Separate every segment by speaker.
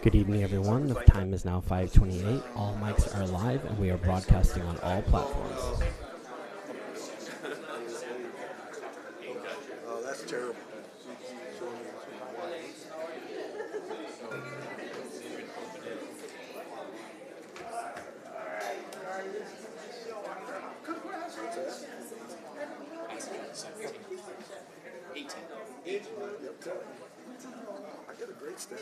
Speaker 1: Good evening, everyone. The time is now 5:28. All mics are live, and we are broadcasting on all platforms.
Speaker 2: Oh, that's terrible. I get a great stat.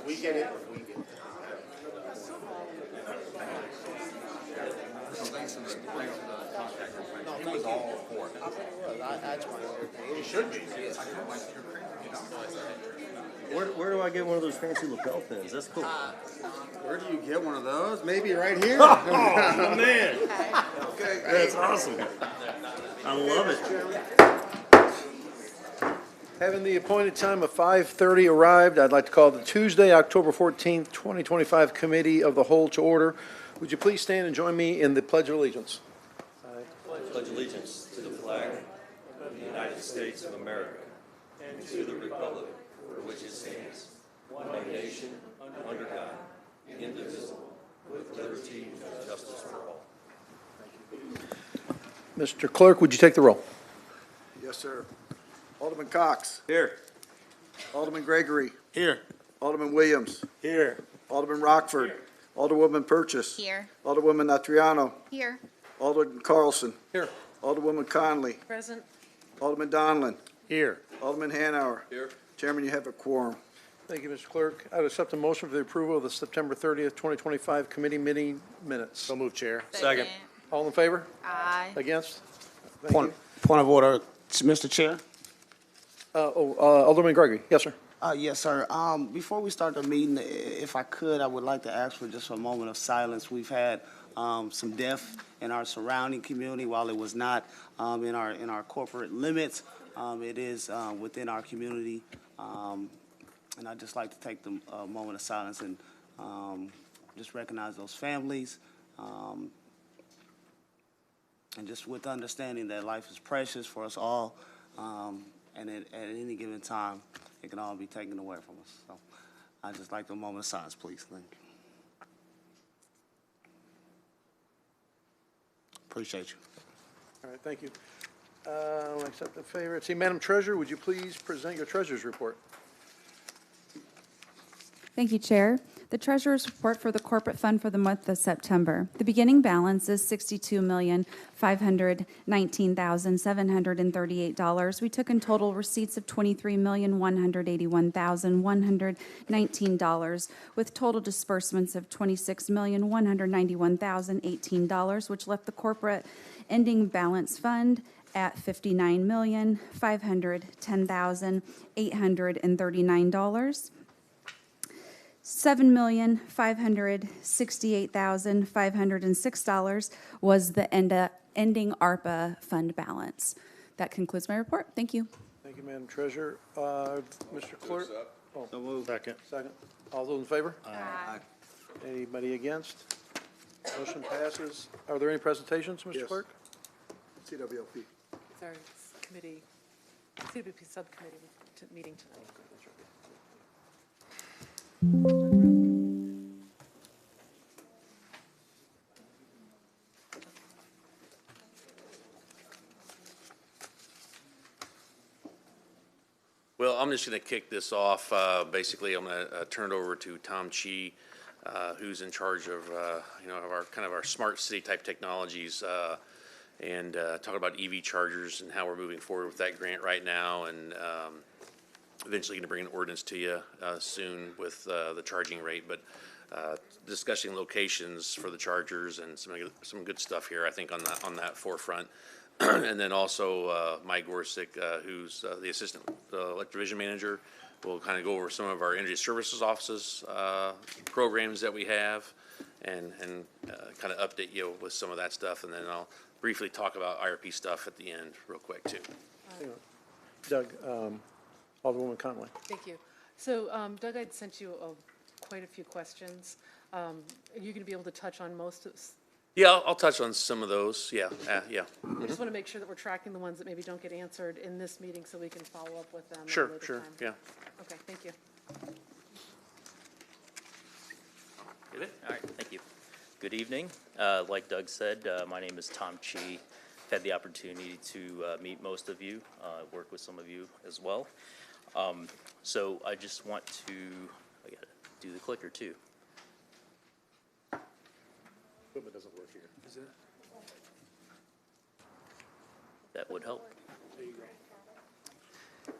Speaker 2: We get it. He was all for it. That's why he should be.
Speaker 3: Where do I get one of those fancy lapel pins? That's cool.
Speaker 2: Where do you get one of those? Maybe right here.
Speaker 3: Oh, man.
Speaker 2: Okay.
Speaker 3: That's awesome. I love it.
Speaker 4: Having the appointed time of 5:30 arrived, I'd like to call the Tuesday, October 14th, 2025 Committee of the Whole to order. Would you please stand and join me in the Pledge of Allegiance?
Speaker 3: Pledge allegiance to the flag of the United States of America and to the republic for which it stands, one nation, under God, indivisible, with liberty and justice for all.
Speaker 4: Mr. Clerk, would you take the roll?
Speaker 2: Yes, sir. Alderman Cox.
Speaker 3: Here.
Speaker 2: Alderman Gregory.
Speaker 3: Here.
Speaker 2: Alderman Williams.
Speaker 3: Here.
Speaker 2: Alderman Rockford. Alderwoman Purchase.
Speaker 5: Here.
Speaker 2: Alderwoman Natriano.
Speaker 5: Here.
Speaker 2: Alderman Carlson.
Speaker 4: Here.
Speaker 2: Alderwoman Conley.
Speaker 5: Present.
Speaker 2: Alderman Donlin.
Speaker 4: Here.
Speaker 2: Alderman Hanauer.
Speaker 3: Here.
Speaker 2: Chairman, you have a quorum.
Speaker 4: Thank you, Mr. Clerk. I would accept a motion for the approval of the September 30th, 2025 Committee meeting minutes.
Speaker 6: So moved, Chair.
Speaker 3: Second.
Speaker 4: All in favor?
Speaker 5: Aye.
Speaker 4: Against? Thank you.
Speaker 6: Point of order, Mr. Chair.
Speaker 4: Alderman Gregory. Yes, sir.
Speaker 6: Yes, sir. Before we start the meeting, if I could, I would like to ask for just a moment of silence. We've had some death in our surrounding community. While it was not in our corporate limits, it is within our community. And I'd just like to take the moment of silence and just recognize those families. And just with understanding that life is precious for us all, and at any given time, it can all be taken away from us. So I'd just like a moment of silence, please. Thank you. Appreciate you.
Speaker 4: All right, thank you. I'll accept the favor. See, Madam Treasurer, would you please present your Treasurer's report?
Speaker 7: Thank you, Chair. The Treasurer's report for the corporate fund for the month of September. The beginning balance is $62,519,738. We took in total receipts of $23,181,119, with total disbursements of $26,191,018, which left the corporate ending balance fund at $59,510,839. $7,568,506 was the ending ARPA fund balance. That concludes my report. Thank you.
Speaker 4: Thank you, Madam Treasurer. Mr. Clerk? Oh,
Speaker 3: So moved. Second.
Speaker 4: second. All those in favor?
Speaker 5: Aye.
Speaker 4: Anybody against? Motion passes. Are there any presentations, Mr.
Speaker 2: Yes.
Speaker 4: Clerk?
Speaker 2: CWLP.
Speaker 8: It's our committee, CWP subcommittee meeting tonight.
Speaker 9: Well, I'm just going to kick this off. Basically, I'm going to turn it over to Tom Chi, who's in charge of, of our smart city type technologies, and talk about EV chargers and how we're moving forward with that grant right now, and eventually going to bring an ordinance to you soon with the charging rate. But discussing locations for the chargers and some good stuff here, I think, on that forefront. And then also Mike Gorsick, who's the assistant electric division manager, We'll kind of go over some of our energy services offices programs that we have, and kind of update you with some of that stuff, and then I'll briefly talk about IRP stuff at the end real quick too.
Speaker 4: Doug, Alderwoman Conley.
Speaker 8: Thank you. So Doug, I'd sent you quite a few questions. Are you going to be able to touch on most of?
Speaker 9: Yeah, I'll touch on some of those. Yeah, yeah.
Speaker 8: I just want to make sure that we're tracking the ones that maybe don't get answered in this meeting so we can follow up with them at a
Speaker 9: Sure,
Speaker 8: later
Speaker 9: sure,
Speaker 8: time.
Speaker 9: yeah.
Speaker 8: Okay, thank you.
Speaker 5: All right, thank you. Good evening. Like Doug said, my name is Tom Chi. I've had the opportunity to meet most of you, work with some of you as well. So I just want to, I gotta do the clicker too.
Speaker 4: Equipment doesn't work here. Is it?
Speaker 5: That would help.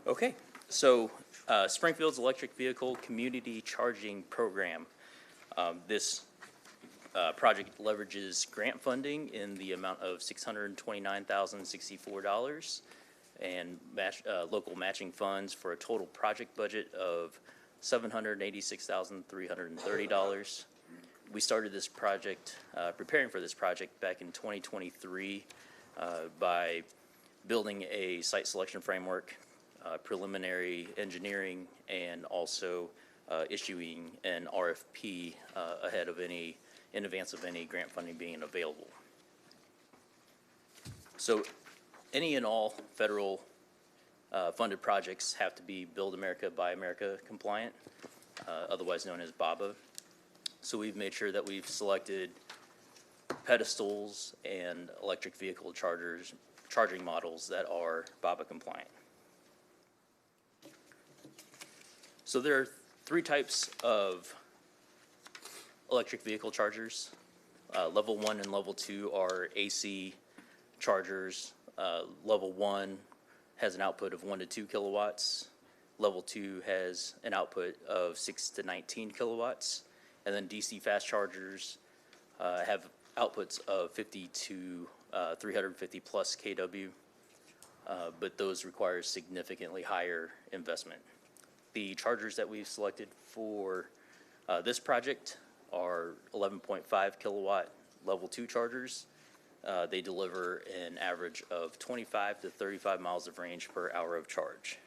Speaker 5: Okay, so Springfield's electric vehicle community charging program. This project leverages grant funding in the amount of $629,064 and local matching funds for a total project budget of $786,330. We started this project, preparing for this project back in 2023 by building a site selection framework, preliminary engineering, and also issuing an RFP in advance of any grant funding being available. So any and all federal funded projects have to be Build America, Buy America compliant, otherwise known as BABA. So we've made sure that we've selected pedestals and electric vehicle charging models that are BABA compliant. So there are three types of electric vehicle chargers. Level 1 and level 2 are AC chargers. Level 1 has an output of 1 to 2 kilowatts. Level 2 has an output of 6 to 19 kilowatts. And then DC fast chargers have outputs of 50 to 350 plus kW, but those require significantly higher investment. The chargers that we've selected for this project are 11.5 kilowatt level 2 chargers. They deliver an average of 25 to 35 miles of range per hour of charge.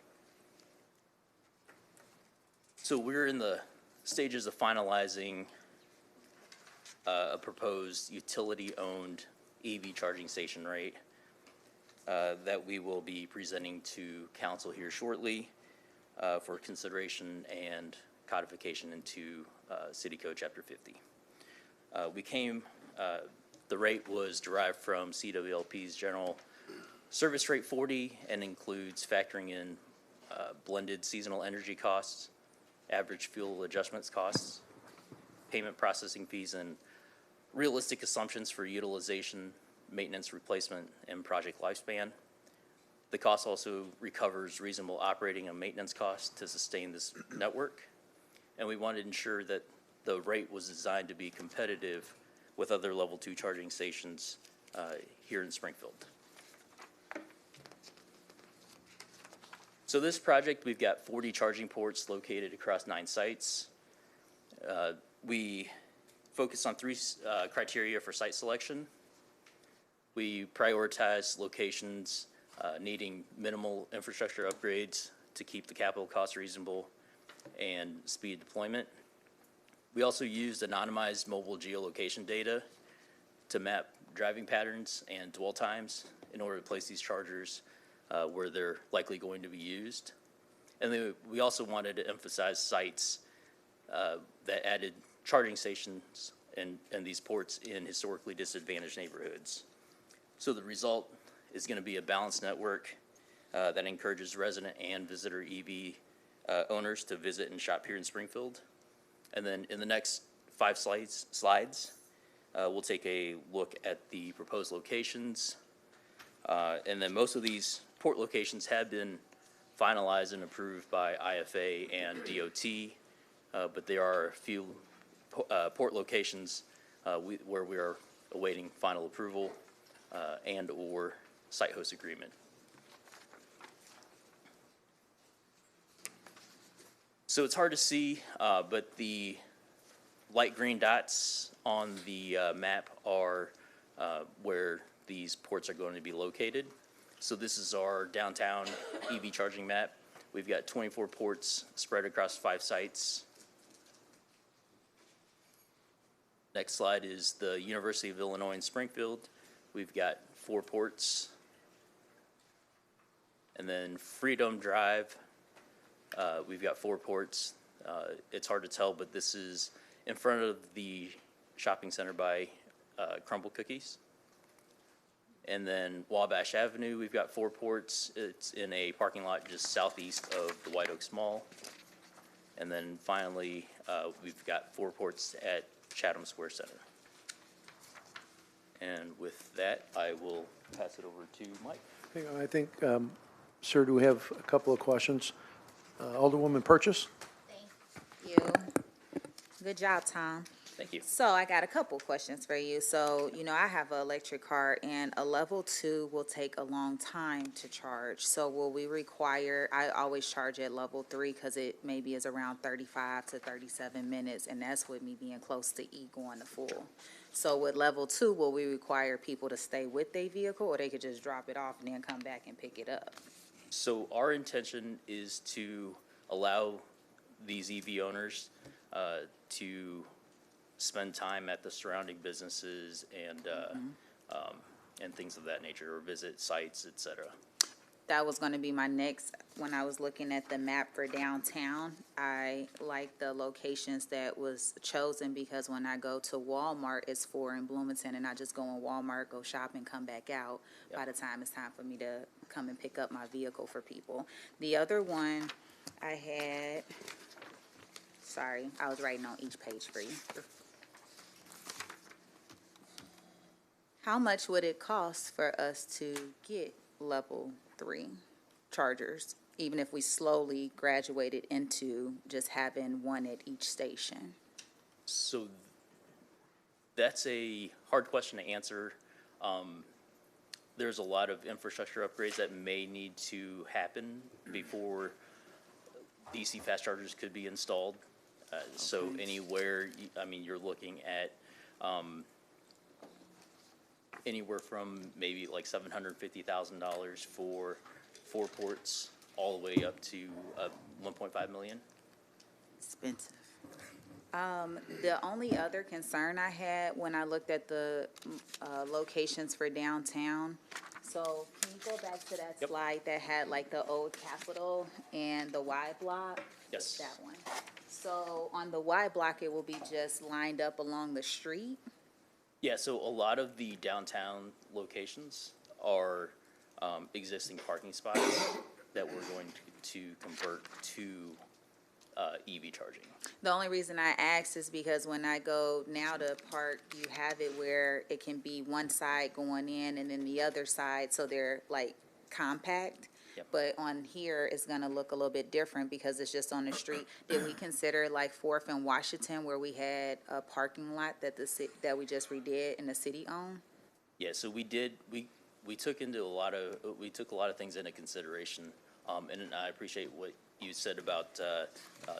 Speaker 5: So we're in the stages of finalizing a proposed utility-owned EV charging station rate that we will be presenting to council here shortly for consideration and codification into City Code Chapter 50. The rate was derived from CWLP's General Service Rate 40 and includes factoring in blended seasonal energy costs, average fuel adjustments costs, payment processing fees, and realistic assumptions for utilization, maintenance, replacement, and project lifespan. The cost also recovers reasonable operating and maintenance costs to sustain this network. And we wanted to ensure that the rate was designed to be competitive with other level 2 charging stations here in Springfield. So this project, we've got 40 charging ports located across 9 sites. We focus on 3 criteria for site selection. We prioritize locations needing minimal infrastructure upgrades to keep the capital costs reasonable and speed deployment. We also used anonymized mobile geolocation data to map driving patterns and dwell times in order to place these chargers where they're likely going to be used. And then we also wanted to emphasize sites that added charging stations and these ports in historically disadvantaged neighborhoods. So the result is going to be a balanced network that encourages resident and visitor EV owners to visit and shop here in Springfield. And then in the next 5 slides, we'll take a look at the proposed locations. And then most of these port locations have been finalized and approved by IFA and DOT, but there are a few port locations where we are awaiting final approval and or site host agreement. So it's hard to see, but the light green dots on the map are where these ports are going to be located. So this is our downtown EV charging map. We've got 24 ports spread across 5 sites. Next slide is the University of Illinois in Springfield. We've got 4 ports. And then Freedom Drive, we've got 4 ports. It's hard to tell, but this is in front of the shopping center by Crumble Cookies. And then Wabash Avenue, we've got 4 ports. It's in a parking lot just southeast of the White Oaks Mall. And then finally, we've got 4 ports at Chatham Square Center. And with that, I will pass it over to Mike.
Speaker 4: I think, sir, do we have a couple of questions? Alderwoman Purchase?
Speaker 10: Thank you. Good job, Tom.
Speaker 5: Thank you.
Speaker 10: So I got a couple questions for you. So, I have an electric car and a level 2 will take a long time to charge. So will we require, I always charge at level 3 because it maybe is around 35 to 37 minutes and that's with me being close to E going to full. So with level 2, will we require people to stay with their vehicle or they could just drop it off and then come back and pick it up?
Speaker 5: So our intention is to allow these EV owners to spend time at the surrounding businesses and things of that nature, or visit sites, et cetera.
Speaker 10: That was going to be my next, when I was looking at the map for downtown, I like the locations that was chosen because when I go to Walmart, it's 4 in Bloomington, and I just go in Walmart, go shop, and come back out by the time it's time for me to come and pick up my vehicle for people. The other one I had, sorry, I was writing on each page for you. How much would it cost for us to get level 3 chargers, even if we slowly graduated into just having one at each station?
Speaker 5: So that's a hard question to answer. There's a lot of infrastructure upgrades that may need to happen before DC fast chargers could be installed. So anywhere, you're looking at anywhere from maybe like $750,000 for 4 ports, all the way up to 1.5 million.
Speaker 10: Expensive. The only other concern I had when I looked at the locations for downtown, so can you go back to that slide that had like the old Capitol and the Y block?
Speaker 5: Yes.
Speaker 10: That one. So on the Y block, it will be just lined up along the street?
Speaker 5: Yeah, so a lot of the downtown locations are existing parking spots that we're going to convert to EV charging.
Speaker 10: The only reason I ask is because when I go now to park, you have it where it can be one side going in and then the other side, so they're like compact.
Speaker 5: Yep.
Speaker 10: But on here, it's gonna look a little bit different because it's just on the street. Did we consider like 4th and Washington where we had a parking lot that that we just redid and the city owned?
Speaker 5: Yeah, so we took a lot of things into consideration, and I appreciate what you said about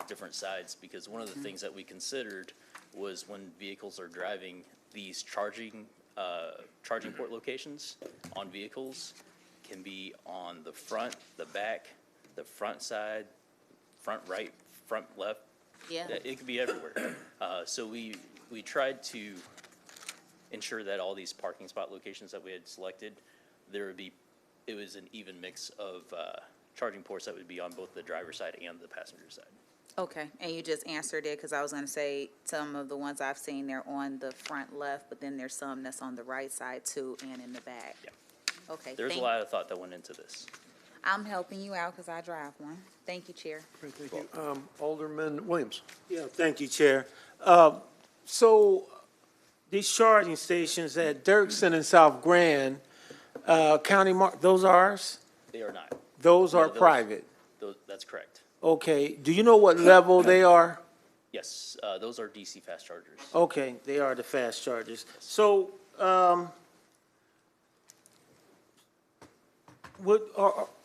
Speaker 5: different sides, because one of the things that we considered was when vehicles are driving, these charging port locations on vehicles can be on the front, the back, the front side, front right, front left.
Speaker 10: Yeah.
Speaker 5: It could be everywhere. So we tried to ensure that all these parking spot locations that we had selected, it was an even mix of charging ports that would be on both the driver's side and the passenger side.
Speaker 10: Okay, and you just answered it, because I was gonna say some of the ones I've seen, they're on the front left, but then there's some that's on the right side too and in the back.
Speaker 5: Yeah.
Speaker 10: Okay.
Speaker 5: There's a lot of thought that went into this.
Speaker 10: I'm helping you out because I drive one. Thank you, Chair.
Speaker 4: Great, thank you. Alderman Williams?
Speaker 11: Yeah, thank you, Chair. So these charging stations at Dirksen and South Grand, those are ours?
Speaker 5: They are not.
Speaker 11: Those are
Speaker 5: those-
Speaker 11: private?
Speaker 5: That's correct.
Speaker 11: Okay, do you know what level they are?
Speaker 5: Yes, those are DC fast chargers.
Speaker 11: Okay, they are the fast chargers. So,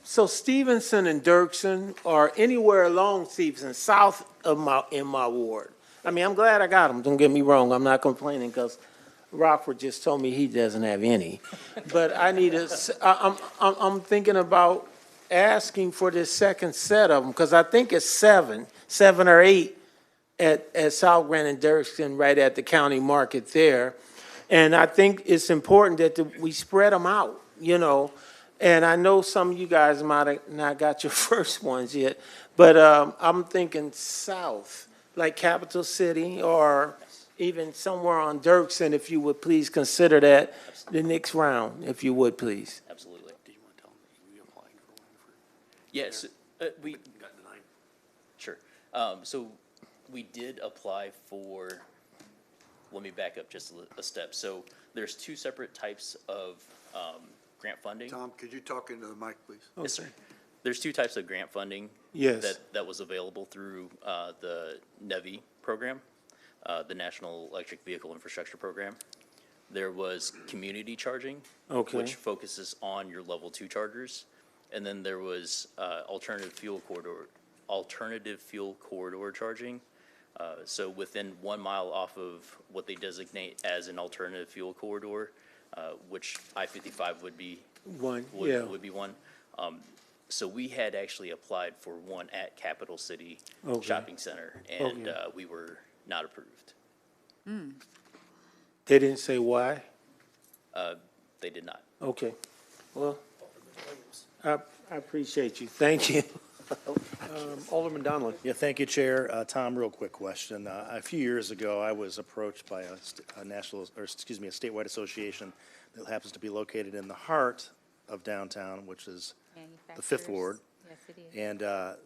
Speaker 11: So Stevenson and Dirksen are anywhere along Stevenson, south of in my ward. I mean, I'm glad I got them, don't get me wrong, I'm not complaining, because Rockford just told me he doesn't have any. But I need I'm thinking about asking for this second set of them, because I think it's seven or eight at South Grand and Dirksen, right at the county market there. And I think it's important that we spread them out, you know. And I know some of you guys might have not got your first ones yet, but I'm thinking south, like Capital City, or even somewhere on Dirksen, if you would please consider that the next round, if you would please.
Speaker 5: Absolutely.
Speaker 9: Do you want to tell them that you applied for one for?
Speaker 5: Yes, we,
Speaker 9: Got denied.
Speaker 5: sure. So we did apply for, let me back up just a step. So there's two separate types of grant funding.
Speaker 12: Tom, could you talk into the mic, please?
Speaker 5: Yes, sir. There's two types of grant funding.
Speaker 11: Yes.
Speaker 5: That was available through the NEVI program, the National Electric Vehicle Infrastructure Program. There was community charging,
Speaker 11: Okay.
Speaker 5: which focuses on your level 2 chargers. And then there was alternative fuel corridor charging. So within 1 mile off of what they designate as an alternative fuel corridor, which I-55 would be
Speaker 11: One,
Speaker 5: would be one. So we had actually applied for one at Capital City
Speaker 11: Okay.
Speaker 5: Shopping Center, and
Speaker 11: Okay.
Speaker 5: we were not approved.
Speaker 11: They didn't say why?
Speaker 5: They did not.
Speaker 11: Okay, well, I appreciate you, thank you.
Speaker 4: Alderman Donlin.
Speaker 13: Yeah, thank you, Chair. Tom, real quick question. A few years ago, I was approached by a statewide association that happens to be located in the heart of downtown, which is the Fifth Ward.
Speaker 10: Yes, it is.
Speaker 13: And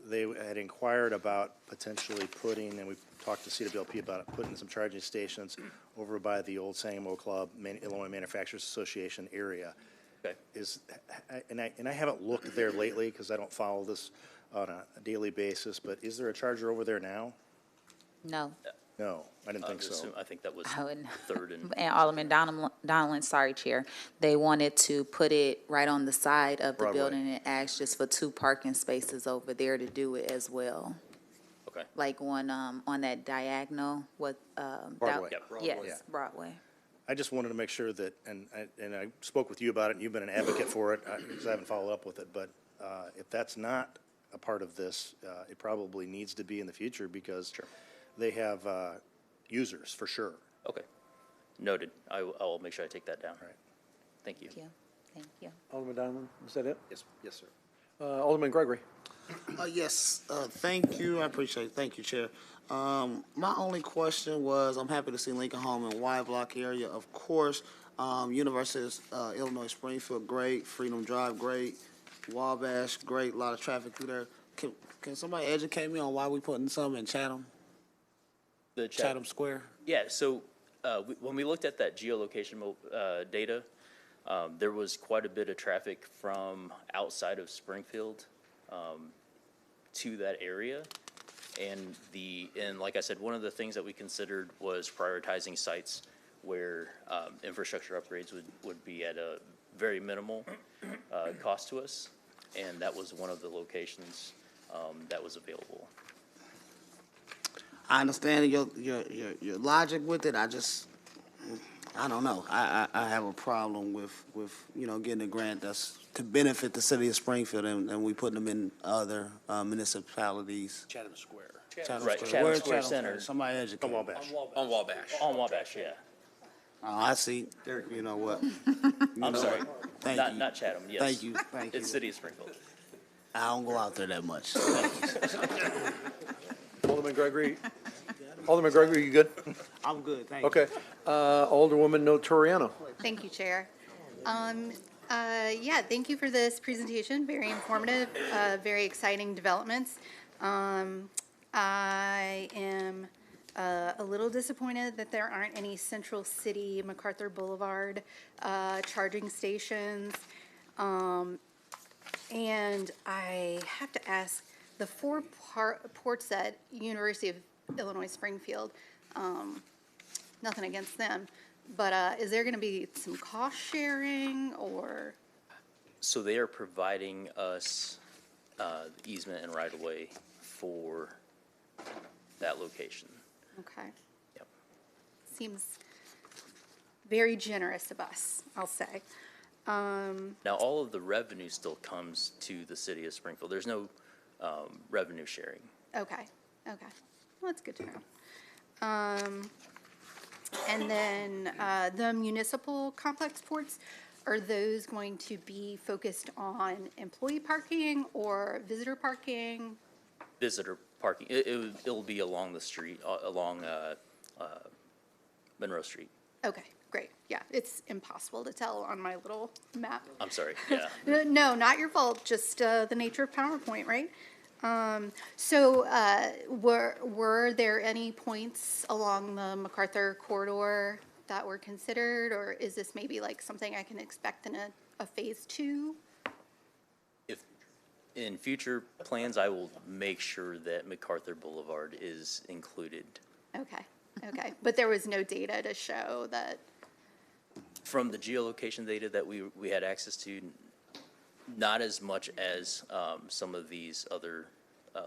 Speaker 13: they had inquired about potentially putting, and we talked to CWLP about it, putting some charging stations over by the old Sangamo Club, Illinois Manufacturers Association area.
Speaker 5: Okay.
Speaker 13: And I haven't looked there lately because I don't follow this on a daily basis, but is there a charger over there now?
Speaker 10: No.
Speaker 13: No, I didn't think so.
Speaker 5: I think that was
Speaker 10: I wouldn't.
Speaker 5: third and.
Speaker 10: And Alderman Donlin, sorry, Chair, they wanted to put it right on the side of the
Speaker 13: Broadway.
Speaker 10: building and asked just for 2 parking spaces over there to do it as well.
Speaker 5: Okay.
Speaker 10: Like on that diagonal with,
Speaker 13: Broadway.
Speaker 5: Yep.
Speaker 10: Yes,
Speaker 13: Yeah.
Speaker 10: Broadway.
Speaker 13: I just wanted to make sure that, and I spoke with you about it, and you've been an advocate for it, because I haven't followed up with it, but if that's not a part of this, it probably needs to be in the future, because they have users, for sure.
Speaker 5: Okay. Noted. I will make sure I take that down.
Speaker 13: Right.
Speaker 5: Thank you.
Speaker 10: Thank you. Thank you.
Speaker 4: Alderman Donlin, is that it?
Speaker 13: Yes, sir.
Speaker 4: Alderman Gregory.
Speaker 6: Yes, thank you, I appreciate it, thank you, Chair. My only question was, I'm happy to see Lincoln Home in Y Block area, of course. University of Illinois Springfield, great. Freedom Drive, great. Wabash, great, a lot of traffic through there. Can somebody educate me on why we putting some in Chatham,
Speaker 5: The
Speaker 6: Chatham Square?
Speaker 5: Yeah, so when we looked at that geolocation data, there was quite a bit of traffic from outside of Springfield to that area. And like I said, one of the things that we considered was prioritizing sites where infrastructure upgrades would be at a very minimal cost to us. And that was one of the locations that was available.
Speaker 6: I understand your logic with it, I don't know. I have a problem with, getting a grant that's to benefit the city of Springfield, and we putting them in other municipalities.
Speaker 13: Chatham Square.
Speaker 5: Right, Chatham
Speaker 6: Where's
Speaker 5: Square Center.
Speaker 6: Somebody educate.
Speaker 13: On Wabash.
Speaker 9: On Wabash.
Speaker 5: On Wabash, yeah.
Speaker 6: Oh, I see. You know what?
Speaker 5: I'm sorry.
Speaker 6: Thank you.
Speaker 5: Not Chatham, yes.
Speaker 6: Thank you, thank you.
Speaker 5: It's City of Springfield.
Speaker 6: I don't go out there that much. Thank you.
Speaker 4: Alderman Gregory. Alderman Gregory, you good?
Speaker 6: I'm good, thank you.
Speaker 4: Okay. Alderwoman Notoriano.
Speaker 14: Thank you, Chair. Yeah, thank you for this presentation. Very informative, very exciting developments. I am a little disappointed that there aren't any Central City, MacArthur Boulevard charging stations. And I have to ask, the 4 ports at University of Illinois Springfield, nothing against them, but is there going to be some cost sharing or?
Speaker 5: So they are providing us easement and right-of-way for that location.
Speaker 14: Okay.
Speaker 5: Yep.
Speaker 14: Seems very generous of us, I'll say.
Speaker 5: Now, all of the revenue still comes to the city of Springfield. There's no revenue sharing.
Speaker 14: Okay, okay. Well, that's good to know. And then the municipal complex ports, are those going to be focused on employee parking or visitor parking?
Speaker 5: Visitor parking, it'll be along the street, along Monroe Street.
Speaker 14: Okay, great. Yeah, it's impossible to tell on my little map.
Speaker 5: I'm sorry, yeah.
Speaker 14: No, not your fault, just the nature of PowerPoint, right? So were there any points along the MacArthur corridor that were considered, or is this maybe like something I can expect in a phase 2?
Speaker 5: If, in future plans, I will make sure that MacArthur Boulevard is included.
Speaker 14: Okay, okay. But there was no data to show that,
Speaker 5: From the geolocation data that we had access to, not as much as some of these other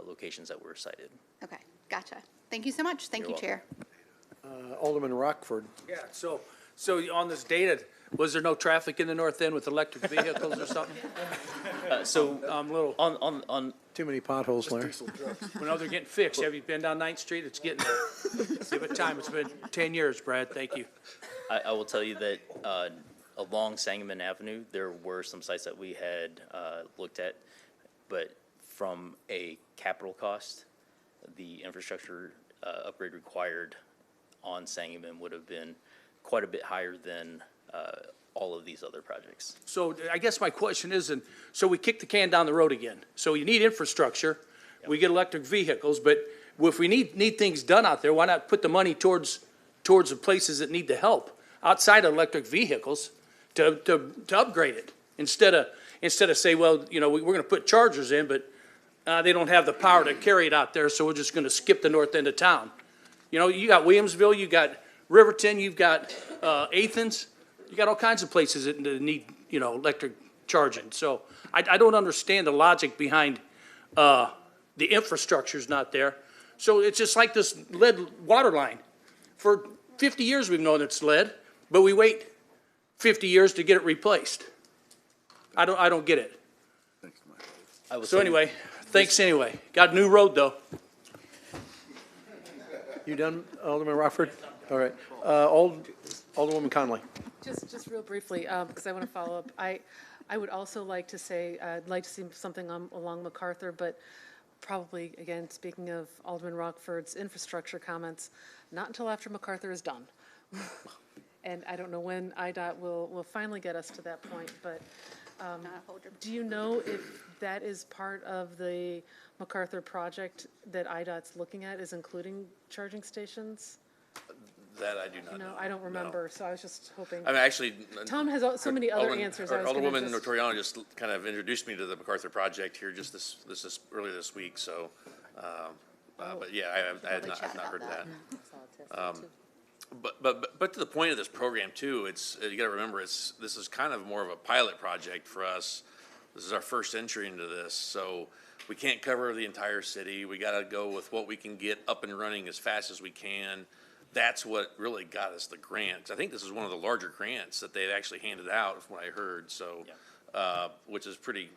Speaker 5: locations that were cited.
Speaker 14: okay, gotcha. Thank you so much. Thank you,
Speaker 5: You're
Speaker 14: Chair.
Speaker 4: Alderman Rockford.
Speaker 15: Yeah, so on this data, was there no traffic in the north end with electric vehicles or something?
Speaker 5: So on
Speaker 4: Too many potholes, Larry.
Speaker 15: Well, they're getting fixed. Have you been down 9th Street? It's getting there. Give it time. It's been 10 years, Brad. Thank you.
Speaker 5: I will tell you that along Sangamon Avenue, there were some sites that we had looked at, but from a capital cost, the infrastructure upgrade required on Sangamon would have been quite a bit higher than all of these other projects.
Speaker 15: So I guess my question is, so we kick the can down the road again. So you need infrastructure. We get electric vehicles, but if we need things done out there, why not put the money towards the places that need the help outside of electric vehicles to upgrade it instead of say, well, you know, we're going to put chargers in, but they don't have the power to carry it out there, so we're just going to skip the north end of town. You know, you got Williamsville, you got Riverton, you've got Athens, you got all kinds of places that need, you know, electric charging. So I don't understand the logic behind the infrastructure's not there. So it's just like this lead water line. For 50 years we've known it's lead, but we wait 50 years to get it replaced. I don't get it. So anyway, thanks anyway. Got a new road though.
Speaker 4: You done, Alderman Rockford? All right. Alderwoman Conley.
Speaker 8: Just real briefly, because I want to follow up. I would also like to say, I'd like to see something along MacArthur, but probably, again, speaking of Alderman Rockford's infrastructure comments, not until after MacArthur is done. And I don't know when IDOT will finally get us to that point, but do you know if that is part of the MacArthur project that IDOT's looking at, is including charging stations?
Speaker 9: That I do not know.
Speaker 8: No, I don't remember, so I was just hoping.
Speaker 9: I mean, actually.
Speaker 8: Tom has so many other answers.
Speaker 9: Alderwoman Notoriano just kind of introduced me to the MacArthur project here just this earlier this week, so, but yeah, I have not heard of that. But to the point of this program too, you gotta remember, this is kind of more of a pilot project for us. This is our first entry into this, so we can't cover the entire city. We gotta go with what we can get up and running as fast as we can. That's what really got us the grant. I think this is one of the larger grants that they've actually handed out, from what I heard, so, which is pretty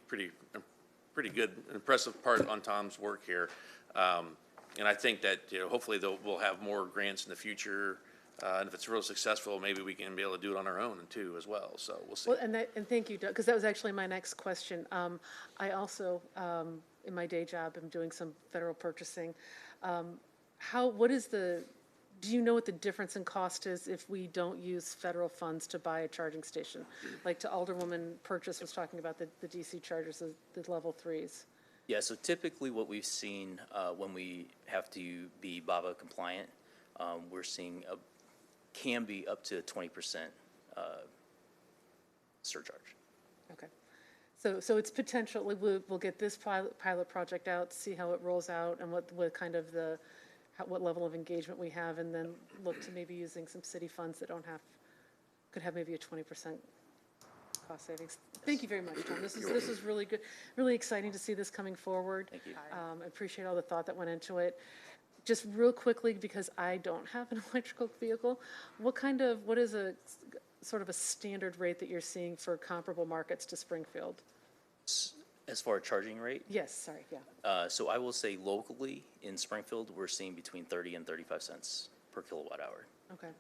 Speaker 9: good, impressive part on Tom's work here. And I think that, you know, hopefully we'll have more grants in the future. And if it's real successful, maybe we can be able to do it on our own too as well. So we'll see.
Speaker 8: Well, and thank you, Doug, because that was actually my next question. I also, in my day job, am doing some federal purchasing. Do you know what the difference in cost is if we don't use federal funds to buy a charging station? Like to Alderwoman Purchase was talking about the DC chargers, the level 3s.
Speaker 5: Yeah, so typically what we've seen when we have to be BABA compliant, we're seeing can be up to 20% surcharge.
Speaker 8: Okay. So it's potential, we'll get this pilot project out, see how it rolls out and what kind of what level of engagement we have, and then look to maybe using some city funds that could have maybe a 20% cost savings. Thank you very much, Tom. This is really good, really exciting to see this coming forward.
Speaker 5: Thank you.
Speaker 8: I appreciate all the thought that went into it. Just real quickly, because I don't have an electrical vehicle, what is a sort of a standard rate that you're seeing for comparable markets to Springfield?
Speaker 5: As far as charging rate,
Speaker 8: Yes, sorry, yeah.
Speaker 5: so I will say locally in Springfield, we're seeing between 30 and 35 cents per kilowatt hour.
Speaker 8: Okay.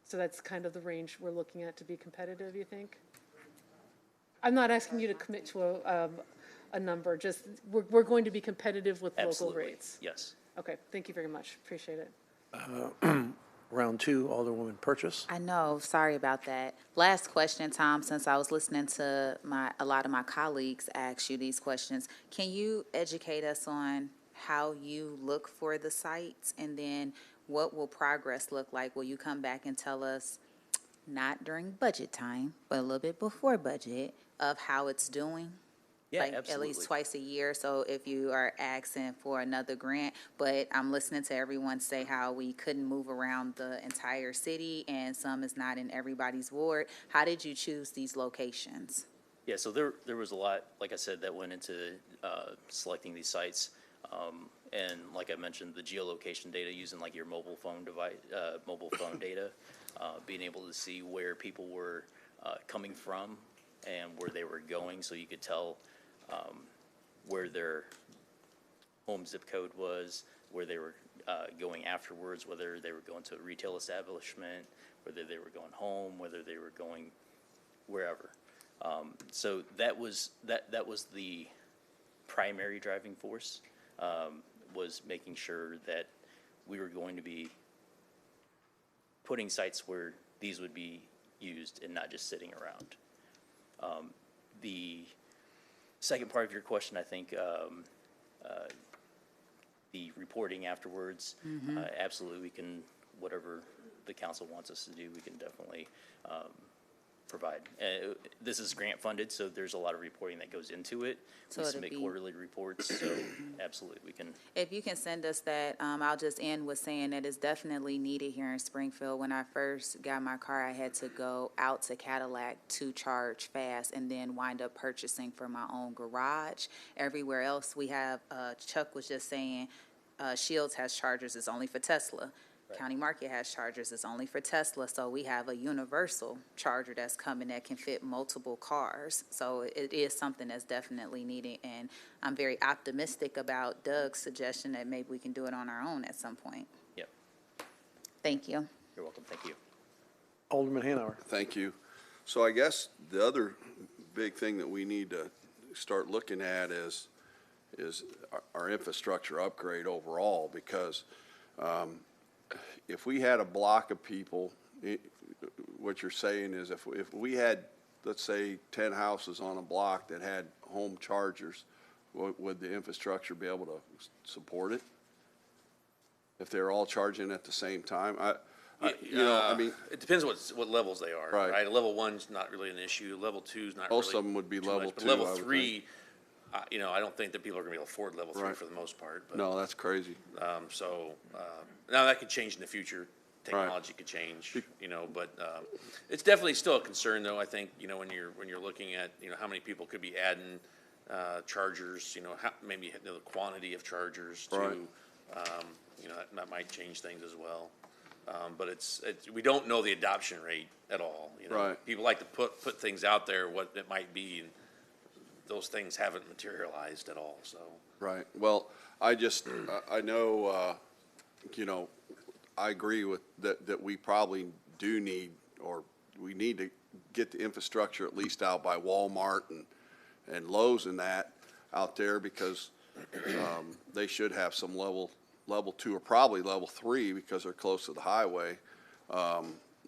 Speaker 8: So that's kind of the range we're looking at to be competitive, you think? I'm not asking you to commit to a number, just we're going to be competitive with local
Speaker 5: Absolutely.
Speaker 8: rates.
Speaker 5: Yes.
Speaker 8: Okay, thank you very much. Appreciate it.
Speaker 4: Round two, Alderwoman Purchase.
Speaker 10: I know, sorry about that. Last question, Tom, since I was listening to a lot of my colleagues ask you these questions. Can you educate us on how you look for the sites, and then what will progress look like? Will you come back and tell us, not during budget time, but a little bit before budget, of how it's doing?
Speaker 5: Yeah,
Speaker 10: Like
Speaker 5: absolutely.
Speaker 10: at least twice a year, so if you are asking for another grant, but I'm listening to everyone say how we couldn't move around the entire city and some is not in everybody's ward. How did you choose these locations?
Speaker 5: Yeah, so there was a lot, like I said, that went into selecting these sites. And like I mentioned, the geolocation data using like your mobile phone device, mobile phone data, being able to see where people were coming from and where they were going, so you could tell where their home zip code was, where they were going afterwards, whether they were going to a retail establishment, whether they were going home, whether they were going wherever. So that was the primary driving force, was making sure that we were going to be putting sites where these would be used and not just sitting around. The second part of your question, I think, the reporting afterwards, absolutely, we can, whatever the council wants us to do, we can definitely provide. This is grant funded, so there's a lot of reporting that goes into it.
Speaker 10: So
Speaker 5: We
Speaker 10: it'll
Speaker 5: submit
Speaker 10: be-
Speaker 5: quarterly reports, so absolutely, we can.
Speaker 10: If you can send us that, I'll just end with saying that it's definitely needed here in Springfield. When I first got my car, I had to go out to Cadillac to charge fast and then wind up purchasing for my own garage. Everywhere else we have, Chuck was just saying, Shields has chargers, it's only for Tesla. County Market has chargers, it's only for Tesla, so we have a universal charger that's coming that can fit multiple cars. So it is something that's definitely needed, and I'm very optimistic about Doug's suggestion that maybe we can do it on our own at some point.
Speaker 5: Yep.
Speaker 10: Thank you.
Speaker 5: You're welcome, thank you.
Speaker 4: Alderman Hanauer.
Speaker 12: Thank you. So I guess the other big thing that we need to start looking at is our infrastructure upgrade overall, because if we had a block of people, what you're saying is if we had, let's say, 10 houses on a block that had home chargers, would the infrastructure be able to support it? If they're all charging at the same time? I mean,
Speaker 9: It depends what levels they are.
Speaker 12: Right.
Speaker 9: Level one's not really an issue. Level two's not really.
Speaker 12: most of them would be
Speaker 9: too
Speaker 12: level
Speaker 9: much, but
Speaker 12: two,
Speaker 9: level
Speaker 12: I would
Speaker 9: three, I don't think that people are gonna be able to afford level three
Speaker 12: Right.
Speaker 9: for the most part. But,
Speaker 12: no, that's crazy.
Speaker 9: now that could change in the future. Technology could change, but it's definitely still a concern, though. I think when you're looking at how many people could be adding chargers, maybe the quantity of chargers to,
Speaker 12: Right.
Speaker 9: that might change things as well. But it's we don't know the adoption rate at all.
Speaker 12: Right.
Speaker 9: People like to put things out there what it might be, and those things haven't materialized at all. So.
Speaker 12: Right. Well, I know, I agree with that we probably do need, or we need to get the infrastructure at least out by Walmart and Lowe's and that out there, because they should have some level two or probably level three, because they're close to the highway,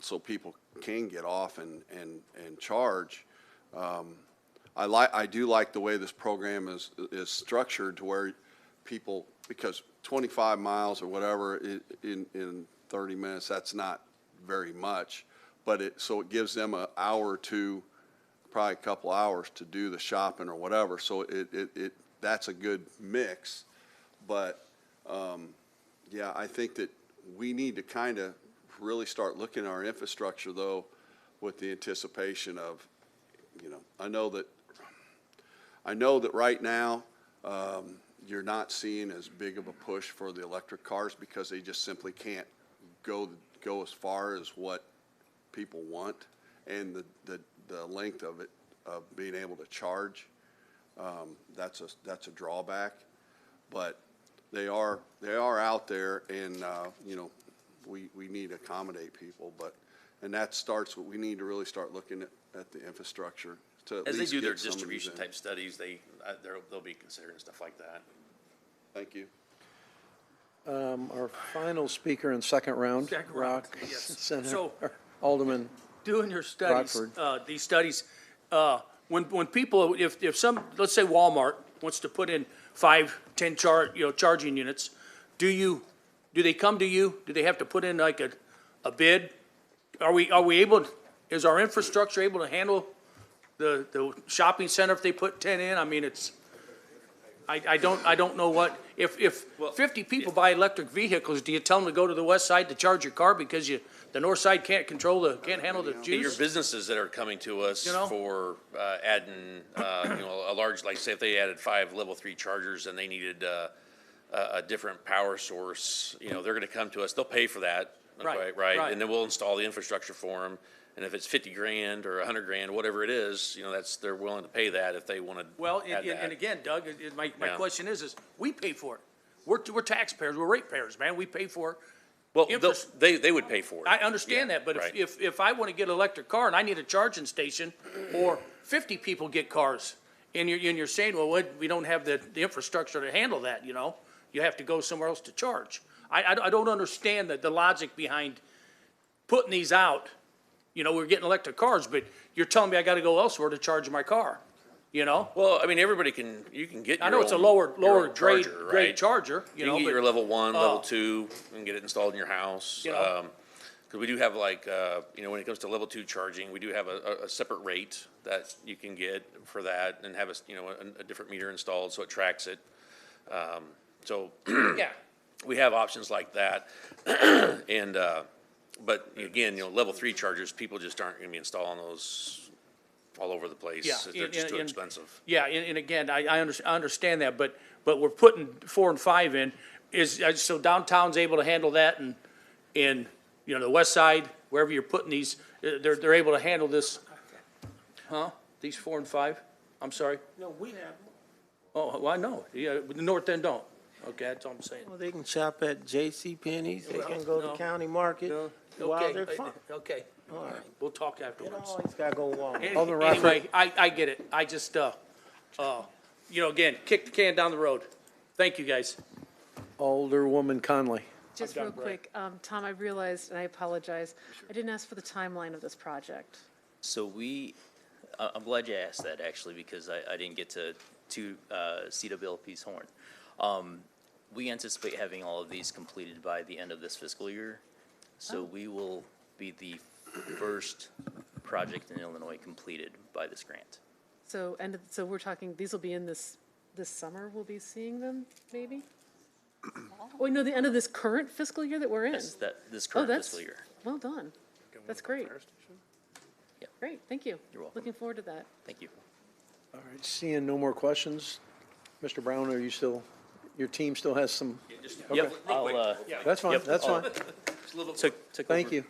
Speaker 12: so people can get off and charge. I do like the way this program is structured, to where people, because 25 miles or whatever in 30 minutes, that's not very much, but so it gives them an hour or two, probably a couple hours to do the shopping or whatever. So that's a good mix. But yeah, I think that we need to kind of really start looking at our infrastructure, though, with the anticipation of you know, I know that right now, you're not seeing as big of a push for the electric cars because they just simply can't go as far as what people want, and the length of it, of being able to charge, that's a drawback. But they are out there, and you know, we need to accommodate people, and that starts, we need to really start looking at the infrastructure to at
Speaker 9: As they
Speaker 12: least
Speaker 9: do their
Speaker 12: get some of these
Speaker 9: distribution
Speaker 12: in.
Speaker 9: type studies, they'll be considering stuff like that.
Speaker 12: Thank you.
Speaker 4: Our final speaker in second round,
Speaker 15: Second round,
Speaker 4: Rock,
Speaker 15: yes.
Speaker 4: Senator,
Speaker 15: So-
Speaker 4: Alderman.
Speaker 15: Doing your studies,
Speaker 4: Rockford.
Speaker 15: these studies, when people, if some, let's say Walmart wants to put in 5, 10 charging units, do they come to you? Do they have to put in like a bid? Are we able, is our infrastructure able to handle the shopping center if they put 10 in? I mean, I don't know what, if 50 people buy electric vehicles, do you tell them to go to the west side to charge your car because the north side can't handle the
Speaker 9: Your
Speaker 15: juice?
Speaker 9: businesses that are coming to us
Speaker 15: You know?
Speaker 9: for adding, you know, a large, like say if they added 5 level 3 chargers and they needed a different power source, you know, they're going to come to us. They'll pay for that,
Speaker 15: Right,
Speaker 9: right?
Speaker 15: right.
Speaker 9: And then we'll install the infrastructure for them. And if it's 50 grand or 100 grand, whatever it is, you know, they're willing to pay that if they want to.
Speaker 15: Well,
Speaker 9: add that.
Speaker 15: and again, Doug, my
Speaker 9: Yeah.
Speaker 15: question is we pay for it. We're taxpayers, we're ratepayers, man. We pay for it.
Speaker 9: Well,
Speaker 15: Infras-
Speaker 9: they would pay for it.
Speaker 15: I understand
Speaker 9: Yeah,
Speaker 15: that, but
Speaker 9: right.
Speaker 15: if I want to get an electric car and I need a charging station, or 50 people get cars, and you're saying, well, we don't have the infrastructure to handle that, you know? You have to go somewhere else to charge. I don't understand the logic behind putting these out. You know, we're getting electric cars, but you're telling me I gotta go elsewhere to charge my car, you know?
Speaker 9: Well, I mean, you can get.
Speaker 15: I
Speaker 9: your
Speaker 15: know it's a
Speaker 9: own-
Speaker 15: lower
Speaker 9: your own
Speaker 15: grade
Speaker 9: charger, right?
Speaker 15: charger, you
Speaker 9: You
Speaker 15: know,
Speaker 9: can get
Speaker 15: but.
Speaker 9: your level 1,
Speaker 15: Oh.
Speaker 9: level 2, and get it installed in your house.
Speaker 15: You know?
Speaker 9: Because we do have like, you know, when it comes to level 2 charging, we do have a separate rate that you can get for that and have you know, a different meter installed so it tracks it. So,
Speaker 15: Yeah.
Speaker 9: we have options like that. And, but again, you know, level 3 chargers, people just aren't going to be installing those all over the place.
Speaker 15: Yeah,
Speaker 9: They're just too
Speaker 15: and-
Speaker 9: expensive.
Speaker 15: Yeah, and again, I understand that, but we're putting 4 and 5 in. So downtown's able to handle that, and you know, the west side, wherever you're putting these, they're able to handle this. Huh? These 4 and 5? I'm sorry?
Speaker 11: No, we have.
Speaker 15: Oh, well, I know. Yeah, the north end don't. Okay, that's all I'm saying.
Speaker 11: Well, they can shop at J.C. Penney's, they can go
Speaker 15: no.
Speaker 11: to County Market while
Speaker 15: Okay,
Speaker 11: they're fine.
Speaker 15: okay.
Speaker 11: All right.
Speaker 15: We'll talk
Speaker 11: You
Speaker 15: afterwards.
Speaker 11: always gotta go Walmart.
Speaker 4: Alderman Rockford.
Speaker 15: Anyway, I get it. I just, you know, again, kick the can down the road. Thank you, guys.
Speaker 4: Alderwoman Conley.
Speaker 8: Just
Speaker 15: done,
Speaker 8: real
Speaker 15: Brad.
Speaker 8: quick, Tom, I realized, and I apologize, I didn't ask for the timeline of this project.
Speaker 5: So I'm glad you asked that, actually, because I didn't get to CWLP's horn. We anticipate having all of these completed by the end of this fiscal year. So we will be the first project in Illinois completed by this grant.
Speaker 8: So, so we're talking, these will be in this summer, we'll be seeing them, maybe? Oh, no, the end of this current fiscal year that we're in?
Speaker 5: Yes, this
Speaker 8: Oh,
Speaker 5: current
Speaker 8: that's
Speaker 5: fiscal year.
Speaker 8: well done. That's great.
Speaker 5: Yep.
Speaker 8: Great, thank you.
Speaker 5: You're welcome.
Speaker 8: Looking forward to that.
Speaker 5: Thank you.
Speaker 4: All right, seeing no more questions, Mr. Brown, are you still, your team still has some?
Speaker 5: Yep,
Speaker 4: That's fine, that's fine. Thank you.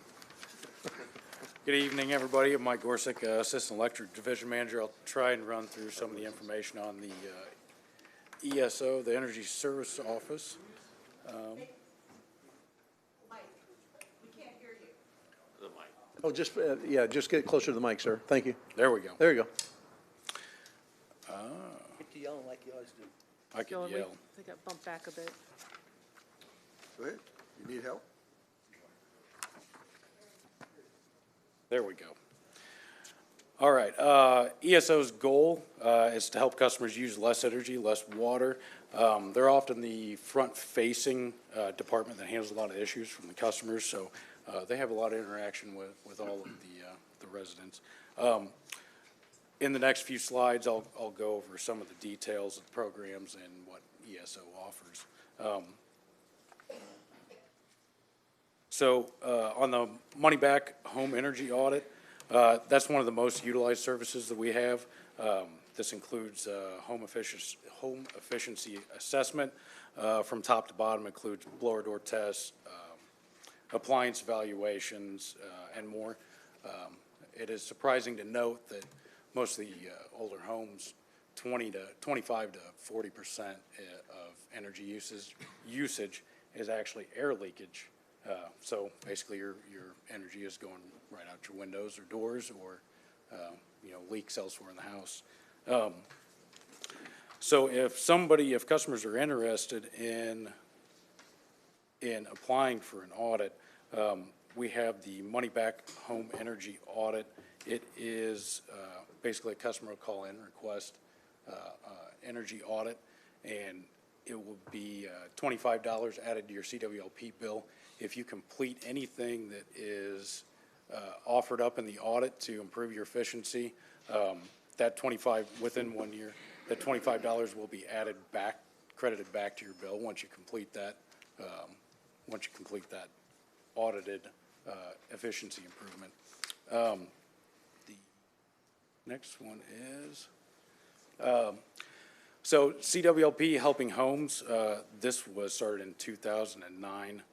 Speaker 16: Good evening, everybody. I'm Mike Gorsick, Assistant Electric Division Manager. I'll try and run through some of the information on the ESO, the Energy Service Office.
Speaker 4: Oh, just, yeah, just get closer to the mic, sir. Thank you.
Speaker 16: There we go.
Speaker 4: There you go.
Speaker 11: Get yelling like you always do.
Speaker 16: I can
Speaker 8: Dylan,
Speaker 16: yell.
Speaker 8: they got bumped back a bit.
Speaker 2: Go ahead. You need help?
Speaker 16: There we go. All right. ESO's goal is to help customers use less energy, less water. They're often the front-facing department that handles a lot of issues from the customers, so they have a lot of interaction with all of the residents. In the next few slides, I'll go over some of the details of the programs and what ESO offers. So on the money-back home energy audit, That's one of the most utilized services that we have. This includes home efficiency assessment from top to bottom, includes blower door tests, appliance evaluations, and more. It is surprising to note that most of the older homes, 25 to 40% of energy usage is actually air leakage. So basically, your energy is going right out your windows or doors, or leaks elsewhere in the house. So if customers are interested in applying for an audit, we have the money back home energy audit. It is basically a customer will call in, request energy audit, and it will be $25 added to your CWLP bill. If you complete anything that is offered up in the audit to improve your efficiency, that 25 within 1 year, that $25 will be added back, credited back to your bill once you complete that. Audited efficiency improvement. The next one is so CWLP Helping Homes. This was started in 2009.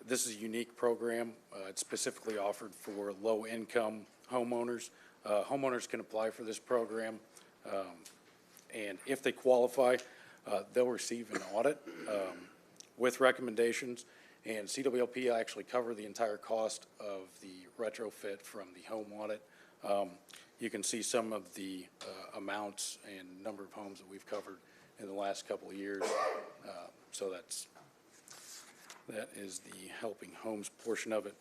Speaker 16: This is a unique program. It's specifically offered for low-income homeowners. Homeowners can apply for this program, and if they qualify, they'll receive an audit with recommendations, and CWLP actually cover the entire cost of the retrofit from the home audit. You can see some of the amounts and number of homes that we've covered in the last couple of years. So that is the Helping Homes portion of it.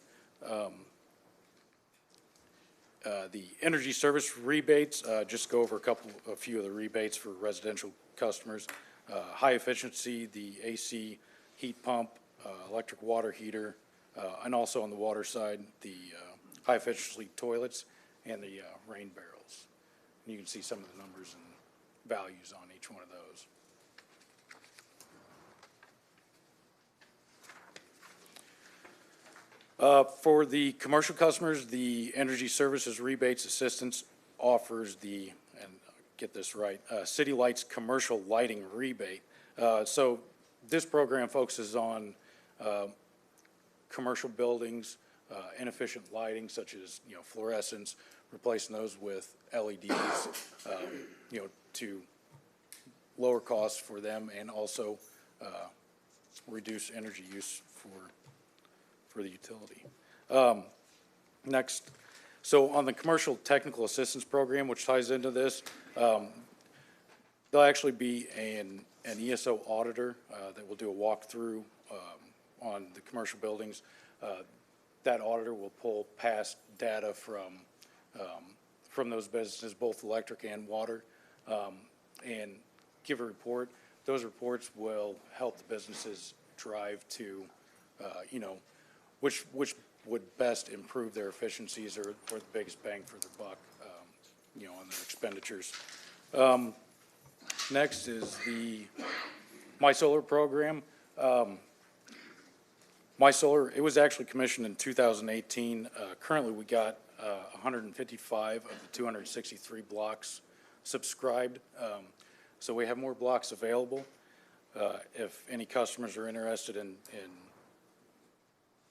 Speaker 16: The energy service rebates, just go over a few of the rebates for residential customers. High efficiency, the AC heat pump, electric water heater, and also on the water side, the high efficiency toilets and the rain barrels. And you can see some of the numbers and values on each one of those. For the commercial customers, the Energy Services Rebates Assistance offers the, and get this right, City Lights Commercial Lighting Rebate. So this program focuses on commercial buildings, inefficient lighting such as fluorescents, replacing those with LEDs, to lower costs for them and also reduce energy use for the utility. Next, so on the Commercial Technical Assistance Program, which ties into this, there'll actually be an ESO auditor that will do a walkthrough on the commercial buildings. That auditor will pull past data from those businesses, both electric and water, and give a report. Those reports will help the businesses drive to, which would best improve their efficiencies or the biggest bang for their buck, on their expenditures. Next is the My Solar program. My Solar, it was actually commissioned in 2018. Currently, we got 155 of the 263 blocks subscribed. So we have more blocks available. If any customers are interested in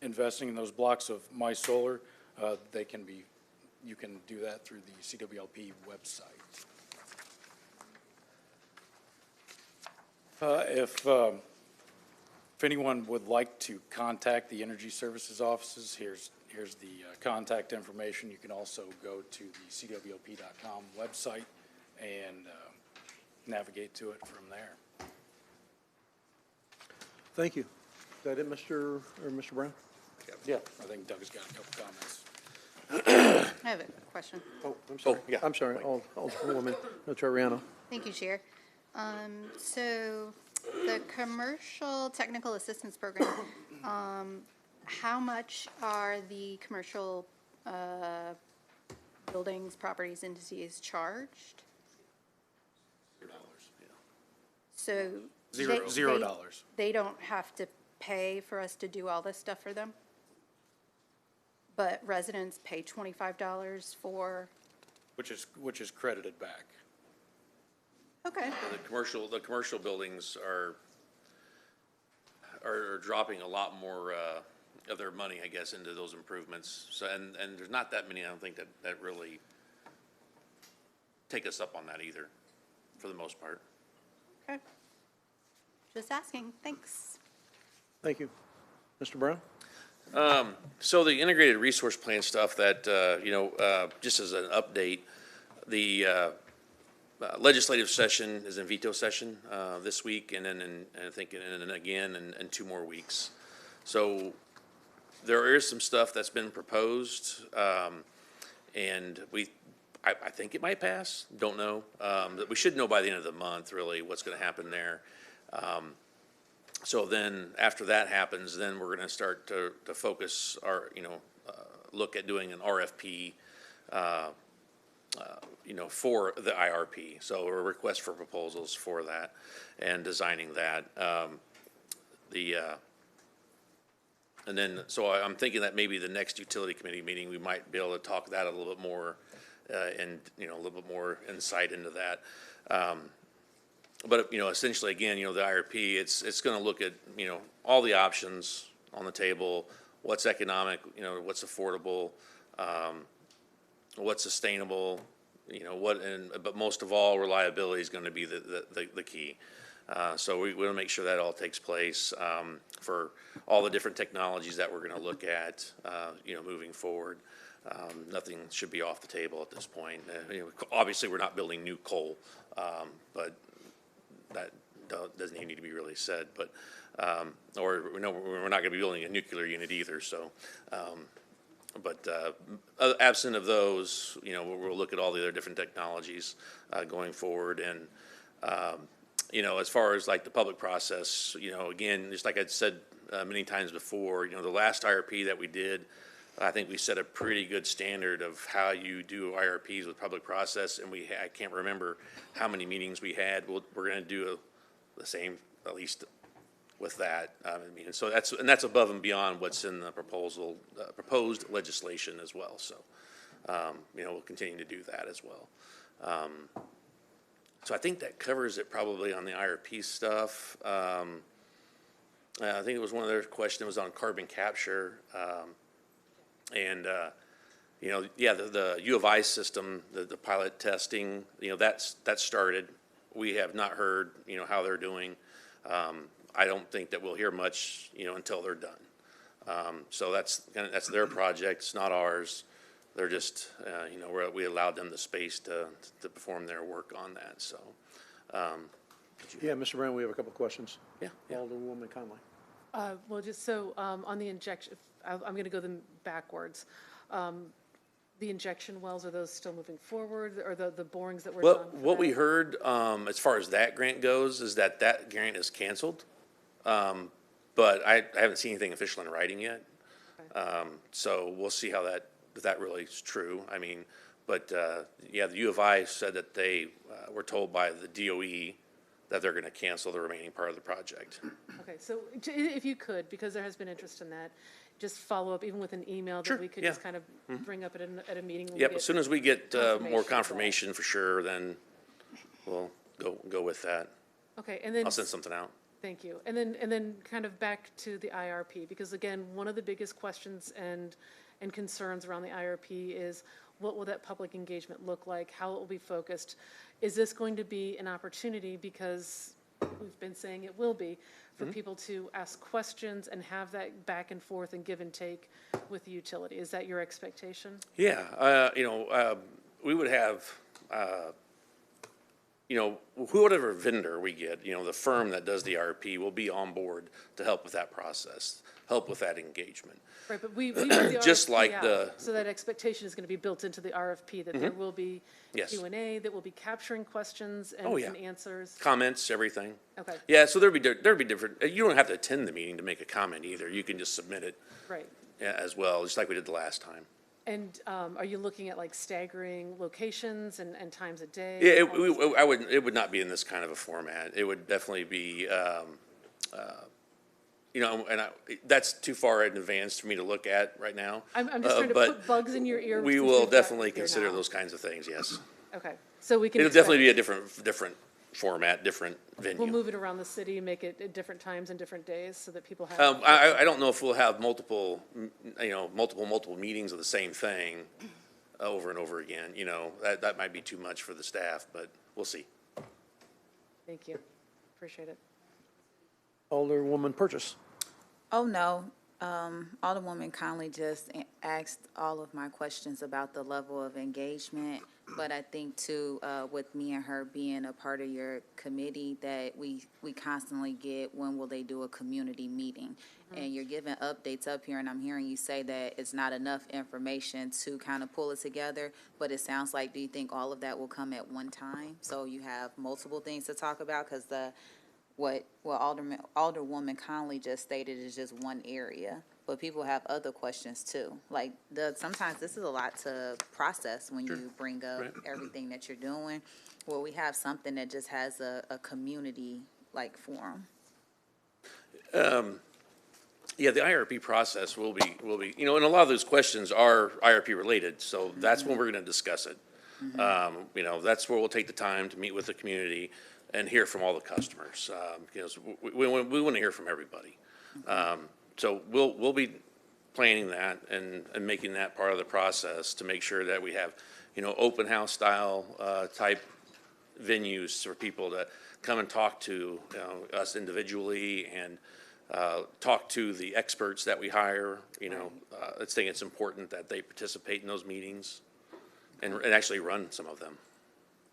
Speaker 16: investing in those blocks of My Solar, you can do that through the CWLP website. If anyone would like to contact the Energy Services offices, here's the contact information. You can also go to the CWLP.com website and navigate to it from there.
Speaker 4: Thank you. Is that it, Mr. Brown?
Speaker 16: Yeah, I think Doug has got a couple comments.
Speaker 14: I have a question.
Speaker 4: Oh, I'm sorry.
Speaker 16: yeah.
Speaker 4: I'm sorry. Alderwoman Notoriano.
Speaker 14: Thank you, Chair. So the Commercial Technical Assistance Program, how much are the commercial buildings, properties, entities charged?
Speaker 16: $0, yeah.
Speaker 14: So
Speaker 16: $0.
Speaker 14: They don't have to pay for us to do all this stuff for them? but residents pay $25 for,
Speaker 16: which is credited back.
Speaker 14: okay.
Speaker 9: The commercial buildings are dropping a lot more, of their money, I guess, into those improvements. So, and there's not that many, I don't think, that really take us up on that either, for the most part.
Speaker 14: Okay. Just asking, thanks.
Speaker 4: Thank you. Mr. Brown?
Speaker 9: So the integrated resource plan stuff that, just as an update, the legislative session is in veto session this week, and then I think again in 2 more weeks. So there is some stuff that's been proposed, and I think it might pass. Don't know. We should know by the end of the month really what's going to happen there. So then after that happens, then we're going to start to focus our, look at doing an RFP, for the IRP. So a request for proposals for that and designing that. And then, so I'm thinking that maybe the next utility committee meeting, we might be able to talk that a little bit more, and, a little bit more insight into that. But, essentially, again, the IRP, it's going to look at, all the options on the table, what's economic, what's affordable, what's sustainable, but most of all, reliability is going to be the key. So we want to make sure that all takes place, for all the different technologies that we're going to look at, moving forward. Nothing should be off the table at this point. Obviously, we're not building new coal, but that doesn't even need to be really said. But or we're not going to be building a nuclear unit either. So, absent of those, we'll look at all the other different technologies going forward. And as far as like the public process, again, just like I'd said many times before, the last IRP that we did, I think we set a pretty good standard of how you do IRPs with public process, and I can't remember how many meetings we had. We're going to do the same, at least with that. So that's above and beyond what's in the proposed legislation as well. So, we'll continue to do that as well. So I think that covers it probably on the IRP stuff. I think it was one of their questions was on carbon capture. The U of I system, the pilot testing, that's started. We have not heard, how they're doing. I don't think that we'll hear much, until they're done. So that's their project. It's not ours. They're just, we allowed them the space to perform their work on that. So,
Speaker 4: Yeah, Mr. Brown, we have a couple of questions.
Speaker 9: Yeah.
Speaker 4: Alderwoman Conley.
Speaker 8: Well, just so, on the injection, I'm going to go them backwards. The injection wells, are those still moving forward, or the borings that were done?
Speaker 9: What we heard, as far as that grant goes, is that grant is canceled. But I haven't seen anything official in writing yet. So we'll see if that really is true. The U of I said that they were told by the DOE that they're going to cancel the remaining part of the project.
Speaker 8: Okay, so if you could, because there has been interest in that, just follow up even with an email that we could just kind of bring up at a meeting.
Speaker 9: Yep, as soon as we get more confirmation for sure, then we'll go with that.
Speaker 8: Okay, and then
Speaker 9: I'll send something out.
Speaker 8: Thank you. And then kind of back to the IRP, because again, one of the biggest questions and concerns around the IRP is what will that public engagement look like? How it will be focused? Is this going to be an opportunity, because we've been saying it will be, for people to ask questions and have that back and forth and give and take with the utility? Is that your expectation?
Speaker 9: Yeah, we would have, whatever vendor we get, the firm that does the IRP will be on board to help with that process, help with that engagement.
Speaker 8: Right, but we put the
Speaker 9: Just
Speaker 8: RFP
Speaker 9: like
Speaker 8: out, so that expectation is going to be built into the RFP, that there will be
Speaker 9: Yes.
Speaker 8: Q&A, that will be capturing questions and and answers.
Speaker 9: Comments, everything.
Speaker 8: Okay.
Speaker 9: Yeah, so there'd be different, you don't have to attend the meeting to make a comment either. You can just submit it
Speaker 8: Right.
Speaker 9: as well, just like we did the last time.
Speaker 8: And are you looking at like staggering locations and times a day?
Speaker 9: Yeah, it would not be in this kind of a format. It would definitely be, you know, and that's too far in advance for me to look at right now.
Speaker 8: I'm just trying to
Speaker 9: but
Speaker 8: put bugs in your ear.
Speaker 9: We
Speaker 8: since
Speaker 9: will
Speaker 8: we've got
Speaker 9: definitely
Speaker 8: you here
Speaker 9: consider
Speaker 8: now.
Speaker 9: those kinds of things, yes.
Speaker 8: Okay, so we can.
Speaker 9: It'll definitely be a different format, different venue.
Speaker 8: We'll move it around the city, make it at different times and different days so that people have.
Speaker 9: I don't know if we'll have multiple meetings of the same thing over and over again. You know, that might be too much for the staff, but we'll see.
Speaker 8: Thank you. Appreciate it.
Speaker 4: Alderwoman Purchase.
Speaker 10: Oh, no. Alderwoman Conley just asked all of my questions about the level of engagement. But I think too, with me and her being a part of your committee, that we constantly get, when will they do a community meeting? And you're giving updates up here, and I'm hearing you say that it's not enough information to kind of pull it together. But it sounds like, do you think all of that will come at one time? So you have multiple things to talk about? Because what Alderwoman Conley just stated is just one area, but people have other questions too. Like sometimes this is a lot to process when you bring up everything that you're doing. Well, we have something that just has a community like forum.
Speaker 9: Yeah, the IRP process will be, you know, and a lot of those questions are IRP related, so that's when we're going to discuss it. You know, that's where we'll take the time to meet with the community and hear from all the customers. You know, so we want to hear from everybody. So we'll be planning that and making that part of the process to make sure that we have, you know, open house style type venues for people to come and talk to, you know, us individually and talk to the experts that we hire. You know, I think it's important that they participate in those meetings and actually run some of them.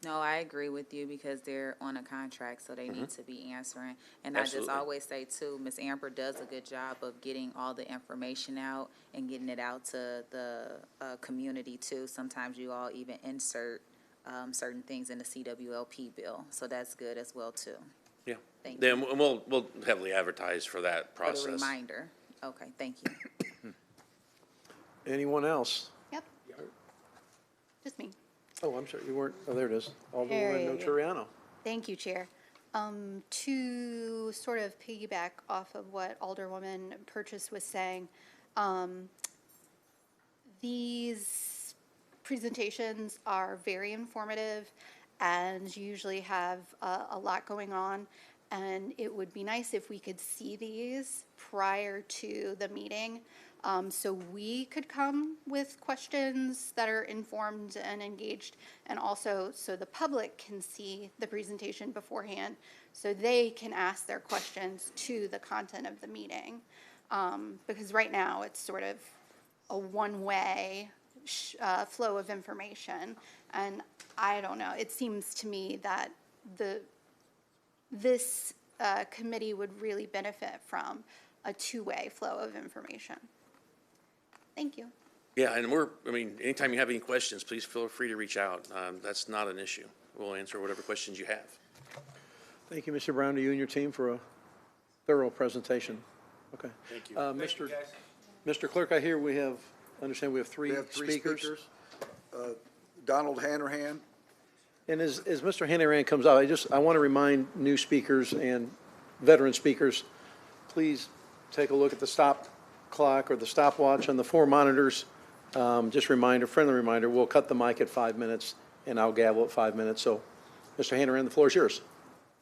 Speaker 10: No, I agree with you because they're on a contract, so they need to be answering. And
Speaker 9: Absolutely.
Speaker 10: I just always say too, Ms. Amber does a good job of getting all the information out and getting it out to the community too. Sometimes you all even insert certain things in the CWLP bill, so that's good as well too.
Speaker 9: Yeah.
Speaker 10: Thank
Speaker 9: Then we'll heavily advertise for that process.
Speaker 10: For the reminder. Okay, thank you.
Speaker 4: Anyone else?
Speaker 14: Yep. Just me.
Speaker 4: Oh, I'm sorry, you weren't, oh, there it is. Alderwoman
Speaker 14: There you go.
Speaker 4: Notariano.
Speaker 14: Thank you, Chair. To sort of piggyback off of what Alderwoman Purchase was saying, these presentations are very informative and usually have a lot going on. And it would be nice if we could see these prior to the meeting, so we could come with questions that are informed and engaged, and also so the public can see the presentation beforehand, so they can ask their questions to the content of the meeting. Because right now it's sort of a one-way flow of information, and I don't know, it seems to me that this committee would really benefit from a two-way flow of information. Thank you.
Speaker 9: Yeah, and anytime you have any questions, please feel free to reach out. That's not an issue. We'll answer whatever questions you have.
Speaker 4: Thank you, Mr. Brown, to you and your team for a thorough presentation. Okay.
Speaker 9: Thank you.
Speaker 4: Mr. Clerk, I understand we have three speakers.
Speaker 12: Donald Hanrahan.
Speaker 4: And as Mr. Hanrahan comes out, I want to remind new speakers and veteran speakers, please take a look at the stop clock or the stopwatch on the 4 monitors. Just friendly reminder, we'll cut the mic at 5 minutes and I'll gavel at 5 minutes. So, Mr. Hanrahan, the floor is yours.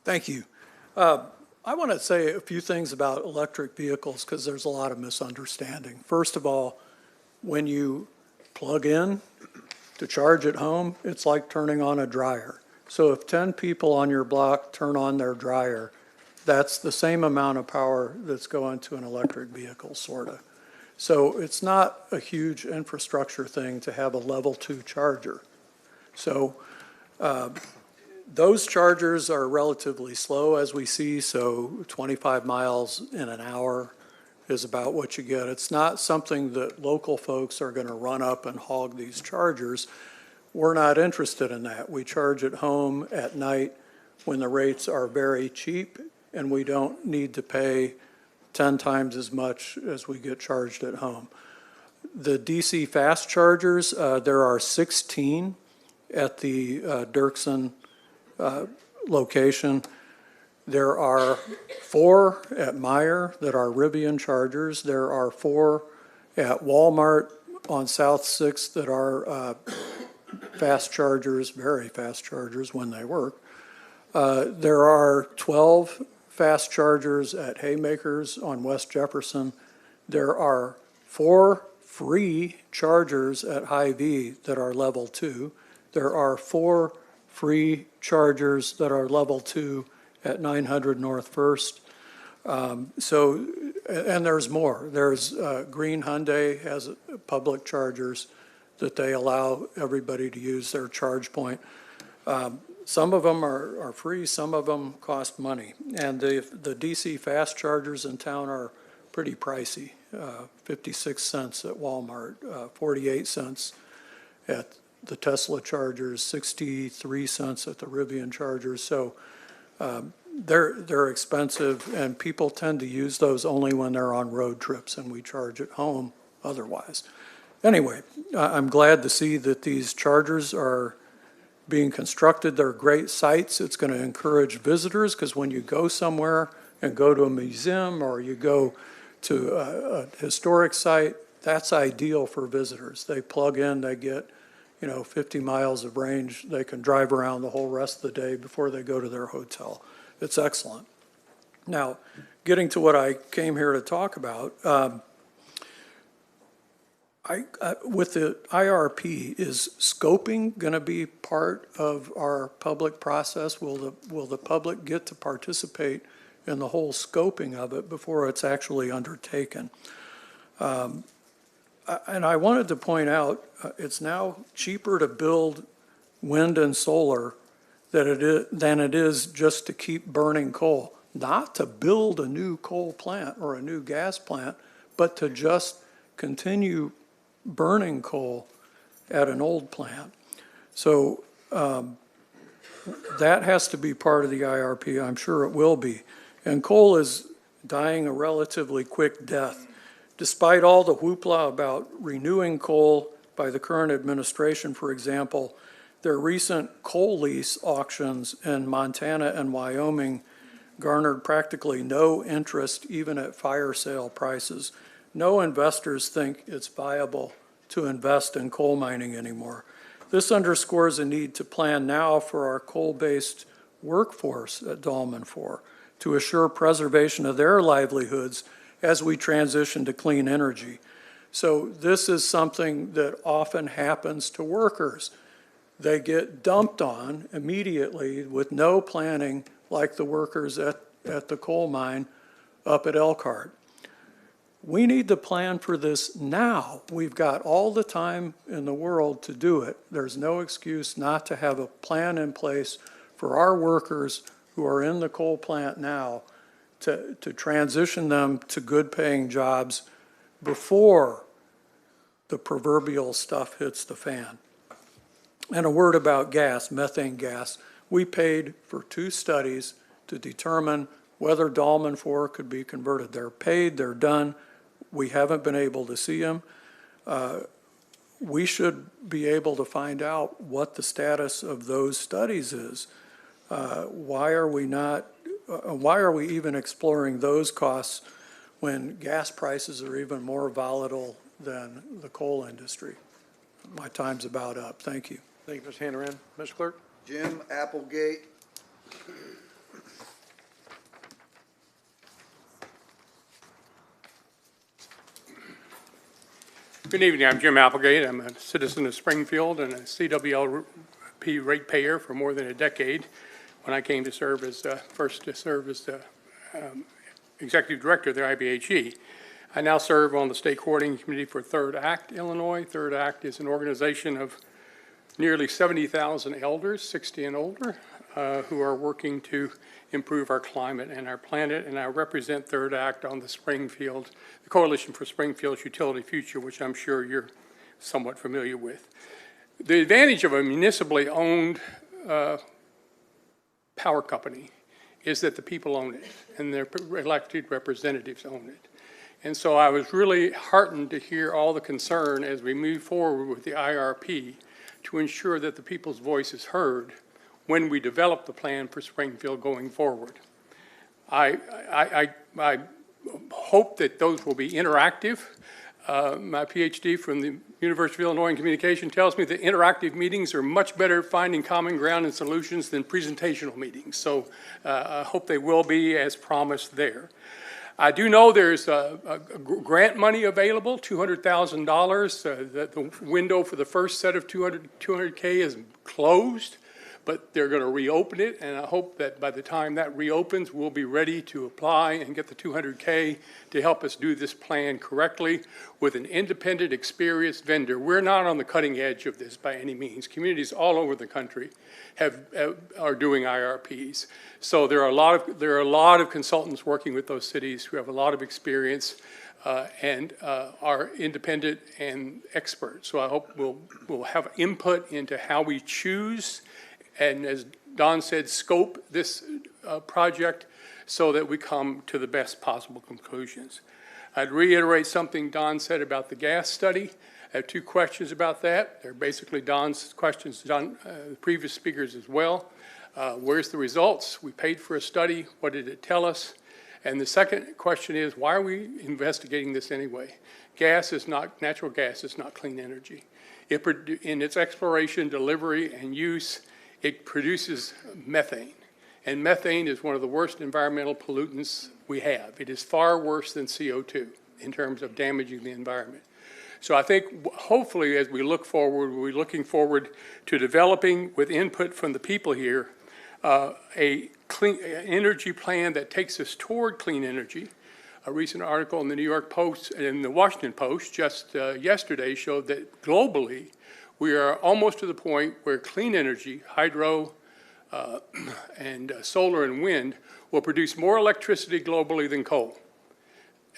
Speaker 17: Thank you. I want to say a few things about electric vehicles because there's a lot of misunderstanding. First of all, when you plug in to charge at home, it's like turning on a dryer. So if 10 people on your block turn on their dryer, that's the same amount of power that's going to an electric vehicle, sort of. So it's not a huge infrastructure thing to have a level 2 charger. So those chargers are relatively slow, as we see, so 25 miles in an hour is about what you get. It's not something that local folks are going to run up and hog these chargers. We're not interested in that. We charge at home at night when the rates are very cheap, and we don't need to pay 10 times as much as we get charged at home. The DC fast chargers, there are 16 at the Dirksen location. There are 4 at Meyer that are Rivian chargers. There are 4 at Walmart on South 6th that are fast chargers, very fast chargers when they work. There are 12 fast chargers at Haymakers on West Jefferson. There are 4 free chargers at Hy-Vee that are level 2. There are 4 free chargers that are level 2 at 900 North First. And there's more. There's Green Hyundai has public chargers that they allow everybody to use their charge point. Some of them are free, some of them cost money. And the DC fast chargers in town are pretty pricey. 56 cents at Walmart, 48 cents at the Tesla chargers, 63 cents at the Rivian chargers. So they're expensive, and people tend to use those only when they're on road trips, and we charge at home otherwise. Anyway, I'm glad to see that these chargers are being constructed. They're great sites. It's going to encourage visitors, because when you go somewhere and go to a museum or you go to a historic site, that's ideal for visitors. They plug in, they get 50 miles of range. They can drive around the whole rest of the day before they go to their hotel. It's excellent. Now, getting to what I came here to talk about, with the IRP, is scoping going to be part of our public process? Will the public get to participate in the whole scoping of it before it's actually undertaken? And I wanted to point out, it's now cheaper to build wind and solar than it is just to keep burning coal. Not to build a new coal plant or a new gas plant, but to just continue burning coal at an old plant. So that has to be part of the IRP. I'm sure it will be. And coal is dying a relatively quick death. Despite all the hoopla about renewing coal by the current administration, for example, their recent coal lease auctions in Montana and Wyoming garnered practically no interest, even at fire sale prices. No investors think it's viable to invest in coal mining anymore. This underscores a need to plan now for our coal-based workforce at Dolman 4 to assure preservation of their livelihoods as we transition to clean energy. So this is something that often happens to workers. They get dumped on immediately with no planning, like the workers at the coal mine up at Elkhart. We need to plan for this now. We've got all the time in the world to do it. There's no excuse not to have a plan in place for our workers who are in the coal plant now to transition them to good paying jobs before the proverbial stuff hits the fan. And a word about gas, methane gas. We paid for 2 studies to determine whether Dolman 4 could be converted. They're paid, they're done. We haven't been able to see them. We should be able to find out what the status of those studies is. Why are we even exploring those costs when gas prices are even more volatile than the coal industry? My time's about up. Thank you.
Speaker 4: Thank you, Mr. Hannaran. Mr. Clerk?
Speaker 2: Jim Applegate.
Speaker 18: Good evening. I'm Jim Applegate. I'm a citizen of Springfield and a CWLP ratepayer for more than a decade. When I came to serve as first to serve as the executive director of the IBHE. I now serve on the state coordinating committee for Third Act, Illinois. Third Act is an organization of nearly 70,000 elders, 60 and older, who are working to improve our climate and our planet. And I represent Third Act on the Springfield, the Coalition for Springfield's Utility Future, which I'm sure you're somewhat familiar with. The advantage of a municipally owned power company is that the people own it and their elected representatives own it. And so I was really heartened to hear all the concern as we move forward with the IRP to ensure that the people's voice is heard when we develop the plan for Springfield going forward. I hope that those will be interactive. My PhD from the University of Illinois in Communication tells me that interactive meetings are much better at finding common ground and solutions than presentational meetings. So I hope they will be as promised there. I do know there's a grant money available, $200,000. The window for the first set of 200K is closed, but they're going to reopen it, and I hope that by the time that reopens, we'll be ready to apply and get the 200K to help us do this plan correctly with an independent, experienced vendor. We're not on the cutting edge of this by any means. Communities all over the country are doing IRPs. So there are a lot of consultants working with those cities who have a lot of experience and are independent and expert. So I hope we'll have input into how we choose, and as Don said, scope this project so that we come to the best possible conclusions. I'd reiterate something Don said about the gas study. I have two questions about that. They're basically Don's questions, the previous speakers as well. Where's the results? We paid for a study. What did it tell us? And the second question is, why are we investigating this anyway? Natural gas is not clean energy. In its exploration, delivery, and use, it produces methane. And methane is one of the worst environmental pollutants we have. It is far worse than CO2 in terms of damaging the environment. So I think hopefully as we look forward, we're looking forward to developing with input from the people here a clean energy plan that takes us toward clean energy. A recent article in the New York Post and the Washington Post just yesterday showed that globally we are almost to the point where clean energy, hydro and solar and wind, will produce more electricity globally than coal.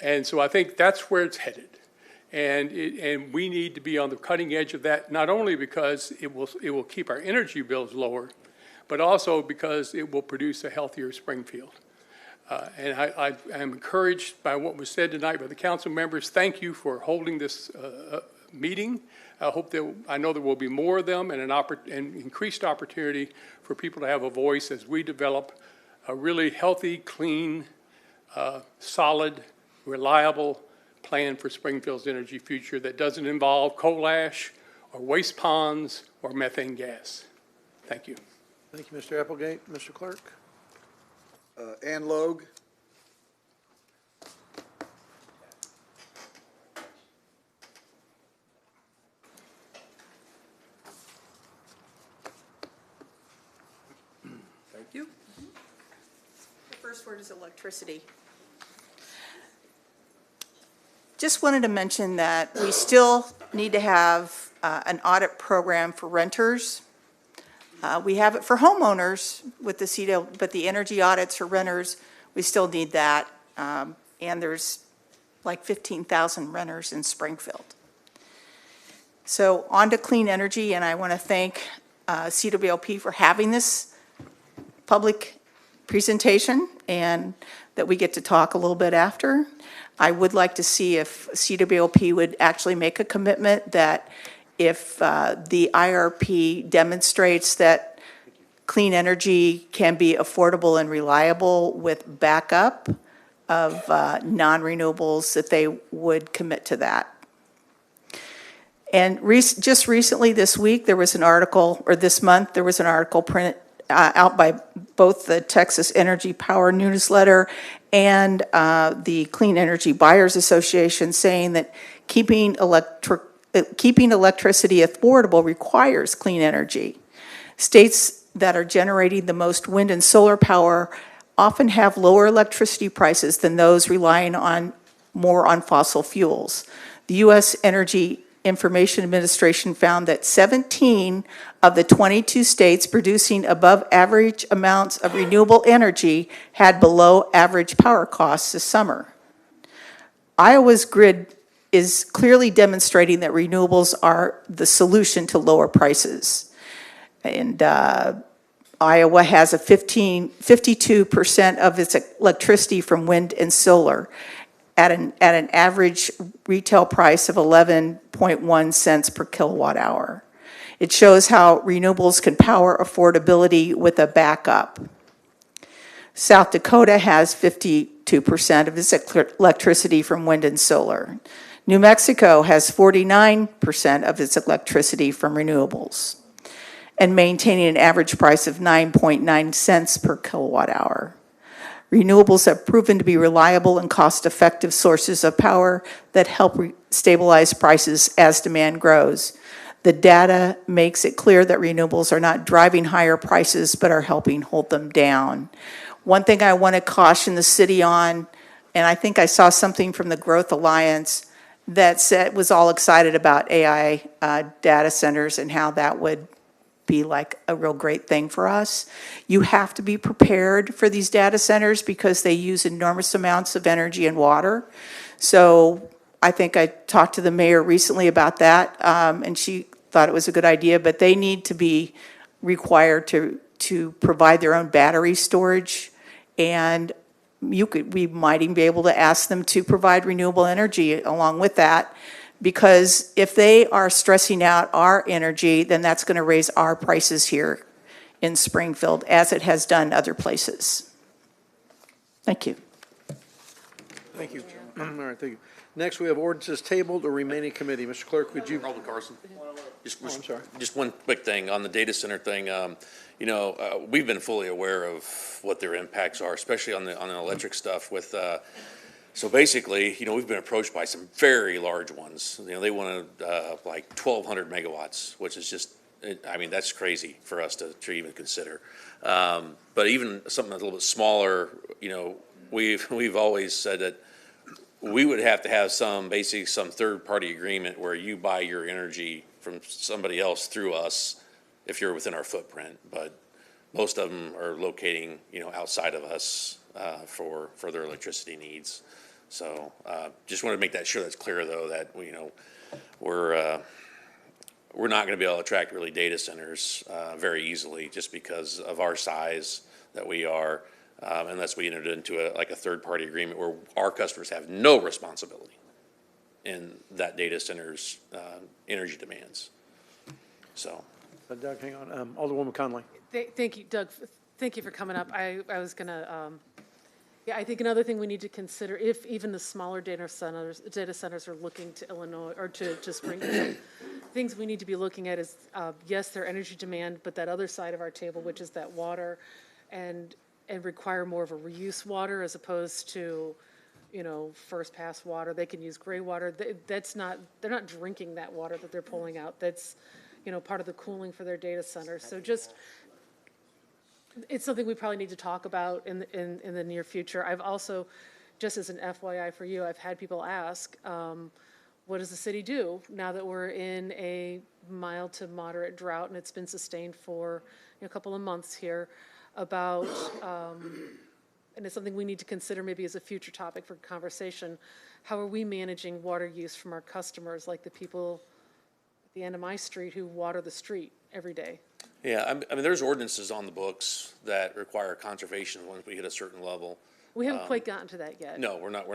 Speaker 18: And so I think that's where it's headed. And we need to be on the cutting edge of that, not only because it will keep our energy bills lower, but also because it will produce a healthier Springfield. And I am encouraged by what was said tonight by the council members. Thank you for holding this meeting. I know there will be more of them and an increased opportunity for people to have a voice as we develop a really healthy, clean, solid, reliable plan for Springfield's energy future that doesn't involve coal ash or waste ponds or methane gas. Thank you.
Speaker 4: Thank you, Mr. Applegate. Mr. Clerk?
Speaker 12: Ann Logue.
Speaker 19: Thank you. The first word is electricity. Just wanted to mention that we still need to have an audit program for renters. We have it for homeowners with the CEDO, but the energy audits for renters, we still need that. And there's like 15,000 renters in Springfield. So on to clean energy, and I want to thank CWLP for having this public presentation and that we get to talk a little bit after. I would like to see if CWLP would actually make a commitment that if the IRP demonstrates that clean energy can be affordable and reliable with backup of non-renewables, that they would commit to that. And just recently this week, there was an article, or this month, there was an article printed out by both the Texas Energy Power newsletter and the Clean Energy Buyers Association saying that keeping electricity affordable requires clean energy. States that are generating the most wind and solar power often have lower electricity prices than those relying more on fossil fuels. The U.S. Energy Information Administration found that 17 of the 22 states producing above average amounts of renewable energy had below average power costs this summer. Iowa's grid is clearly demonstrating that renewables are the solution to lower prices. And Iowa has 52% of its electricity from wind and solar at an average retail price of 11.1 cents per kilowatt hour. It shows how renewables can power affordability with a backup. South Dakota has 52% of its electricity from wind and solar. New Mexico has 49% of its electricity from renewables, and maintaining an average price of 9.9 cents per kilowatt hour. Renewables have proven to be reliable and cost-effective sources of power that help stabilize prices as demand grows. The data makes it clear that renewables are not driving higher prices, but are helping hold them down. One thing I want to caution the city on, and I think I saw something from the Growth Alliance that said, was all excited about AI data centers and how that would be like a real great thing for us. You have to be prepared for these data centers because they use enormous amounts of energy and water. So I think I talked to the mayor recently about that, and she thought it was a good idea, but they need to be required to provide their own battery storage. And we might even be able to ask them to provide renewable energy along with that. Because if they are stressing out our energy, then that's going to raise our prices here in Springfield, as it has done other places. Thank you.
Speaker 4: Thank you. All right, thank you. Next, we have ordinances tabled or remaining committee. Mr. Clerk, would you?
Speaker 9: Alderman Carson.
Speaker 4: I'm sorry.
Speaker 9: Just one quick thing on the data center thing. We've been fully aware of what their impacts are, especially on the electric stuff with, so basically, we've been approached by some very large ones. They want like 1,200 megawatts, which is just, that's crazy for us to even consider. But even something that's a little bit smaller, we've always said that we would have to have some third-party agreement where you buy your energy from somebody else through us if you're within our footprint. But most of them are locating, outside of us for their electricity needs. So just want to make that sure that's clear, though, that we're not going to be able to attract really data centers very easily just because of our size that we are, unless we entered into a third-party agreement where our customers have no responsibility in that data center's energy demands. So,
Speaker 4: Doug, hang on. Alderwoman Conley.
Speaker 8: Thank you, Doug. Thank you for coming up. I was going to. Yeah, I think another thing we need to consider, if even the smaller data centers are looking to Illinois or to Springfield, things we need to be looking at is, yes, their energy demand, but that other side of our table, which is that water, and require more of a reuse water as opposed to, first pass water. They can use gray water. They're not drinking that water that they're pulling out. That's, part of the cooling for their data centers. So just. It's something we probably need to talk about in the near future. I've also, just as an FYI for you, I've had people ask, what does the city do now that we're in a mild to moderate drought and it's been sustained for a couple of months here, about, and it's something we need to consider maybe as a future topic for conversation, how are we managing water use from our customers, like the people at the end of my street who water the street every day?
Speaker 9: Yeah, there's ordinances on the books that require conservation once we hit a certain level.
Speaker 8: We haven't quite gotten to that yet.
Speaker 9: No, we're not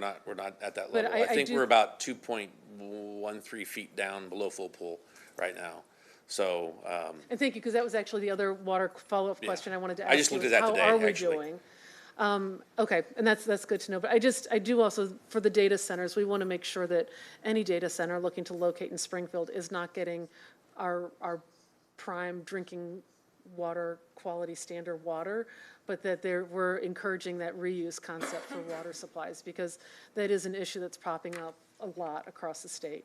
Speaker 9: at that
Speaker 8: But
Speaker 9: level. I think
Speaker 8: do-
Speaker 9: we're about 2.13 feet down below full pool right now. So,
Speaker 8: And thank you, because that was actually the other water follow-up question I wanted to ask you.
Speaker 9: I just looked at that today,
Speaker 8: How are we
Speaker 9: actually.
Speaker 8: doing? Okay, and that's good to know. But I do also, for the data centers, we want to make sure that any data center looking to locate in Springfield is not getting our prime drinking water quality standard water, but that we're encouraging that reuse concept for water supplies, because that is an issue that's popping up a lot across the state.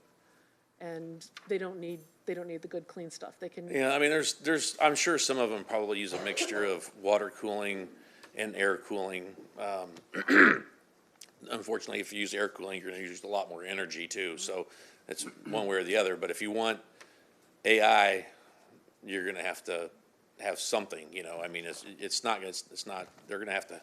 Speaker 8: And they don't need the good clean stuff. They can.
Speaker 9: yeah, there's I'm sure some of them probably use a mixture of water cooling and air cooling. Unfortunately, if you use air cooling, you're going to use a lot more energy too. So it's one way or the other. But if you want AI, you're going to have something, it's not, they're going to have to,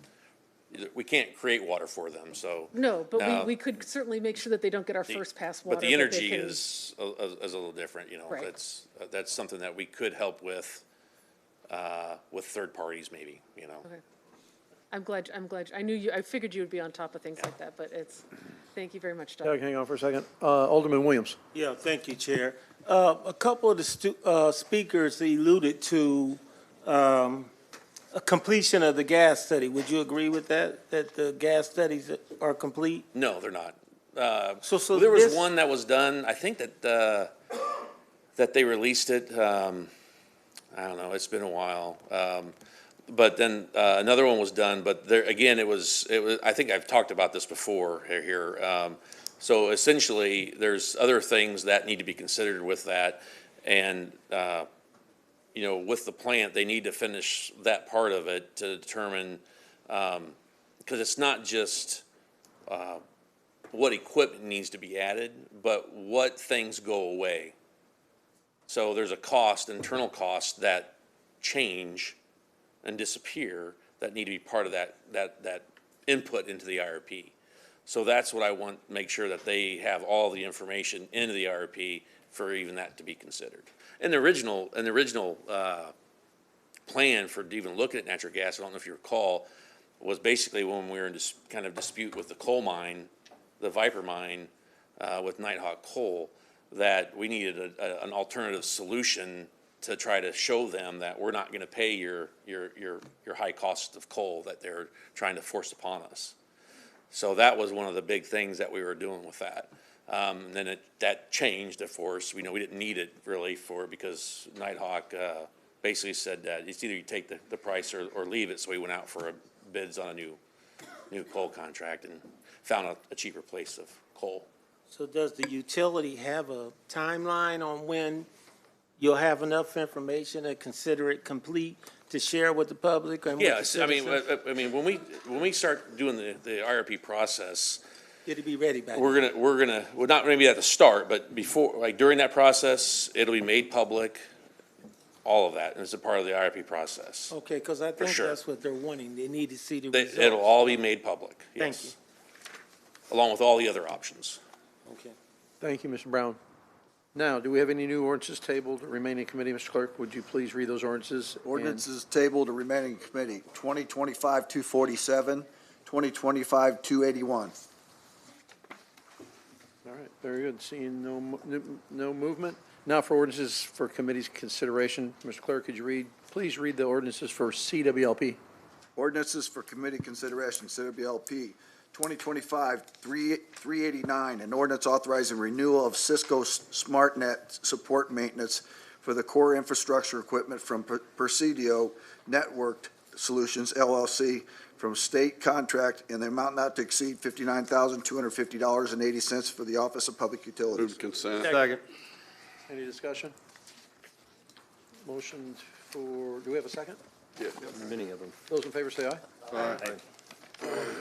Speaker 9: we can't create water for them, so.
Speaker 8: No, but
Speaker 9: now,
Speaker 8: we could certainly make sure that they don't get our first pass water.
Speaker 9: But the energy is a little different,
Speaker 8: Right.
Speaker 9: That's something that we could help with third parties maybe,
Speaker 8: Okay. I'm glad, I figured you would be on top of things like that, but thank you very much, Doug.
Speaker 4: Doug, hang on for a second. Alderman Williams.
Speaker 11: Yeah, thank you, Chair. A couple of the speakers alluded to a completion of the gas study. Would you agree with that, that the gas studies are complete?
Speaker 9: No, they're not.
Speaker 11: So
Speaker 9: There was
Speaker 11: this-
Speaker 9: one that was done, I think that they released it, I don't know, it's been a while. But then, another one was done, but there, again, it was, I think I've talked about this before here. So essentially, there's other things that need to be considered with that. And, you know, with the plant, they need to finish that part of it to determine, because it's not just, what equipment needs to be added, but what things go away. So there's a cost, internal costs that change and disappear that need to be part of that input into the IRP. So that's what I want, make sure that they have all the information into the IRP for even that to be considered. And the original plan for even looking at natural gas, I don't know if you recall, was basically when we were in this kind of dispute with the coal mine, the Viper mine, with Nighthawk Coal, that we needed an alternative solution to try to show them that we're not gonna pay your high cost of coal that they're trying to force upon us. So that was one of the big things that we were doing with that. And then that changed, of course. We know we didn't need it really because Nighthawk basically said that it's either you take the price or leave it, so we went out for bids on a new coal contract and found a cheaper place of coal.
Speaker 11: So does the utility have a timeline on when you'll have enough information to consider it complete to share with the public? And with the
Speaker 9: Yes, I mean,
Speaker 11: citizens?
Speaker 9: when we start doing the IRP process,
Speaker 11: It'll be ready by then.
Speaker 9: we're gonna, well, not maybe at the start, but before, like during that process, it'll be made public, all of that, and it's a part of the IRP process.
Speaker 11: Okay, because I think
Speaker 9: sure.
Speaker 11: that's what they're wanting. They need to see the results.
Speaker 9: It'll all be made public,
Speaker 11: Thank
Speaker 9: yes. Along with all the other options.
Speaker 11: Okay.
Speaker 4: Thank you, Mr. Brown. Now, do we have any new ordinances tabled remaining committee? Mr. Clerk, would you please read those ordinances?
Speaker 20: Ordinances tabled to remaining committee, 2025-247, 2025-281.
Speaker 4: All right, very good. Seeing no movement. Now for ordinances for committee's consideration. Mr. Clerk, could you please read the ordinances for CWLP?
Speaker 20: Ordinances for committee consideration, CWLP, 2025-389, an ordinance authorizing renewal of Cisco SmartNet support maintenance for the core infrastructure equipment from Presidio Networked Solutions LLC from state contract in the amount not to exceed $59,250.80 for the Office of Public Utilities.
Speaker 12: Move to consent.
Speaker 4: Second. Any discussion? Motion for, do we have a second?
Speaker 12: Yeah, many of them.
Speaker 4: Those in favor say aye.
Speaker 12: Aye.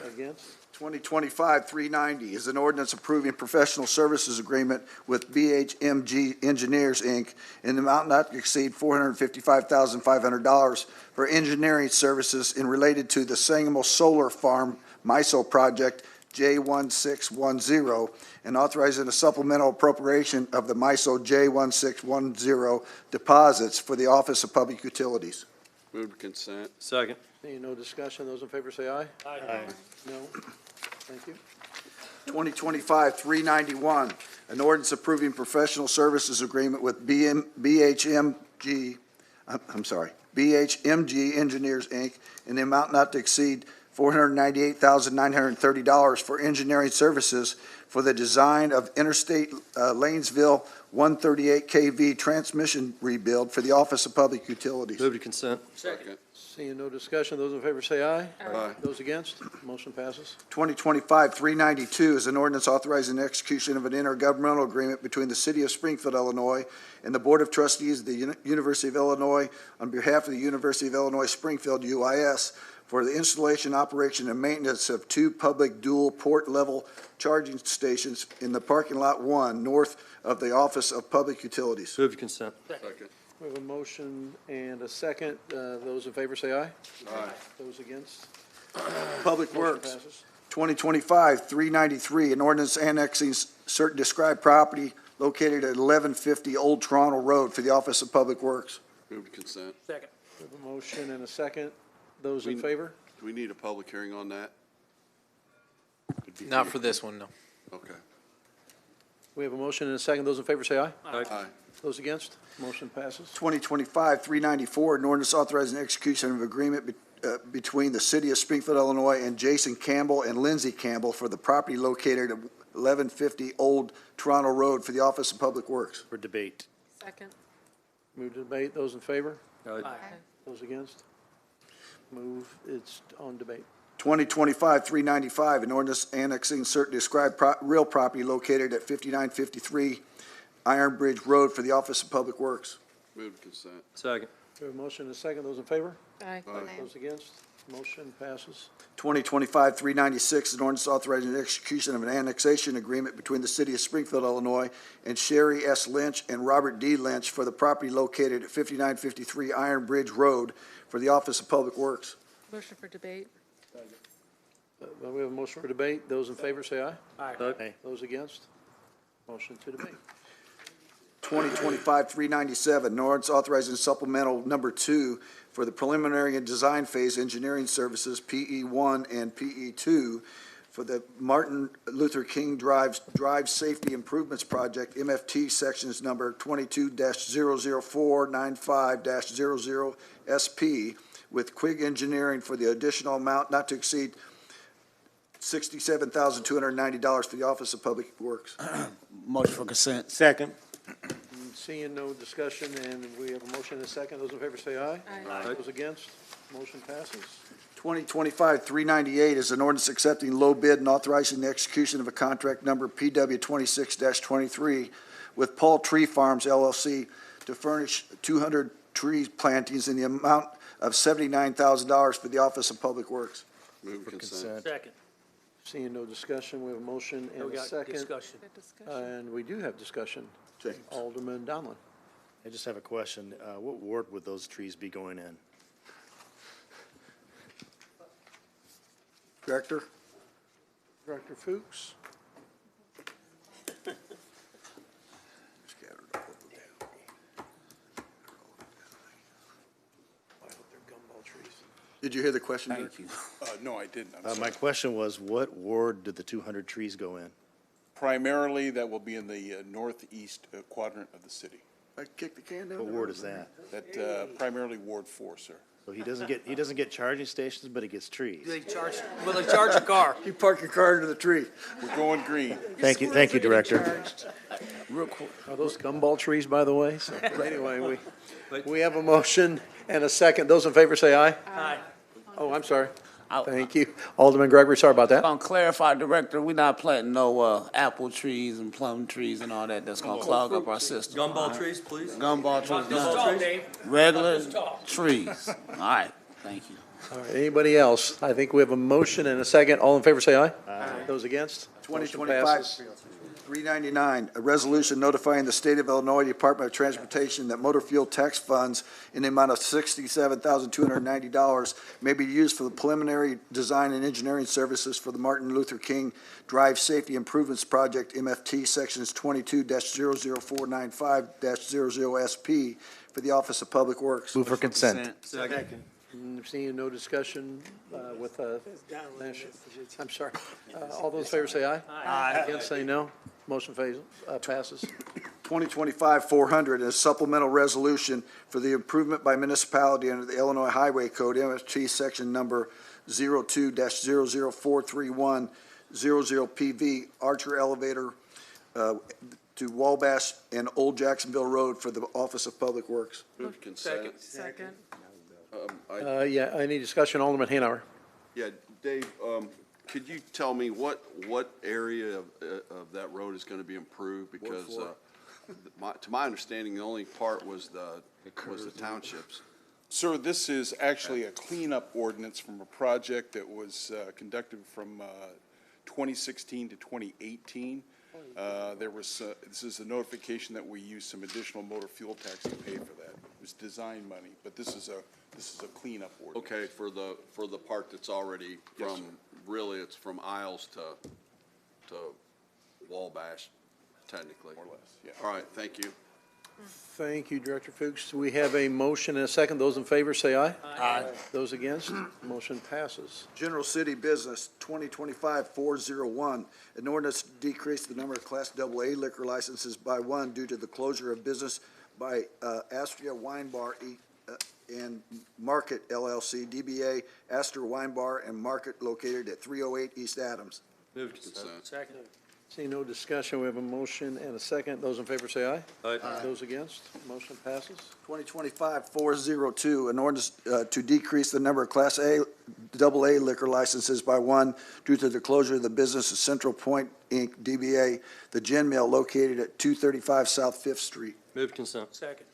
Speaker 4: Against?
Speaker 20: 2025-390 is an ordinance approving professional services agreement with BHMG Engineers, Inc. in the amount not to exceed $455,500 for engineering services in related to the Sangamo Solar Farm MISO project J1610 and authorizing a supplemental appropriation of the MISO J1610 deposits for the Office of Public Utilities.
Speaker 12: Move to consent.
Speaker 9: Second.
Speaker 4: Any no discussion? Those in favor say aye.
Speaker 12: Aye.
Speaker 4: No? Thank you.
Speaker 20: 2025-391, an ordinance approving professional services agreement with BHMG Engineers, Inc. in the amount not to exceed $498,930 for engineering services for the design of Interstate Lanesville 138 kV transmission rebuild for the Office of Public Utilities.
Speaker 9: Move to consent.
Speaker 12: Second.
Speaker 4: Seeing no discussion, those in favor say aye.
Speaker 12: Aye.
Speaker 4: Those against? Motion passes.
Speaker 20: 2025-392 is an ordinance authorizing the execution of an intergovernmental agreement between the City of Springfield, Illinois, and the Board of Trustees of the University of Illinois on behalf of the University of Illinois Springfield, UIS, for the installation, operation, and maintenance of two public dual port level charging stations in the parking lot 1 north of the Office of Public Utilities.
Speaker 9: Move to consent.
Speaker 12: Second.
Speaker 4: We have a motion and a second. Those in favor say aye.
Speaker 12: Aye.
Speaker 4: Those against?
Speaker 20: Public
Speaker 4: Motion
Speaker 20: Works,
Speaker 4: passes.
Speaker 20: 2025-393, an ordinance annexing certain described property located at 1150 Old Toronto Road for the Office of Public Works.
Speaker 12: Move to consent.
Speaker 15: Second.
Speaker 4: We have a motion and a second. Those in favor?
Speaker 12: Do we need a public hearing on that?
Speaker 2: Not for this one, no.
Speaker 12: Okay.
Speaker 4: We have a motion and a second. Those in favor say aye.
Speaker 12: Aye.
Speaker 4: Those against? Motion passes.
Speaker 20: 2025-394, an ordinance authorizing execution of agreement between the City of Springfield, Illinois and Jason Campbell and Lindsay Campbell for the property located at 1150 Old Toronto Road for the Office of Public Works.
Speaker 13: For debate.
Speaker 8: Second.
Speaker 4: Move to debate. Those in favor?
Speaker 8: Aye.
Speaker 4: Those against? Move, it's on debate.
Speaker 20: 2025-395, an ordinance annexing certain described real property located at 5953 Iron Bridge Road for the Office of Public Works.
Speaker 12: Move to consent.
Speaker 5: Second.
Speaker 4: We have a motion and a second. Those in favor?
Speaker 8: Aye.
Speaker 4: Those against? Motion passes.
Speaker 20: 2025-396, an ordinance authorizing the execution of an annexation agreement between the City of Springfield, Illinois and Sherry S. Lynch and Robert D. Lynch for the property located at 5953 Iron Bridge Road for the Office of Public Works.
Speaker 8: Motion for debate.
Speaker 4: We have a motion for debate. Those in favor say aye.
Speaker 13: Aye.
Speaker 4: Those against? Motion to debate.
Speaker 20: 2025-397, an ordinance authorizing supplemental number 2 for the preliminary and design phase engineering services, PE1 and PE2, for the Martin Luther King Drive Safety Improvements Project, MFT sections number 22-00495-00SP, with Quig Engineering for the additional amount not to exceed $67,290 for the Office of Public Works.
Speaker 6: Motion for consent.
Speaker 11: Second.
Speaker 4: Seeing no discussion, and we have a motion and a second. Those in favor say aye.
Speaker 8: Aye.
Speaker 4: Those against? Motion passes.
Speaker 20: 2025-398 is an ordinance accepting low bid and authorizing the execution of a contract number PW26-23 with Paul Tree Farms LLC to furnish 200 tree plantings in the amount of $79,000 for the Office of Public Works.
Speaker 12: Move to consent.
Speaker 15: Second.
Speaker 4: Seeing no discussion, we have a motion
Speaker 15: We
Speaker 4: and a
Speaker 15: got
Speaker 4: second.
Speaker 15: discussion.
Speaker 4: And we do have discussion.
Speaker 20: James.
Speaker 4: Alderman Donlin.
Speaker 13: I just have a question. What ward would those trees be going in?
Speaker 20: Director?
Speaker 4: Director Fuchs?
Speaker 20: Did you hear the question?
Speaker 6: Thank you.
Speaker 21: No, I didn't.
Speaker 13: My question was, what ward did the 200 trees go in?
Speaker 21: Primarily, that will be in the northeast quadrant of the city.
Speaker 20: I kicked the can down.
Speaker 13: What ward is that?
Speaker 21: That primarily Ward 4, sir.
Speaker 13: So he doesn't get charging stations, but he gets trees.
Speaker 15: They charge a car.
Speaker 20: You park your car under the tree.
Speaker 21: We're going green.
Speaker 13: Thank you, Director.
Speaker 4: Are those gumball trees, by the way? So, anyway, we have a motion and a second. Those in favor say aye.
Speaker 15: Aye.
Speaker 4: Oh, I'm sorry. Thank you. Alderman Gregory, sorry about that.
Speaker 6: Gonna clarify, Director, we're not planting no apple trees and plum trees and all that. That's gonna clog up our system.
Speaker 5: Gumball trees, please.
Speaker 6: Gumball trees,
Speaker 15: Just
Speaker 6: no.
Speaker 15: talk, Dave.
Speaker 6: Regular
Speaker 15: Just talk.
Speaker 6: trees. All right, thank you.
Speaker 4: All right, anybody else? I think we have a motion and a second. All in favor say aye. Aye. Those against? Motion passes.
Speaker 20: 399, a resolution notifying the State of Illinois Department of Transportation that motor fuel tax funds in the amount of $67,290 may be used for the preliminary design and engineering services for the Martin Luther King Drive Safety Improvements Project, MFT, sections 22-00495-00SP for the Office of Public Works.
Speaker 13: Move for consent.
Speaker 5: Second.
Speaker 4: Seeing no discussion with national, I'm sorry. All those in favor say aye. Aye. Against say no. Motion passes.
Speaker 20: 2025-400 is supplemental resolution for the improvement by municipality under the Illinois Highway Code, MFT section number 02-0043100PV, Archer Elevator to Wabash and Old Jacksonville Road for the Office of Public Works.
Speaker 12: Move to consent.
Speaker 8: Second.
Speaker 4: Yeah, any discussion? Alderman Hanauer.
Speaker 12: Yeah, Dave, could you tell me what area of that road is going to be improved? Because to my understanding, the only part was the townships.
Speaker 21: Sir, this is actually a cleanup ordinance from a project that was conducted from 2016 to 2018. This is a notification that we use some additional motor fuel tax to pay for that. It was design money, but this is a cleanup ordinance.
Speaker 12: Okay, for the part that's already
Speaker 21: Yes,
Speaker 12: from,
Speaker 21: sir.
Speaker 12: really, it's from Isles to Wabash, technically.
Speaker 21: More or less, yeah.
Speaker 12: All right, thank you.
Speaker 4: Thank you, Director Fuchs. We have a motion and a second. Those in favor say aye. Aye. Those against, motion passes.
Speaker 20: General City Business, 2025-401, an ordinance to decrease the number of Class AA liquor licenses by one due to the closure of business by Astria Wine Bar and Market LLC, DBA Astor Wine Bar and Market located at 308 East Adams.
Speaker 3: Move to consent.
Speaker 15: Second.
Speaker 4: Seeing no discussion, we have a motion and a second. Those in favor say aye.
Speaker 3: Aye.
Speaker 4: Those against, motion passes.
Speaker 20: 2025-402, an ordinance to decrease the number of Class AA liquor licenses by one due to the closure of the business of Central Point, Inc., DBA The Gin Mill located at 235 South Fifth Street.
Speaker 3: Move to consent.
Speaker 15: Second.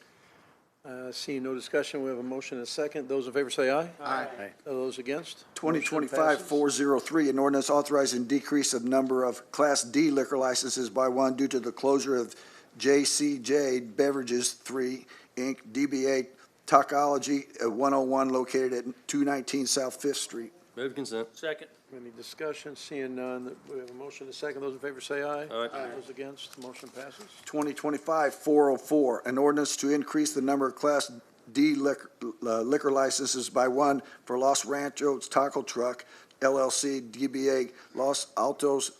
Speaker 4: Seeing no discussion, we have a motion and a second. Those in favor say aye.
Speaker 20: Aye.
Speaker 4: Those against? Motion passes.
Speaker 20: 2025-403, an ordinance authorizing decrease of number of Class D liquor licenses by one due to the closure of JCJ Beverages 3, Inc., DBA Tocology at 101 located at 219 South Fifth Street.
Speaker 3: Move to consent.
Speaker 15: Second.
Speaker 4: Any discussion? Seeing none, we have a motion and a second. Those in favor say aye.
Speaker 3: Aye.
Speaker 4: Those against, motion passes.
Speaker 20: 2025-404, an ordinance to increase the number of Class D liquor licenses by one for Los Ranchos Taco Truck LLC, DBA Los Altos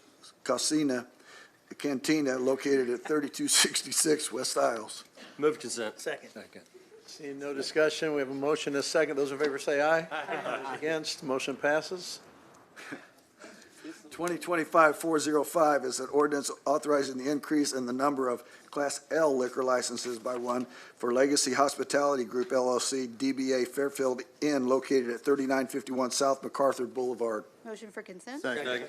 Speaker 20: Cantina located at 3266 West Isles.
Speaker 3: Move to consent.
Speaker 15: Second.
Speaker 4: Seeing no discussion, we have a motion and a second. Those in favor say aye. Those against, motion passes.
Speaker 20: 2025-405 is an ordinance authorizing the increase in the number of Class L liquor licenses by one for Legacy Hospitality Group LLC, DBA Fairfield Inn, located at 3951 South MacArthur Boulevard.
Speaker 14: Motion for consent?
Speaker 3: Second.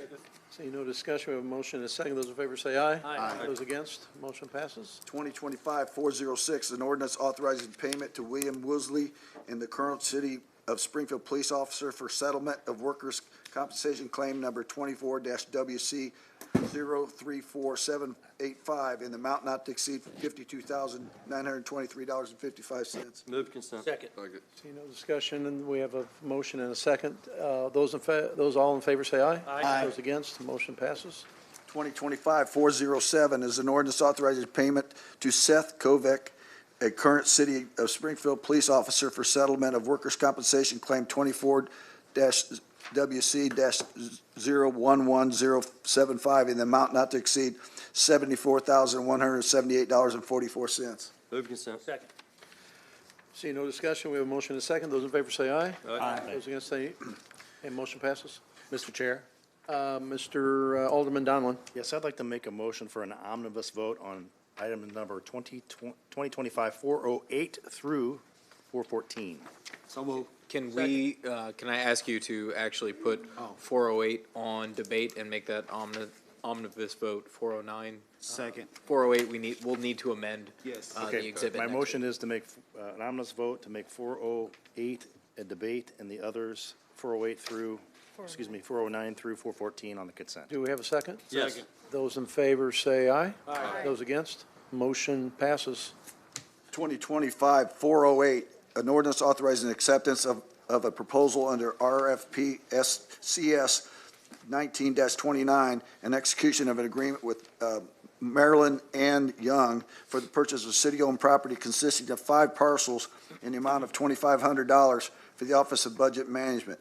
Speaker 4: Seeing no discussion, we have a motion and a second. Those in favor say aye.
Speaker 15: Aye.
Speaker 4: Those against, motion passes.
Speaker 20: 2025-406, an ordinance authorizing payment to William Woosley in the current City of Springfield Police Officer for settlement of workers' compensation claim number 24-WC 034785 in the amount not to exceed $52,923.55.
Speaker 3: Move to consent.
Speaker 15: Second.
Speaker 4: Seeing no discussion, and we have a motion and a second. Those all in favor say aye.
Speaker 15: Aye.
Speaker 4: Those against, motion passes.
Speaker 20: 2025-407 is an ordinance authorizing payment to Seth Kovac, a current City of Springfield police officer for settlement of workers' compensation claim 24-WC-011075 in the amount not to exceed $74,178.44.
Speaker 3: Move to consent.
Speaker 15: Second.
Speaker 4: Seeing no discussion, we have a motion and a second. Those in favor say aye.
Speaker 3: Aye.
Speaker 4: Those against say, and motion passes.
Speaker 13: Mr. Chair?
Speaker 4: Mr. Alderman Donlin.
Speaker 13: Yes, I'd like to make a motion for an omnibus vote on item number 2025-408 through 414.
Speaker 2: So moved. Can we, can I ask you to actually put 408 on debate and make that omnibus vote 409?
Speaker 6: Second.
Speaker 2: 408, we'll need to amend
Speaker 14: Yes.
Speaker 2: the
Speaker 13: Okay,
Speaker 2: exhibit.
Speaker 13: my
Speaker 2: next
Speaker 13: motion is to make an omnibus vote to make 408 a debate and the others 408 through, 409 through 414 on the consent.
Speaker 4: Do we have a second?
Speaker 3: Yes.
Speaker 4: Those in favor say aye.
Speaker 15: Aye.
Speaker 4: Those against, motion passes.
Speaker 20: 2025-408, an ordinance authorizing acceptance of a proposal under RFP CS 19-29 and execution of an agreement with Maryland and Young for the purchase of city-owned property consisting of 5 parcels in the amount of $2,500 for the Office of Budget Management.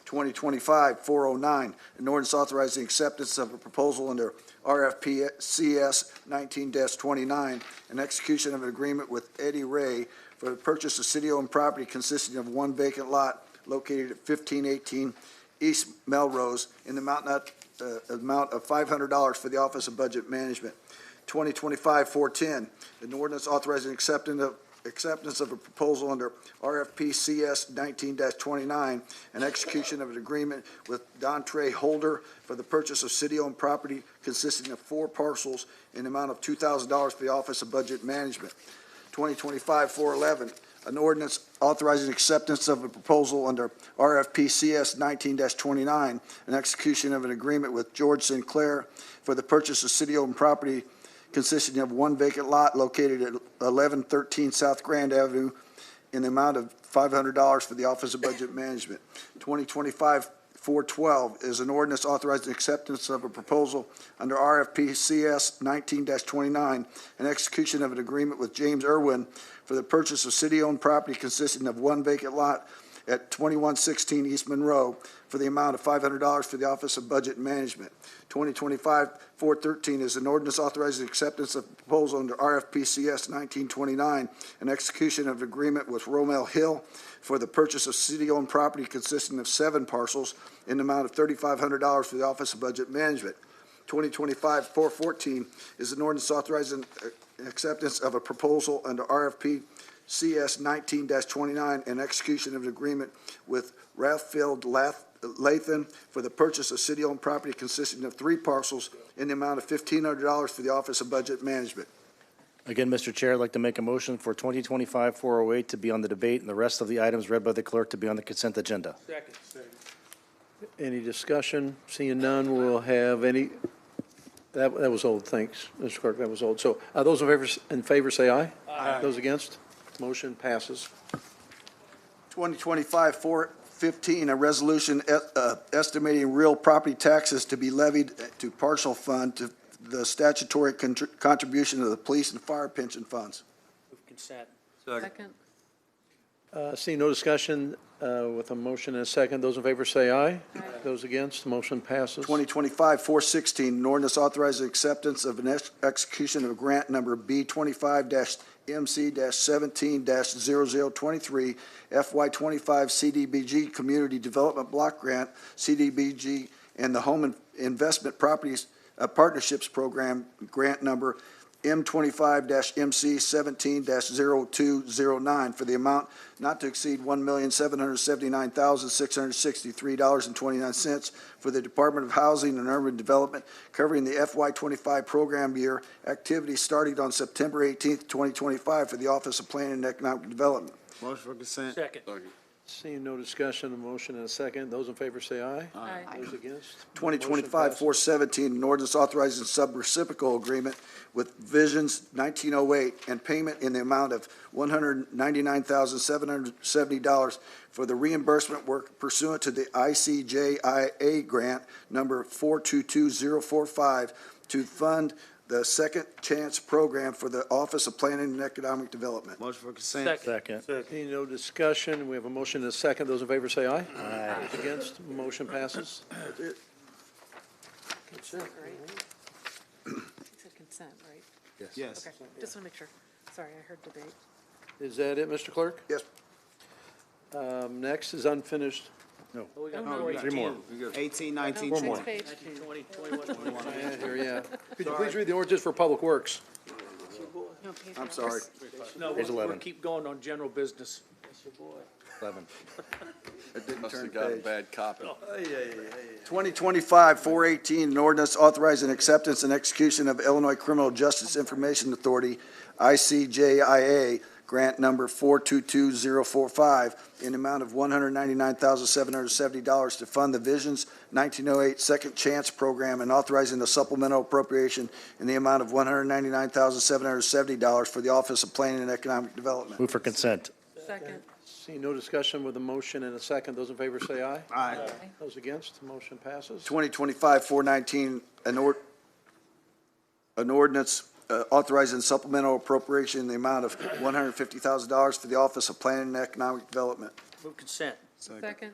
Speaker 20: 2025-409, an ordinance authorizing acceptance of a proposal under RFP CS 19-29 and execution of an agreement with Eddie Ray for the purchase of city-owned property consisting of 1 vacant lot located at 1518 East Melrose in the amount of $500 for the Office of Budget Management. 2025-410, an ordinance authorizing acceptance of a proposal under RFP CS 19-29 and execution of an agreement with Dontre Holder for the purchase of city-owned property consisting of 4 parcels in the amount of $2,000 for the Office of Budget Management. 2025-411, an ordinance authorizing acceptance of a proposal under RFP CS 19-29 and execution of an agreement with George Sinclair for the purchase of city-owned property consisting of 1 vacant lot located at 1113 South Grand Avenue in the amount of $500 for the Office of Budget Management. 2025-412, 412 is an ordinance authorizing acceptance of a proposal under RFP CS 19-29 and execution of an agreement with James Irwin for the purchase of city-owned property consisting of one vacant lot at 2116 East Monroe for the amount of $500 for the Office of Budget Management. 2025-413 is an ordinance authorizing acceptance of proposal under RFPCS 1929 and execution of agreement with Romel Hill for the purchase of city-owned property consisting of 7 parcels in the amount of $3,500 for the Office of Budget Management. 2025-414 is an ordinance authorizing acceptance of a proposal under RFP CS 19-29 and execution of an agreement with Rathfield Lathan for the purchase of city-owned property consisting of 3 parcels in the amount of $1,500 for the Office of Budget Management.
Speaker 13: Again, Mr. Chair, I'd like to make a motion for 2025-408 to be on the debate and the rest of the items read by the clerk to be on the consent agenda.
Speaker 15: Second.
Speaker 4: Any discussion? Seeing none, we'll have any, that was old, thanks, Mr. Clerk, that was old. So those in favor say aye.
Speaker 15: Aye.
Speaker 4: Those against? Motion passes.
Speaker 20: 2025-415, a resolution estimating real property taxes to be levied to partial fund to the statutory contribution of the police and fire pension funds.
Speaker 15: Move consent.
Speaker 8: Second.
Speaker 4: Seeing no discussion, with a motion and a second, those in favor say aye.
Speaker 8: Aye.
Speaker 4: Those against? Motion passes.
Speaker 20: 2025-416, an ordinance authorizing acceptance of an execution of grant number B25-MC-17-0023 FY25 CDBG Community Development Block Grant, CDBG, and the Home Investment Properties Partnerships Program Grant number M25-MC-17-0209 for the amount not to exceed $1,779,663.29 for the Department of Housing and Urban Development, covering the FY25 program year activities starting on September 18th, 2025 for the Office of Planning and Economic Development.
Speaker 6: Motion for consent.
Speaker 15: Second.
Speaker 4: Seeing no discussion, a motion and a second, those in favor say aye.
Speaker 8: Aye.
Speaker 4: Those against?
Speaker 20: 2025-417, an ordinance authorizing sub-reciprocal agreement with Visions 1908 and payment in the amount of $199,770 for the reimbursement work pursuant to the ICJIA grant number 422045 to fund the Second Chance Program for the Office of Planning and Economic Development.
Speaker 6: Motion for consent.
Speaker 15: Second.
Speaker 4: Seeing no discussion, we have a motion and a second, those in favor say aye. Aye. Those against? Motion passes.
Speaker 8: Consent, right? You said consent, right?
Speaker 6: Yes.
Speaker 8: Okay, just want to make sure. Sorry, I heard debate.
Speaker 4: Is that it, Mr. Clerk?
Speaker 20: Yes.
Speaker 4: Next is unfinished.
Speaker 15: Oh, we got
Speaker 8: Oh,
Speaker 15: number
Speaker 8: no.
Speaker 15: 18.
Speaker 13: 3 more.
Speaker 6: 18, 19,
Speaker 8: No,
Speaker 6: 20.
Speaker 8: next page.
Speaker 15: 19, 20, 21, 22.
Speaker 4: Yeah, here, yeah. Could you please read the ordinance for Public Works?
Speaker 8: No, page
Speaker 20: I'm
Speaker 8: numbers.
Speaker 20: sorry.
Speaker 15: No,
Speaker 13: Page
Speaker 15: we'll
Speaker 13: 11.
Speaker 15: keep going on general business.
Speaker 13: 11.
Speaker 20: It didn't
Speaker 12: Must
Speaker 20: turn
Speaker 12: have got a
Speaker 20: page.
Speaker 12: bad copy.
Speaker 20: 2025-418, an ordinance authorizing acceptance and execution of Illinois Criminal Justice Information Authority, ICJIA, grant number 422045 in the amount of $199,770 to fund the Visions 1908 Second Chance Program and authorizing the supplemental appropriation in the amount of $199,770 for the Office of Planning and Economic Development.
Speaker 13: Move for consent.
Speaker 8: Second.
Speaker 4: Seeing no discussion with a motion and a second, those in favor say aye.
Speaker 6: Aye.
Speaker 4: Those against? Motion passes.
Speaker 20: 2025-419, an ordinance authorizing supplemental appropriation in the amount of $150,000 for the Office of Planning and Economic Development.
Speaker 15: Move consent.
Speaker 8: Second.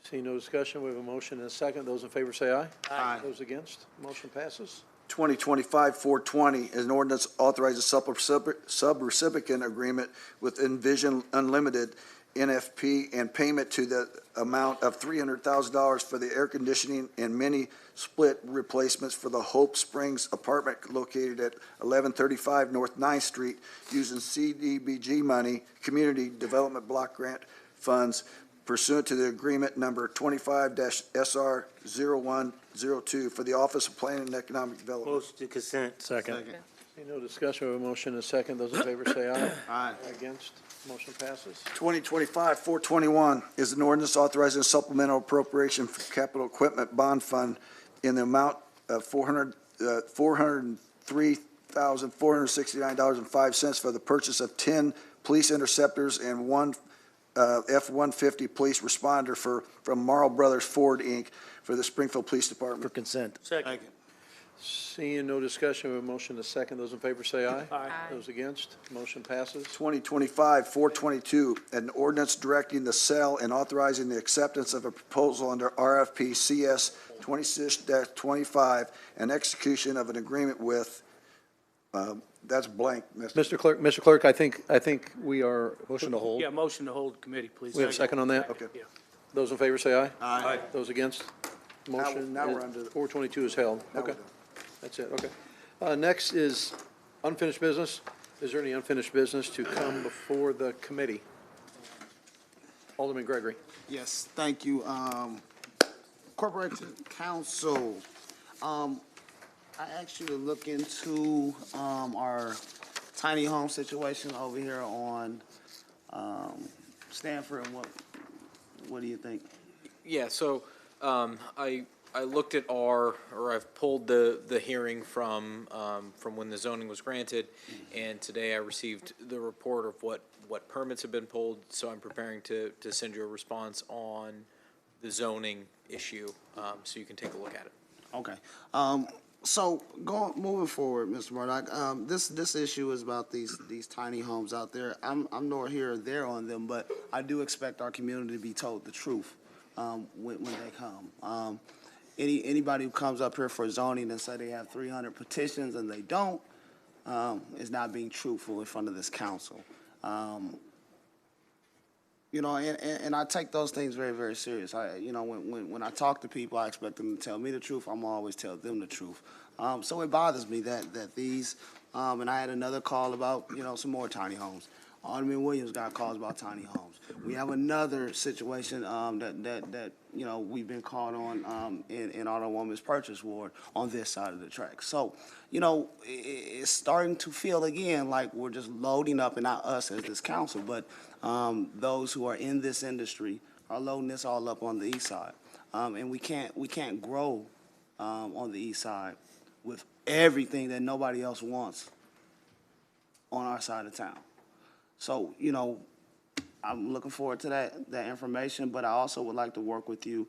Speaker 4: Seeing no discussion, we have a motion and a second, those in favor say aye.
Speaker 6: Aye.
Speaker 4: Those against? Motion passes.
Speaker 20: 2025-420 is an ordinance authorizing sub-recipient agreement with Envision Unlimited, NFP, and payment to the amount of $300,000 for the air conditioning and mini split replacements for the Hope Springs apartment located at 1135 North 9th Street using CDBG money, Community Development Block Grant funds pursuant to the agreement number 25-SR0102 for the Office of Planning and Economic Development.
Speaker 11: Motion to consent.
Speaker 13: Second.
Speaker 4: Seeing no discussion, we have a motion and a second, those in favor say aye.
Speaker 6: Aye.
Speaker 4: Against? Motion passes.
Speaker 20: 2025-421 is an ordinance authorizing a supplemental appropriation for capital equipment bond fund in the amount of $403,469.05 for the purchase of 10 police interceptors and one F-150 police responder from Marl Brothers Ford, Inc. for the Springfield Police Department.
Speaker 13: For consent.
Speaker 15: Second.
Speaker 4: Seeing no discussion, we have a motion to second. Those in favor say aye.
Speaker 15: Aye.
Speaker 4: Those against, motion passes.
Speaker 20: 2025-422, an ordinance directing the sale and authorizing the acceptance of a proposal under RFP CS 26-25 and execution of an agreement with, that's blank, Mr.
Speaker 4: Mr. Clerk, I think we are.
Speaker 13: Motion to hold.
Speaker 15: Yeah, motion to hold committee, please.
Speaker 4: We have a second on that?
Speaker 20: Okay.
Speaker 15: Yeah.
Speaker 4: Those in favor say aye.
Speaker 20: Aye.
Speaker 4: Those against, motion.
Speaker 20: Now we're under the-
Speaker 4: 422 is held.
Speaker 20: Now we're
Speaker 4: Okay.
Speaker 20: done.
Speaker 4: That's it, okay. Next is unfinished business. Is there any unfinished business to come before the committee? Alderman Gregory.
Speaker 6: Yes, thank you. Corporation Council, I asked you to look into, our tiny home situation over here on, Stanford, and what do you think?
Speaker 2: Yeah, so, I looked at I've pulled the hearing from when the zoning was granted, and today I received the report of what permits have been pulled, so I'm preparing to send you a response on the zoning issue, so you can take a look at it.
Speaker 6: Okay. So moving forward, Mr. Murdock, this issue is about these tiny homes out there. I'm nor here or there on them, but I do expect our community to be told the truth, when they come. Anybody who comes up here for zoning and say they have 300 petitions and they don't, is not being truthful in front of this council. You know, and I take those things very, very serious. When I talk to people, I expect them to tell me the truth. I'm always tell them the truth. So it bothers me that these, and I had another call about, some more tiny homes. Alderman Williams got calls about tiny homes. We have another situation that we've been called on in Alderwoman's Purchase Ward on this side of the track. So, it's starting to feel again like we're just loading up, and not us as this council, but those who are in this industry are loading this all up on the east side. And we can't grow on the east side with everything that nobody else wants on our side of town. So, I'm looking forward to that information, but I also would like to work with you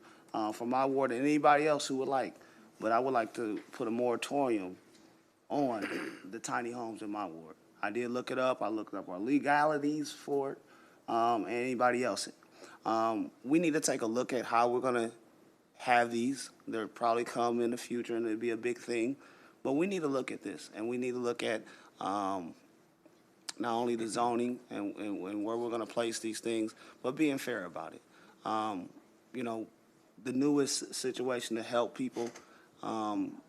Speaker 6: for my ward and anybody else who would like. But I would like to put a moratorium on the tiny homes in my ward. I did look it up. I looked up our legalities for it, and anybody else. We need to take a look at how we're going to have these. They'll probably come in the future, and it'll be a big thing. But we need to look at this, and we need to look at not only the zoning and where we're going to place these things, but being fair about it. The newest situation to help people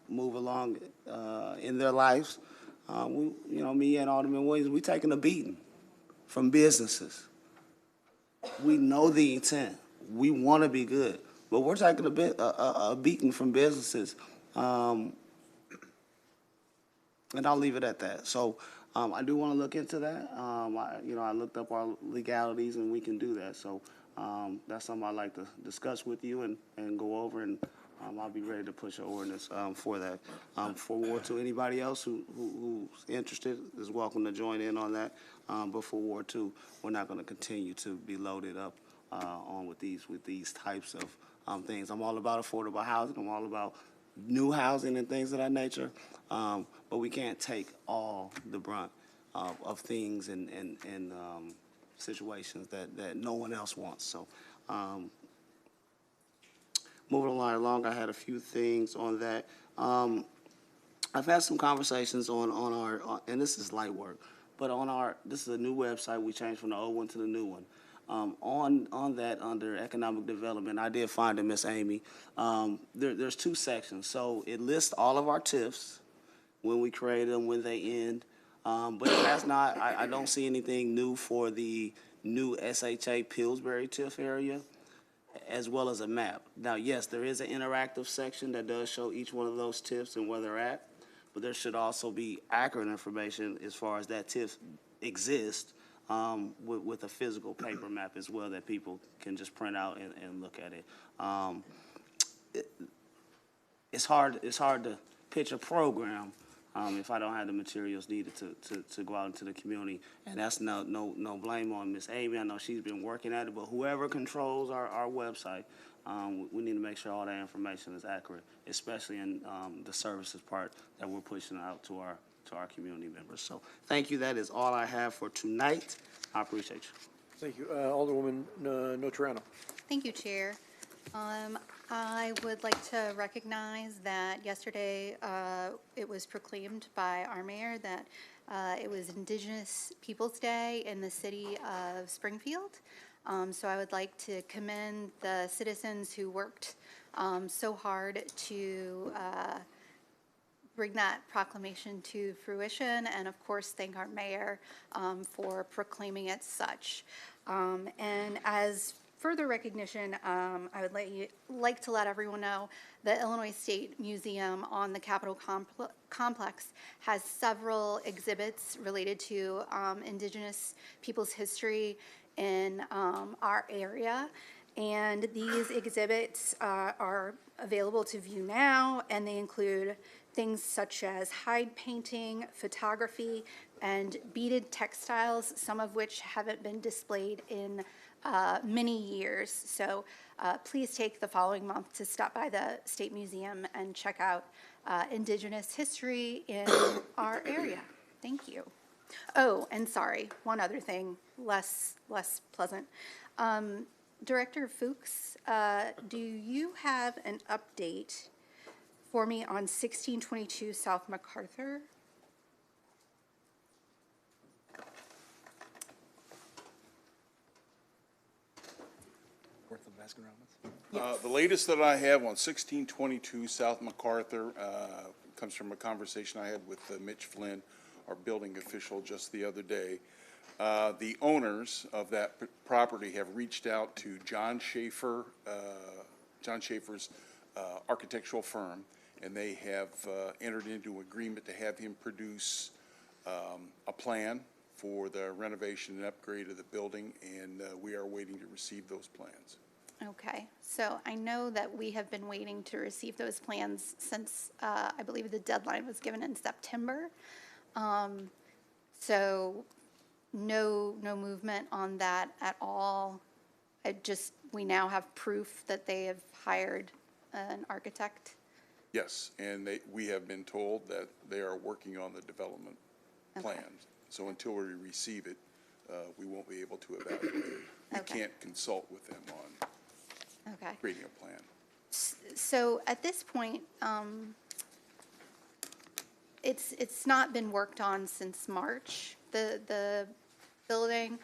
Speaker 6: move along in their lives, me and Alderman Williams, we taking a beating from businesses. We know the intent. We want to be good, but we're taking a beating from businesses. And I'll leave it at that. So I do want to look into that. I looked up our legalities, and we can do that. So that's something I'd like to discuss with you and go over, and I'll be ready to push an ordinance for that. For Ward 2, anybody else who's interested is welcome to join in on that. But for Ward 2, we're not going to continue to be loaded up on with these types of things. I'm all about affordable housing. I'm all about new housing and things of that nature. But we can't take all the brunt of things and situations that no one else wants. So moving along, I had a few things on that. I've had some conversations on our, and this is light work, but this is a new website. We changed from the old one to the new one. On that, under economic development, I did find it, Miss Amy. There's two sections. So it lists all of our TIFs, when we create them, when they end. But it has not, I don't see anything new for the new SHA Pillsbury TIF area, as well as a map. Now, yes, there is an interactive section that does show each one of those TIFs and where they're at, but there should also be accurate information as far as that TIF exists, with a physical paper map as well that people can just print out and look at it. It's hard to pitch a program if I don't have the materials needed to go out into the community. And that's no blame on Miss Amy. I know she's been working at it, but whoever controls our website, we need to make sure all that information is accurate, especially in the services part that we're pushing out to our community members. So thank you. That is all I have for tonight. I appreciate you.
Speaker 4: Thank you. Alderwoman Notarano.
Speaker 14: Thank you, Chair. I would like to recognize that yesterday it was proclaimed by our mayor that it was Indigenous Peoples Day in the city of Springfield. So I would like to commend the citizens who worked so hard to bring that proclamation to fruition, and of course thank our mayor for proclaiming it such. And as further recognition, I would like to let everyone know the Illinois State Museum on the Capitol Complex has several exhibits related to Indigenous people's history in our area. And these exhibits are available to view now, and they include things such as hide painting, photography, and beaded textiles, some of which haven't been displayed in many years. So please take the following month to stop by the State Museum and check out Indigenous history in our area. Thank you. Oh, and sorry, one other thing, less pleasant. Director Fuchs, do you have an update for me on 1622 South MacArthur?
Speaker 21: The latest that I have on 1622 South MacArthur comes from a conversation I had with Mitch Flynn, our building official, just the other day. The owners of that property have reached out to John Schaefer's architectural firm, and they have entered into an agreement to have him produce a plan for the renovation and upgrade of the building, and we are waiting to receive those plans.
Speaker 14: Okay, so I know that we have been waiting to receive those plans since I believe the deadline was given in September. So no movement on that at all. We now have proof that they have hired an architect.
Speaker 21: Yes, and we have been told that they are working on the development plans. So until we receive it, we won't be able to evaluate it. We can't consult with them on creating a plan.
Speaker 14: So at this point, it's not been worked on since March, the building.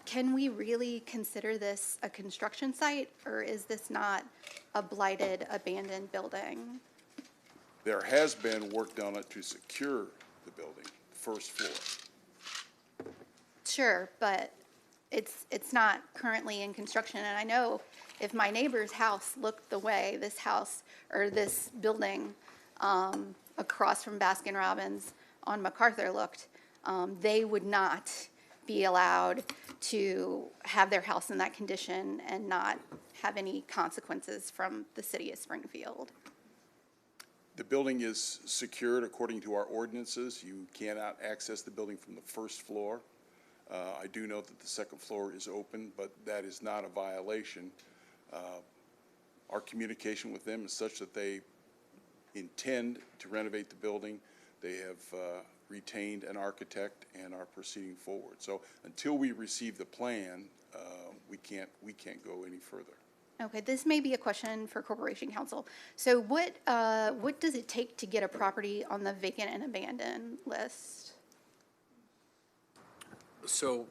Speaker 14: Can we really consider this a construction site, or is this not a blighted, abandoned building?
Speaker 21: There has been work done to secure the building, first floor.
Speaker 14: Sure, but it's not currently in construction, and I know if my neighbor's house looked the way this house or this building across from Baskin-Robbins on MacArthur looked, they would not be allowed to have their house in that condition and not have any consequences from the city of Springfield.
Speaker 21: The building is secured according to our ordinances. You cannot access the building from the first floor. I do know that the second floor is open, but that is not a violation. Our communication with them is such that they intend to renovate the building. They have retained an architect and are proceeding forward. So until we receive the plan, we can't go any further.
Speaker 14: Okay, this may be a question for Corporation Counsel. So what does it take to get a property on the vacant and abandoned list?
Speaker 2: So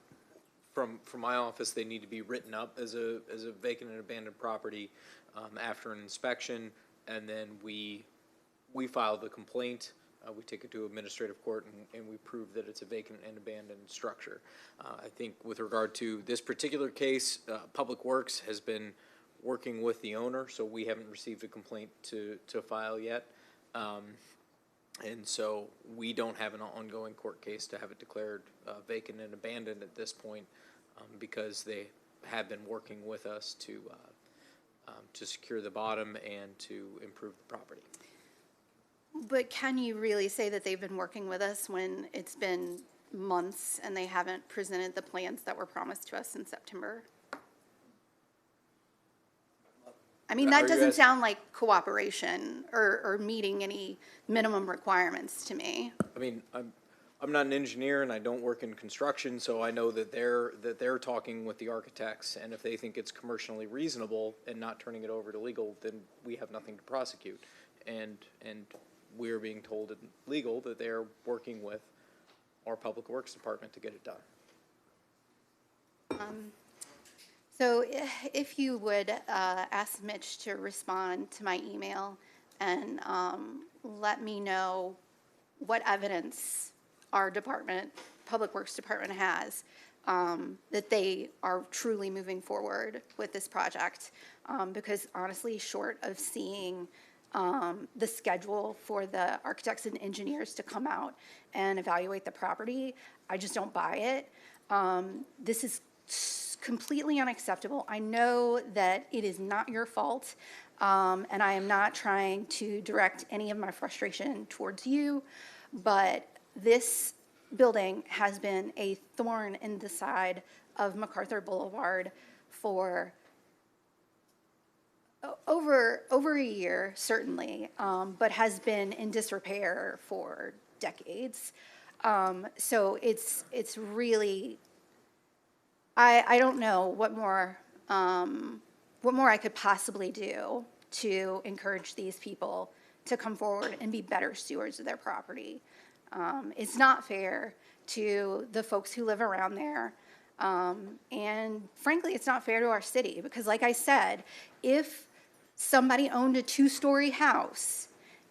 Speaker 2: from my office, they need to be written up as a vacant and abandoned property after an inspection, and then we file the complaint. We take it to administrative court, and we prove that it's a vacant and abandoned structure. I think with regard to this particular case, Public Works has been working with the owner, so we haven't received a complaint to file yet. And so we don't have an ongoing court case to have it declared vacant and abandoned at this point, because they have been working with us to secure the bottom and to improve the property.
Speaker 14: But can you really say that they've been working with us when it's been months and they haven't presented the plans that were promised to us in September? I mean,
Speaker 2: Are
Speaker 14: that
Speaker 2: you
Speaker 14: doesn't
Speaker 2: ask-
Speaker 14: sound like cooperation or meeting any minimum requirements to me.
Speaker 2: I mean, I'm not an engineer and I don't work in construction, so I know that they're talking with the architects, and if they think it's commercially reasonable and not turning it over to legal, then we have nothing to prosecute. And we're being told in legal that they're working with our Public Works Department to get it done.
Speaker 14: So if you would ask Mitch to respond to my email and let me know what evidence our department, Public Works Department has, that they are truly moving forward with this project. Because honestly, short of seeing the schedule for the architects and engineers to come out and evaluate the property, I just don't buy it. This is completely unacceptable. I know that it is not your fault, and I am not trying to direct any of my frustration towards you, but this building has been a thorn in the side of MacArthur Boulevard for over a year, certainly, but has been in disrepair for decades. So it's really, I don't know what more I could possibly do to encourage these people to come forward and be better stewards of their property. It's not fair to the folks who live around there. And frankly, it's not fair to our city because, like I said, if somebody owned a 2-story house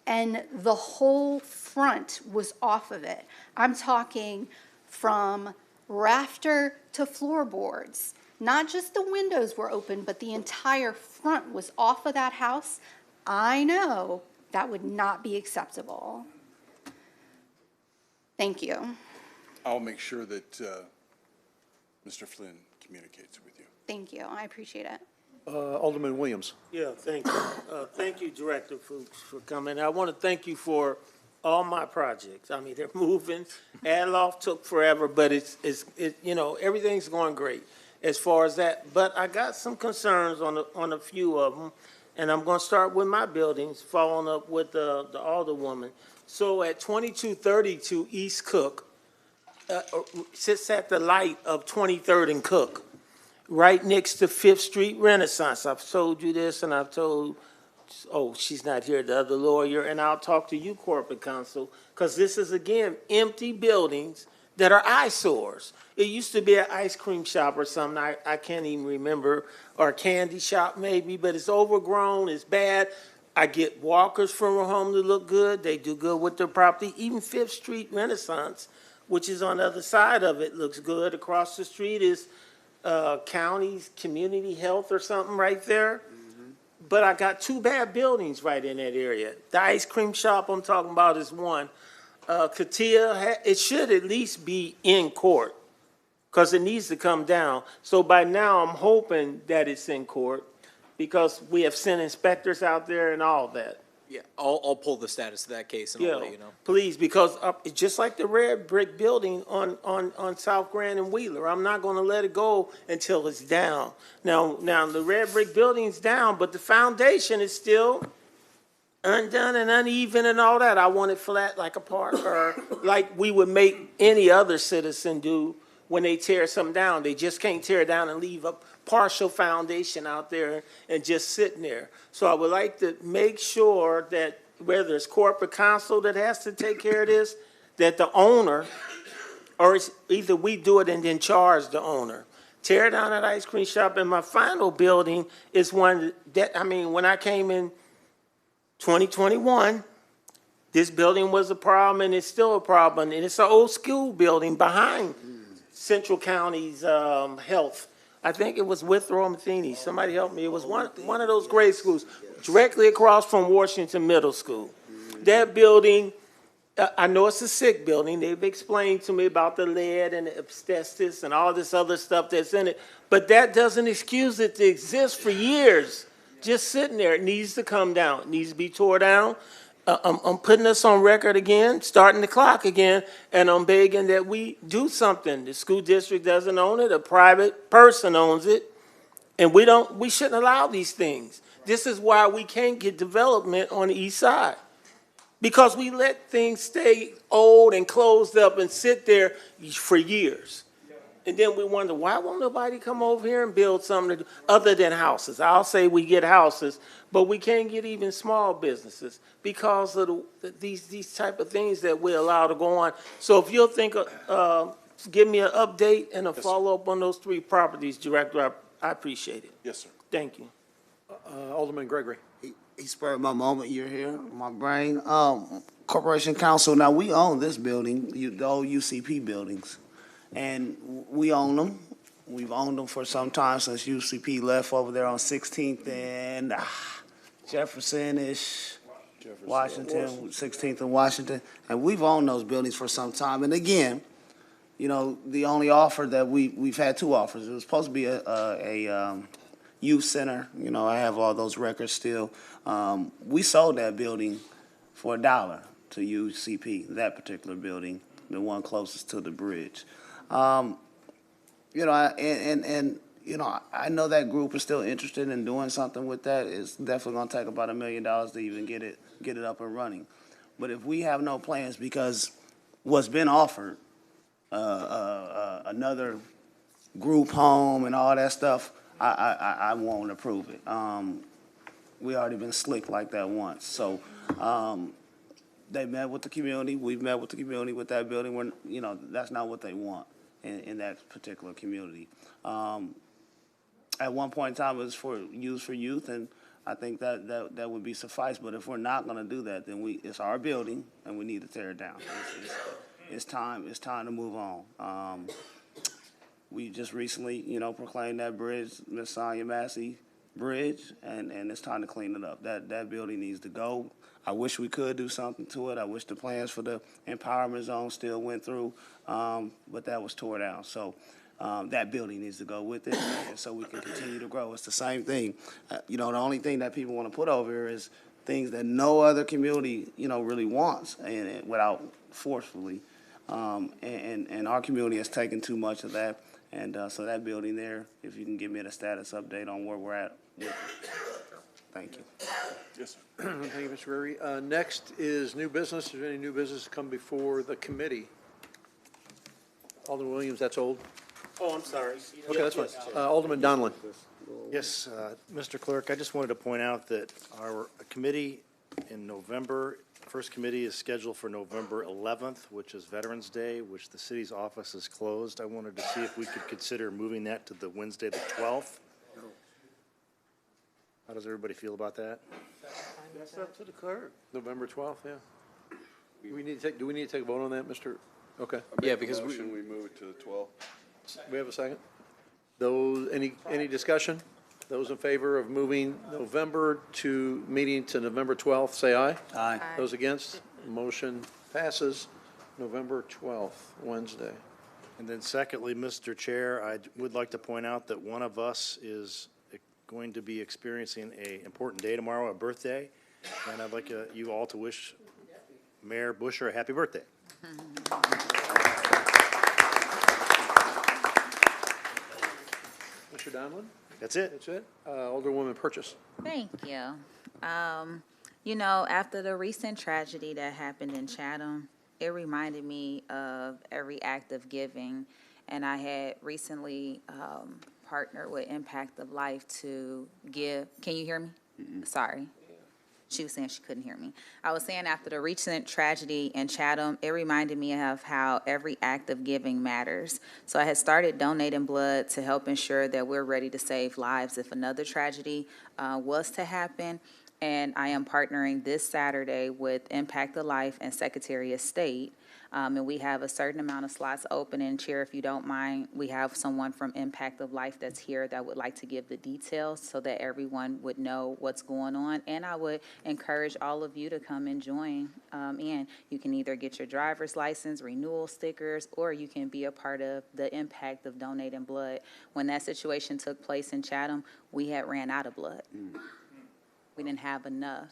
Speaker 14: and the whole front was off of it, I'm talking from rafter to floorboards, not just the windows were open, but the entire front was off of that house, I know that would not be acceptable. Thank you.
Speaker 21: I'll make sure that Mr. Flynn communicates with you.
Speaker 14: Thank you. I appreciate it.
Speaker 4: Alderman Williams.
Speaker 11: Yeah, thank you. Thank you, Director Fuchs, for coming. I want to thank you for all my projects. I mean, they're moving. Adloff took forever, but it's you know, everything's going great as far as that. But I got some concerns on a few of them, and I'm going to start with my buildings, following up with the Alderwoman. So at 2232 East Cook, sits at the light of 23rd and Cook, right next to 5th Street Renaissance. I've told you this, and I've told, oh, she's not here, the other lawyer, and I'll talk to you, Corporate Counsel, because this is, again, empty buildings that are eyesores. It used to be an ice cream shop or something, I can't even remember, or a candy shop maybe, but it's overgrown, it's bad. I get walkers from home that look good, they do good with their property. Even 5th Street Renaissance, which is on the other side of it, looks good. Across the street is county's community health or something right there. But I got 2 bad buildings right in that area. The ice cream shop I'm talking about is one. Katia, it should at least be in court because it needs to come down. So by now, I'm hoping that it's in court because we have sent inspectors out there and all that.
Speaker 2: Yeah, I'll pull the status of that case and I'll let you know.
Speaker 11: Please, because it's just like the red brick building on South Grand and Wheeler. I'm not going to let it go until it's down. Now the red brick building's down, but the foundation is still undone and uneven and all that. I want it flat like a park, or like we would make any other citizen do when they tear something down. They just can't tear it down and leave a partial foundation out there and just sitting there. So I would like to make sure that whether it's corporate counsel that has to take care of this, that the owner, or it's either we do it and then charge the owner. Tear down that ice cream shop. And my final building is one that, I mean, when I came in 2021, this building was a problem and it's still a problem. And it's an old school building behind Central County's health. I think it was Withrow Matheny. Somebody help me. It was one of those grade schools directly across from Washington Middle School. That building, I know it's a sick building. They've explained to me about the lead and the asbestos and all this other stuff that's in it. But that doesn't excuse it to exist for years. Just sitting there. It needs to come down. It needs to be tore down. I'm putting us on record again, starting the clock again, and I'm begging that we do something. The school district doesn't own it, a private person owns it, and we shouldn't allow these things. This is why we can't get development on the east side. Because we let things stay old and closed up and sit there for years. And then we wonder, why won't nobody come over here and build something other than houses? I'll say we get houses, but we can't get even small businesses because of these type of things that we allow to go on. So if you'll think, give me an update and a follow-up on those 3 properties, Director, I appreciate it.
Speaker 21: Yes, sir.
Speaker 11: Thank you.
Speaker 4: Alderman Gregory.
Speaker 6: He spurred my moment, you're here, my brain. Corporation Council, now we own this building, the old UCP buildings, and we own them. We've owned them for some time since UCP left over there on 16th and Jefferson-ish, Washington, 16th and Washington, and we've owned those buildings for some time. And again, you know, the only offer that we've had 2 offers. It was supposed to be a youth center. You know, I have all those records still. We sold that building for $1 to UCP, that particular building, the one closest to the bridge. You know, you know, I know that group is still interested in doing something with that. It's definitely going to take about $1 million to even get it up and running. But if we have no plans, because what's been offered, another group home and all that stuff, I won't approve it. We already been slick like that once. So they met with the community. We've met with the community with that building. We're, you know, that's not what they want in that particular community. At one point in time, it was used for youth, and I think that would be suffice. But if we're not going to do that, then it's our building, and we need to tear it down. It's time to move on. We just recently, you know, proclaimed that bridge, Miss Sonia Massey Bridge, and it's time to clean it up. That building needs to go. I wish we could do something to it. I wish the plans for the empowerment zone still went through, but that was tore down. So that building needs to go with it, and so we can continue to grow. It's the same thing. You know, the only thing that people want to put over here is things that no other community, you know, really wants, and without forcefully. And our community has taken too much of that. And so that building there, if you can give me a status update on where we're at with it. Thank you.
Speaker 21: Yes, sir.
Speaker 4: Thank you, Mr. Gregory. Next is new business. Is there any new business to come before the committee? Alderman Williams, that's old.
Speaker 13: Oh, I'm sorry.
Speaker 4: Okay, that's fine. Alderman Donlin.
Speaker 13: Yes, Mr. Clerk, I just wanted to point out that our committee in November, first committee is scheduled for November 11th, which is Veterans Day, which the city's office is closed. I wanted to see if we could consider moving that to the Wednesday, the 12th. How does everybody feel about that?
Speaker 4: That's up to the clerk. November 12th, yeah. Do we need to take a vote on that, Mr.? Okay.
Speaker 2: Yeah, because
Speaker 12: we move it to the 12th.
Speaker 4: We have a second? Any discussion? Those in favor of moving November meeting to November 12th, say aye.
Speaker 6: Aye.
Speaker 4: Those against, motion passes. November 12th, Wednesday.
Speaker 13: And then secondly, Mr. Chair, I would like to point out that one of us is going to be experiencing an important day tomorrow, a birthday, and I'd like you all to wish Mayor Busher a happy birthday.
Speaker 4: Mr. Donlin?
Speaker 13: That's it.
Speaker 4: That's it? Alderwoman Purchase.
Speaker 10: Thank you. You know, after the recent tragedy that happened in Chatham, it reminded me of every act of giving. And I had recently partnered with Impact of Life to give. Can you hear me? Sorry. She was saying she couldn't hear me. I was saying after the recent tragedy in Chatham, it reminded me of how every act of giving matters. So I had started donating blood to help ensure that we're ready to save lives if another tragedy was to happen. And I am partnering this Saturday with Impact of Life and Secretary of State. And we have a certain amount of slots open. And Chair, if you don't mind, we have someone from Impact of Life that's here that would like to give the details so that everyone would know what's going on. And I would encourage all of you to come and join in. You can either get your driver's license, renewal stickers, or you can be a part of the impact of donating blood. When that situation took place in Chatham, we had ran out of blood. We didn't have enough.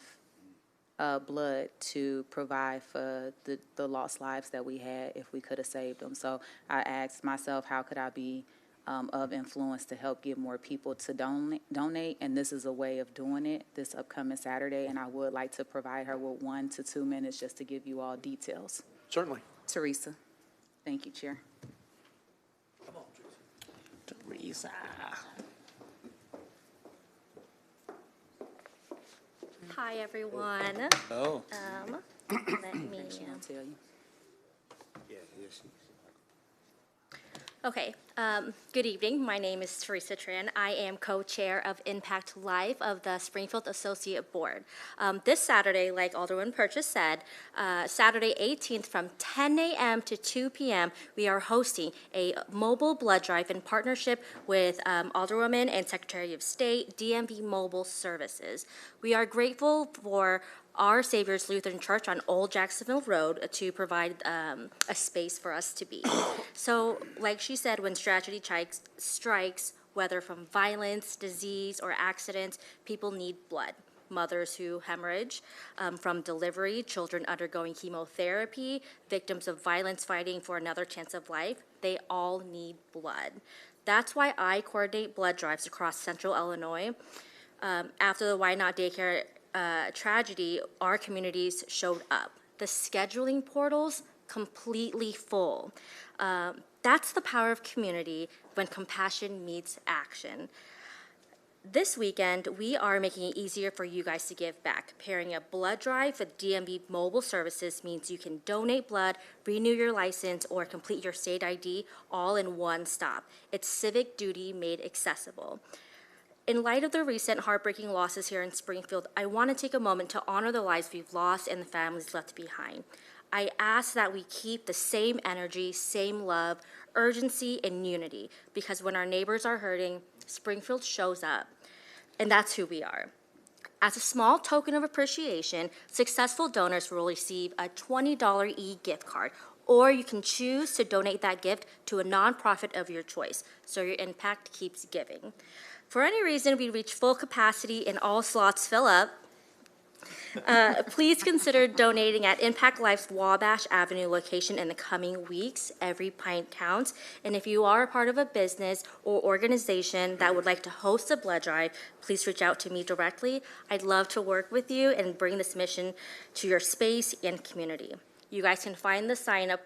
Speaker 10: blood to provide for the lost lives that we had if we could have saved them. So I asked myself, how could I be of influence to help get more people to donate? And this is a way of doing it this upcoming Saturday. And I would like to provide her with 1 to 2 minutes just to give you all details.
Speaker 4: Certainly.
Speaker 10: Teresa. Thank you, Chair.
Speaker 11: Teresa.
Speaker 1: Hi, everyone.
Speaker 11: Oh.
Speaker 1: Let me.
Speaker 10: She gonna tell you.
Speaker 1: Okay, good evening. My name is Teresa Tran. I am co-chair of Impact Life of the Springfield Associate Board. This Saturday, like Alderman Purchase said, Saturday 18th from 10 a.m. to 2 p.m., we are hosting a mobile blood drive in partnership with Alderwoman and Secretary of State, DMV Mobile Services. We are grateful for Our Savior's Lutheran Church on Old Jacksonville Road to provide a space for us to be. So, like she said, when tragedy strikes, whether from violence, disease, or accidents, people need blood. Mothers who hemorrhage from delivery, children undergoing chemotherapy, victims of violence fighting for another chance of life, they all need blood. That's why I coordinate blood drives across central Illinois. After the Why Not Daycare tragedy, our communities showed up. The scheduling portals completely full. That's the power of community when compassion meets action. This weekend, we are making it easier for you guys to give back. Pairing a blood drive with DMV Mobile Services means you can donate blood, renew your license, or complete your state ID all in one stop. It's civic duty made accessible. In light of the recent heartbreaking losses here in Springfield, I want to take a moment to honor the lives we've lost and the families left behind. I ask that we keep the same energy, same love, urgency, and unity, because when our neighbors are hurting, Springfield shows up, and that's who we are. As a small token of appreciation, successful donors will receive a $20 e-gift card, or you can choose to donate that gift to a nonprofit of your choice, so your impact keeps giving. For any reason we reach full capacity and all slots fill up, please consider donating at Impact Life's Wabash Avenue location in the coming weeks. Every pint counts. And if you are a part of a business or organization that would like to host a blood drive, please reach out to me directly. I'd love to work with you and bring this mission to your space and community. You guys can find the sign-up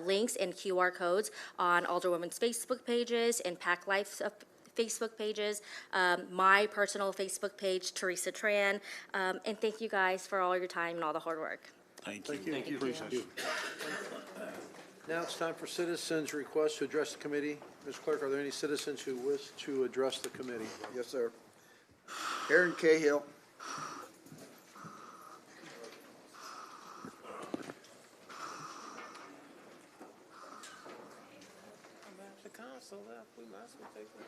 Speaker 1: links and QR codes on Alderwoman's Facebook pages, Impact Life's Facebook pages, my personal Facebook page, Teresa Tran, and thank you guys for all your time and all the hard work.
Speaker 4: Thank you. Thank you. Now it's time for citizens' requests to address the committee. Ms. Clerk, are there any citizens who wish to address the committee?
Speaker 20: Yes, sir. Aaron Cahill.
Speaker 11: The council left, we might as well take some.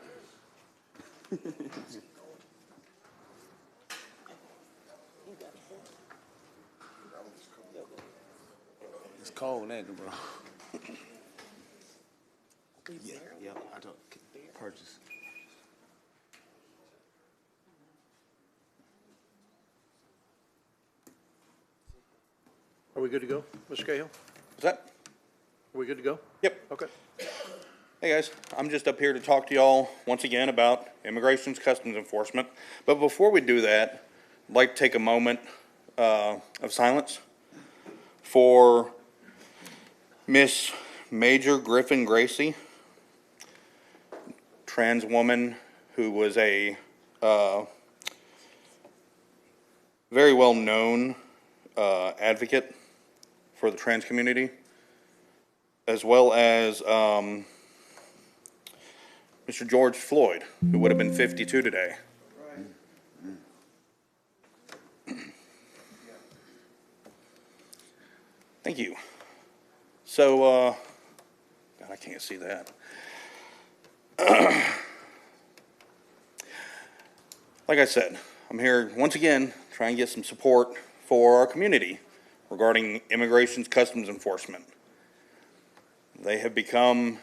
Speaker 6: It's cold, ain't it, bro? Yeah, I don't purchase.
Speaker 4: Are we good to go, Mr. Cahill?
Speaker 22: Is that?
Speaker 4: Are we good to go?
Speaker 22: Yep.
Speaker 4: Okay.
Speaker 22: Hey, guys. I'm just up here to talk to y'all once again about Immigration's Customs Enforcement. But before we do that, I'd like to take a moment of silence for Miss Major Griffin Gracie, trans woman who was a very well-known advocate for the trans community, as well as Mr. George Floyd, who would have been 52 today. Thank you. So, God, I can't see that. Like I said, I'm here once again trying to get some support for our community regarding Immigration's Customs Enforcement. They have become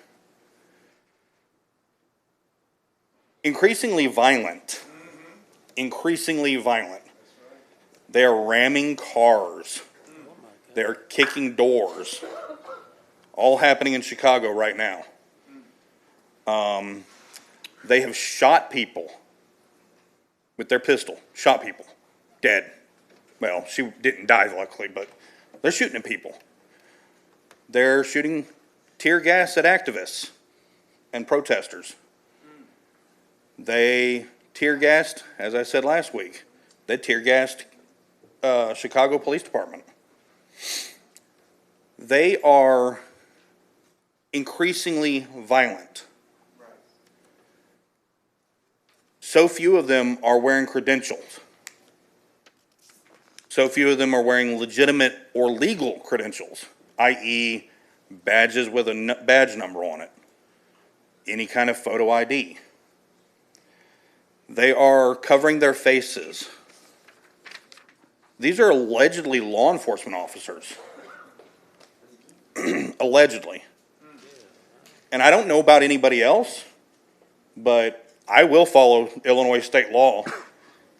Speaker 22: increasingly violent. They are ramming cars. They're kicking doors. All happening in Chicago right now. They have shot people with their pistol. Shot people. Dead. Well, she didn't die, luckily, but they're shooting at people. They're shooting tear gas at activists and protesters. They tear gassed, as I said last week, they tear gassed Chicago Police Department. They are increasingly violent. So few of them are wearing credentials. So few of them are wearing legitimate or legal credentials, i.e. badges with a badge number on it, any kind of photo ID. They are covering their faces. These are allegedly law enforcement officers. Allegedly. And I don't know about anybody else, but I will follow Illinois state law.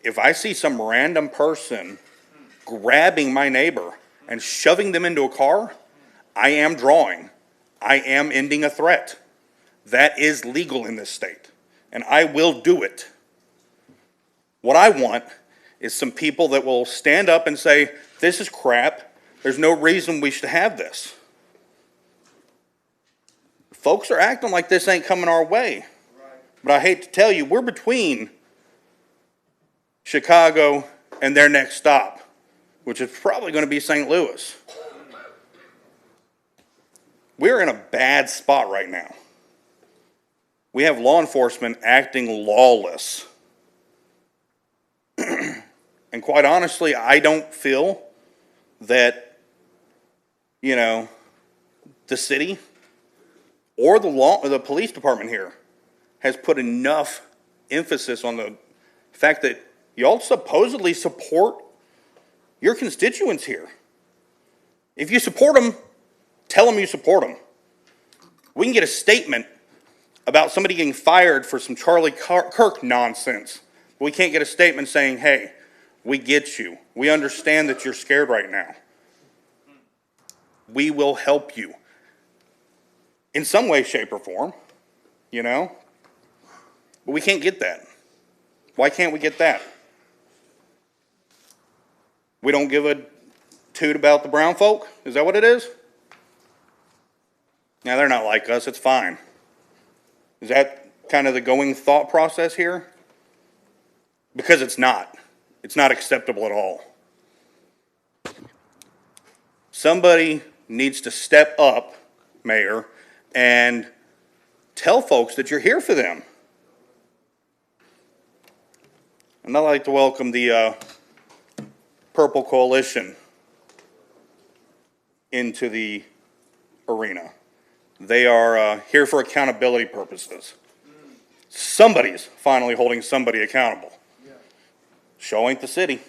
Speaker 22: If I see some random person grabbing my neighbor and shoving them into a car, I am drawing. I am ending a threat. That is legal in this state, and I will do it. What I want is some people that will stand up and say, this is crap, there's no reason we should have this. Folks are acting like this ain't coming our way. But I hate to tell you, we're between Chicago and their next stop, which is probably going to be St. Louis. We're in a bad spot right now. We have law enforcement acting lawless. And quite honestly, I don't feel that, the city or the police department here has put enough emphasis on the fact that y'all supposedly support your constituents here. If you support them, tell them you support them. We can get a statement about somebody getting fired for some Charlie Kirk nonsense, but we can't get a statement saying, hey, we get you. We understand that you're scared right now. We will help you in some way, shape, or form, But we can't get that. Why can't we get that? We don't give a toot about the brown folk? Is that what it is? Now, they're not like us. It's fine. Is that kind of the going thought process here? Because it's not. It's not acceptable at all. Somebody needs to step up, Mayor, and tell folks that you're here for them. And I'd like to welcome the Purple Coalition into the arena. They are here for accountability purposes. Somebody's finally holding somebody accountable. Show ain't the city.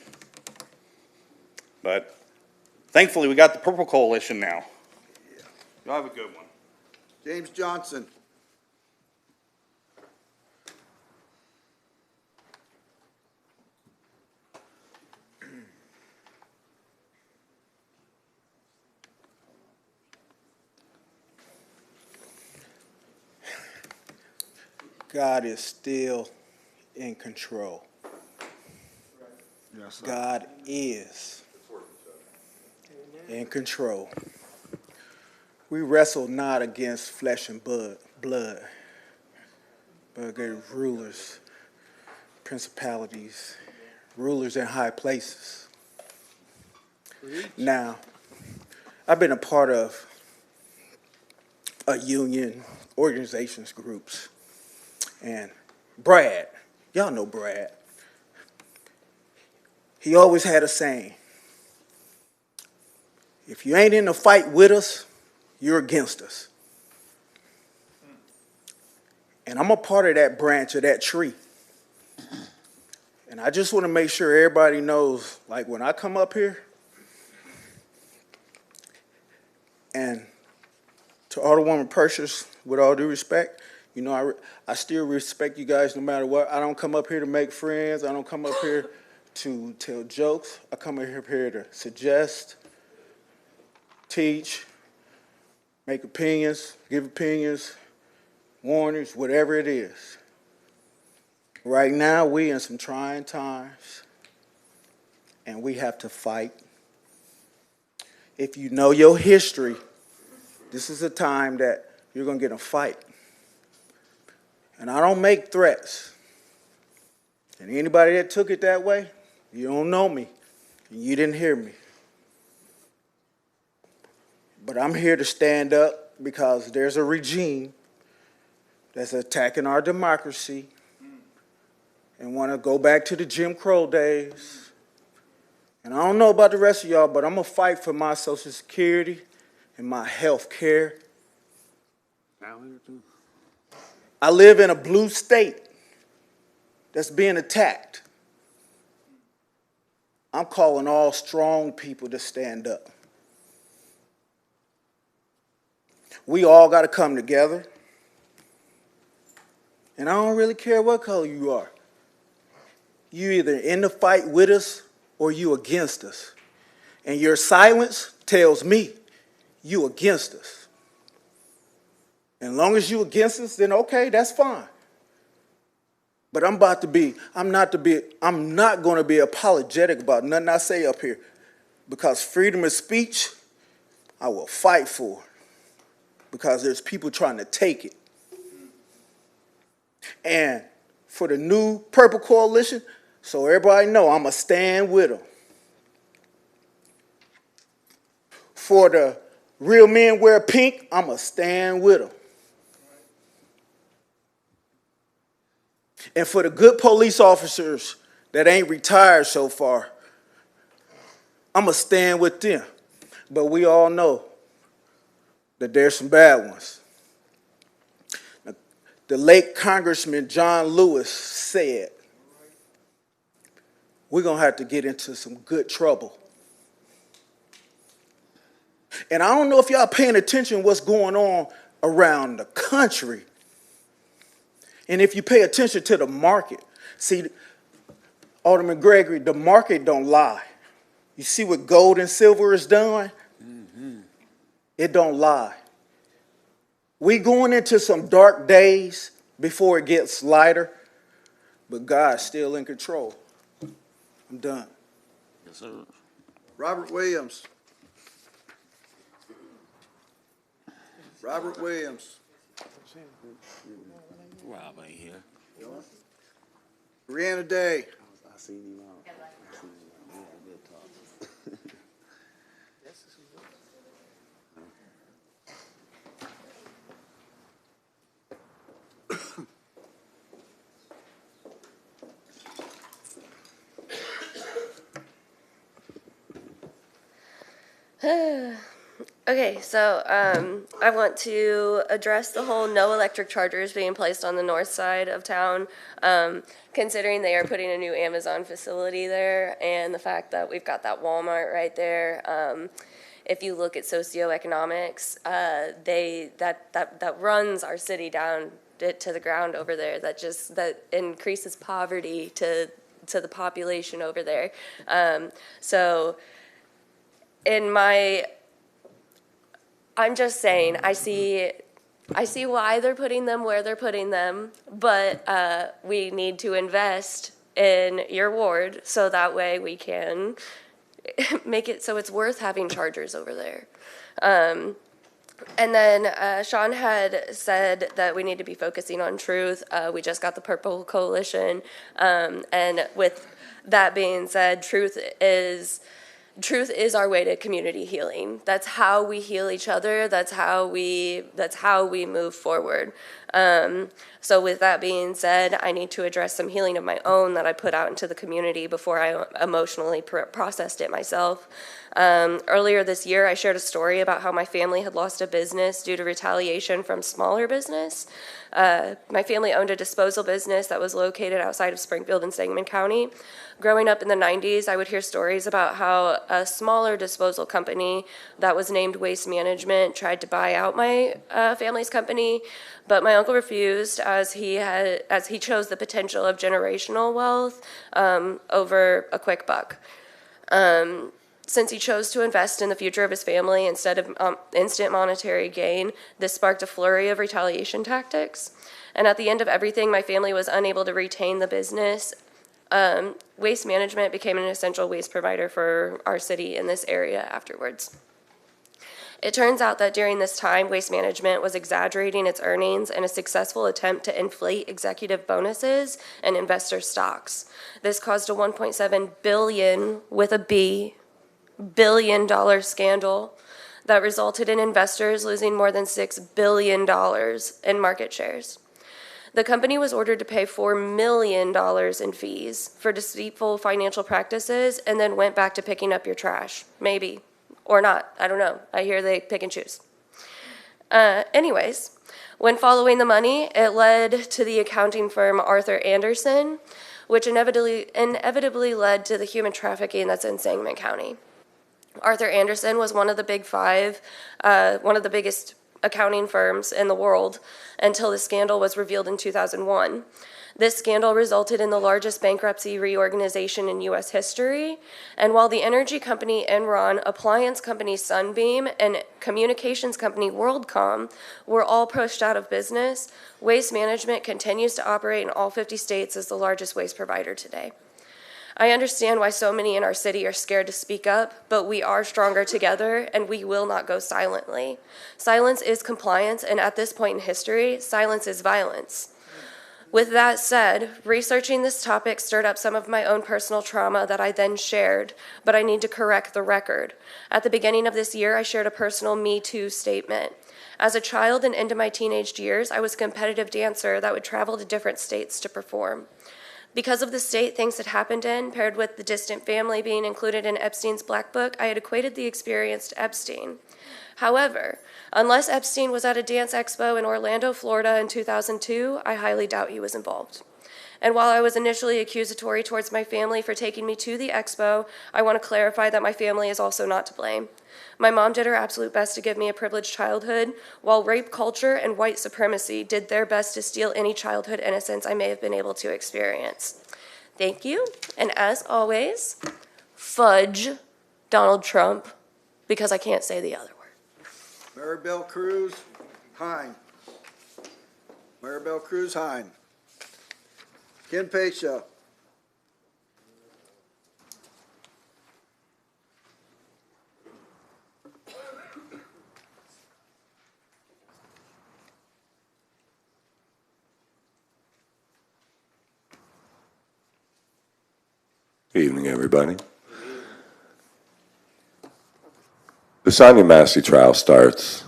Speaker 22: But thankfully, we got the Purple Coalition now. Y'all have a good one.
Speaker 20: James Johnson.
Speaker 11: God is still in control.
Speaker 20: Yes, sir.
Speaker 11: God is in control. We wrestle not against flesh and blood, but against rulers, principalities, rulers in high places. Now, I've been a part of a union, organizations, groups, and Brad, y'all know Brad, he always had a saying, if you ain't in the fight with us, you're against us. And I'm a part of that branch of that tree. And I just want to make sure everybody knows, like when I come up here, and to Alderwoman Purchase, with all due respect, I still respect you guys no matter what. I don't come up here to make friends. I don't come up here to tell jokes. I come here to suggest, teach, make opinions, give opinions, warnings, whatever it is. Right now, we in some trying times, and we have to fight. If you know your history, this is a time that you're going to get in a fight. And I don't make threats. And anybody that took it that way, you don't know me, and you didn't hear me. But I'm here to stand up because there's a regime that's attacking our democracy and want to go back to the Jim Crow days. And I don't know about the rest of y'all, but I'm going to fight for my Social Security and my health care. I live in a blue state that's being attacked. I'm calling all strong people to stand up. We all got to come together. And I don't really care what color you are. You either in the fight with us or you against us. And your silence tells me you against us. And as long as you against us, then okay, that's fine. But I'm not going to be apologetic about nothing I say up here. Because freedom of speech, I will fight for. Because there's people trying to take it. And for the new Purple Coalition, so everybody know I'm going to stand with them. For the real men wear pink, I'm going to stand with them. And for the good police officers that ain't retired so far, I'm going to stand with them. But we all know that there's some bad ones. The late Congressman John Lewis said, we're going to have to get into some good trouble. And I don't know if y'all paying attention what's going on around the country. And if you pay attention to the market, see, Alderman Gregory, the market don't lie. You see what gold and silver is doing? Mm-hmm. It don't lie. We going into some dark days before it gets lighter, but God's still in control. I'm done.
Speaker 20: Yes, sir. Robert Williams. Robert Williams.
Speaker 11: Rob ain't here.
Speaker 20: Brianna Day.
Speaker 6: I seen him out. Good talk.
Speaker 7: Okay, so I want to address the whole no electric chargers being placed on the north side of town, considering they are putting a new Amazon facility there, and the fact that we've got that Walmart right there. If you look at socioeconomics, that runs our city down to the ground over there. That increases poverty to the population over there. So I'm just saying, I see why they're putting them where they're putting them, but we need to invest in your ward so that way we can make it so it's worth having chargers over there. And then Sean had said that we need to be focusing on truth. We just got the Purple Coalition, and with that being said, truth is our way to community healing. That's how we heal each other. That's how we move forward. So with that being said, I need to address some healing of my own that I put out into the community before I emotionally processed it myself. Earlier this year, I shared a story about how my family had lost a business due to retaliation from smaller business. My family owned a disposal business that was located outside of Springfield in Sangamon County. Growing up in the 90s, I would hear stories about how a smaller disposal company that was named Waste Management tried to buy out my family's company, but my uncle refused as he chose the potential of generational wealth over a quick buck. Since he chose to invest in the future of his family instead of instant monetary gain, this sparked a flurry of retaliation tactics. And at the end of everything, my family was unable to retain the business. Waste Management became an essential waste provider for our city in this area afterwards. It turns out that during this time, Waste Management was exaggerating its earnings in a successful attempt to inflate executive bonuses and investor stocks. This caused a $1.7 billion, with a B, billion-dollar scandal that resulted in investors losing more than $6 billion in market shares. The company was ordered to pay $4 million in fees for deceitful financial practices and then went back to picking up your trash. Maybe. Or not. I don't know. I hear they pick and choose. Anyways, when following the money, it led to the accounting firm Arthur Andersen, which inevitably led to the human trafficking that's in Sangamon County. Arthur Andersen was one of the big five, one of the biggest accounting firms in the world until the scandal was revealed in 2001. This scandal resulted in the largest bankruptcy reorganization in U.S. history, and while the energy company Enron, appliance company Sunbeam, and communications company WorldCom were all pushed out of business, Waste Management continues to operate in all 50 states as the largest waste provider today. I understand why so many in our city are scared to speak up, but we are stronger together, and we will not go silently. Silence is compliance, and at this point in history, silence is violence. With that said, researching this topic stirred up some of my own personal trauma that I then shared, but I need to correct the record. At the beginning of this year, I shared a personal Me Too statement. As a child and into my teenage years, I was a competitive dancer that would travel to different states to perform. Because of the state things had happened in, paired with the distant family being included in Epstein's Black Book, I had equated the experience to Epstein. However, unless Epstein was at a dance expo in Orlando, Florida in 2002, I highly doubt he was involved. And while I was initially accusatory towards my family for taking me to the expo, I want to clarify that my family is also not to blame. My mom did her absolute best to give me a privileged childhood, while rape culture and white supremacy did their best to steal any childhood innocence I may have been able to experience. Thank you, and as always, fudge Donald Trump, because I can't say the other word.
Speaker 20: Maribel Cruz, Hine. Maribel Cruz, Hine. Ken Pesha.
Speaker 16: Evening, everybody. The Sonia Massey trial starts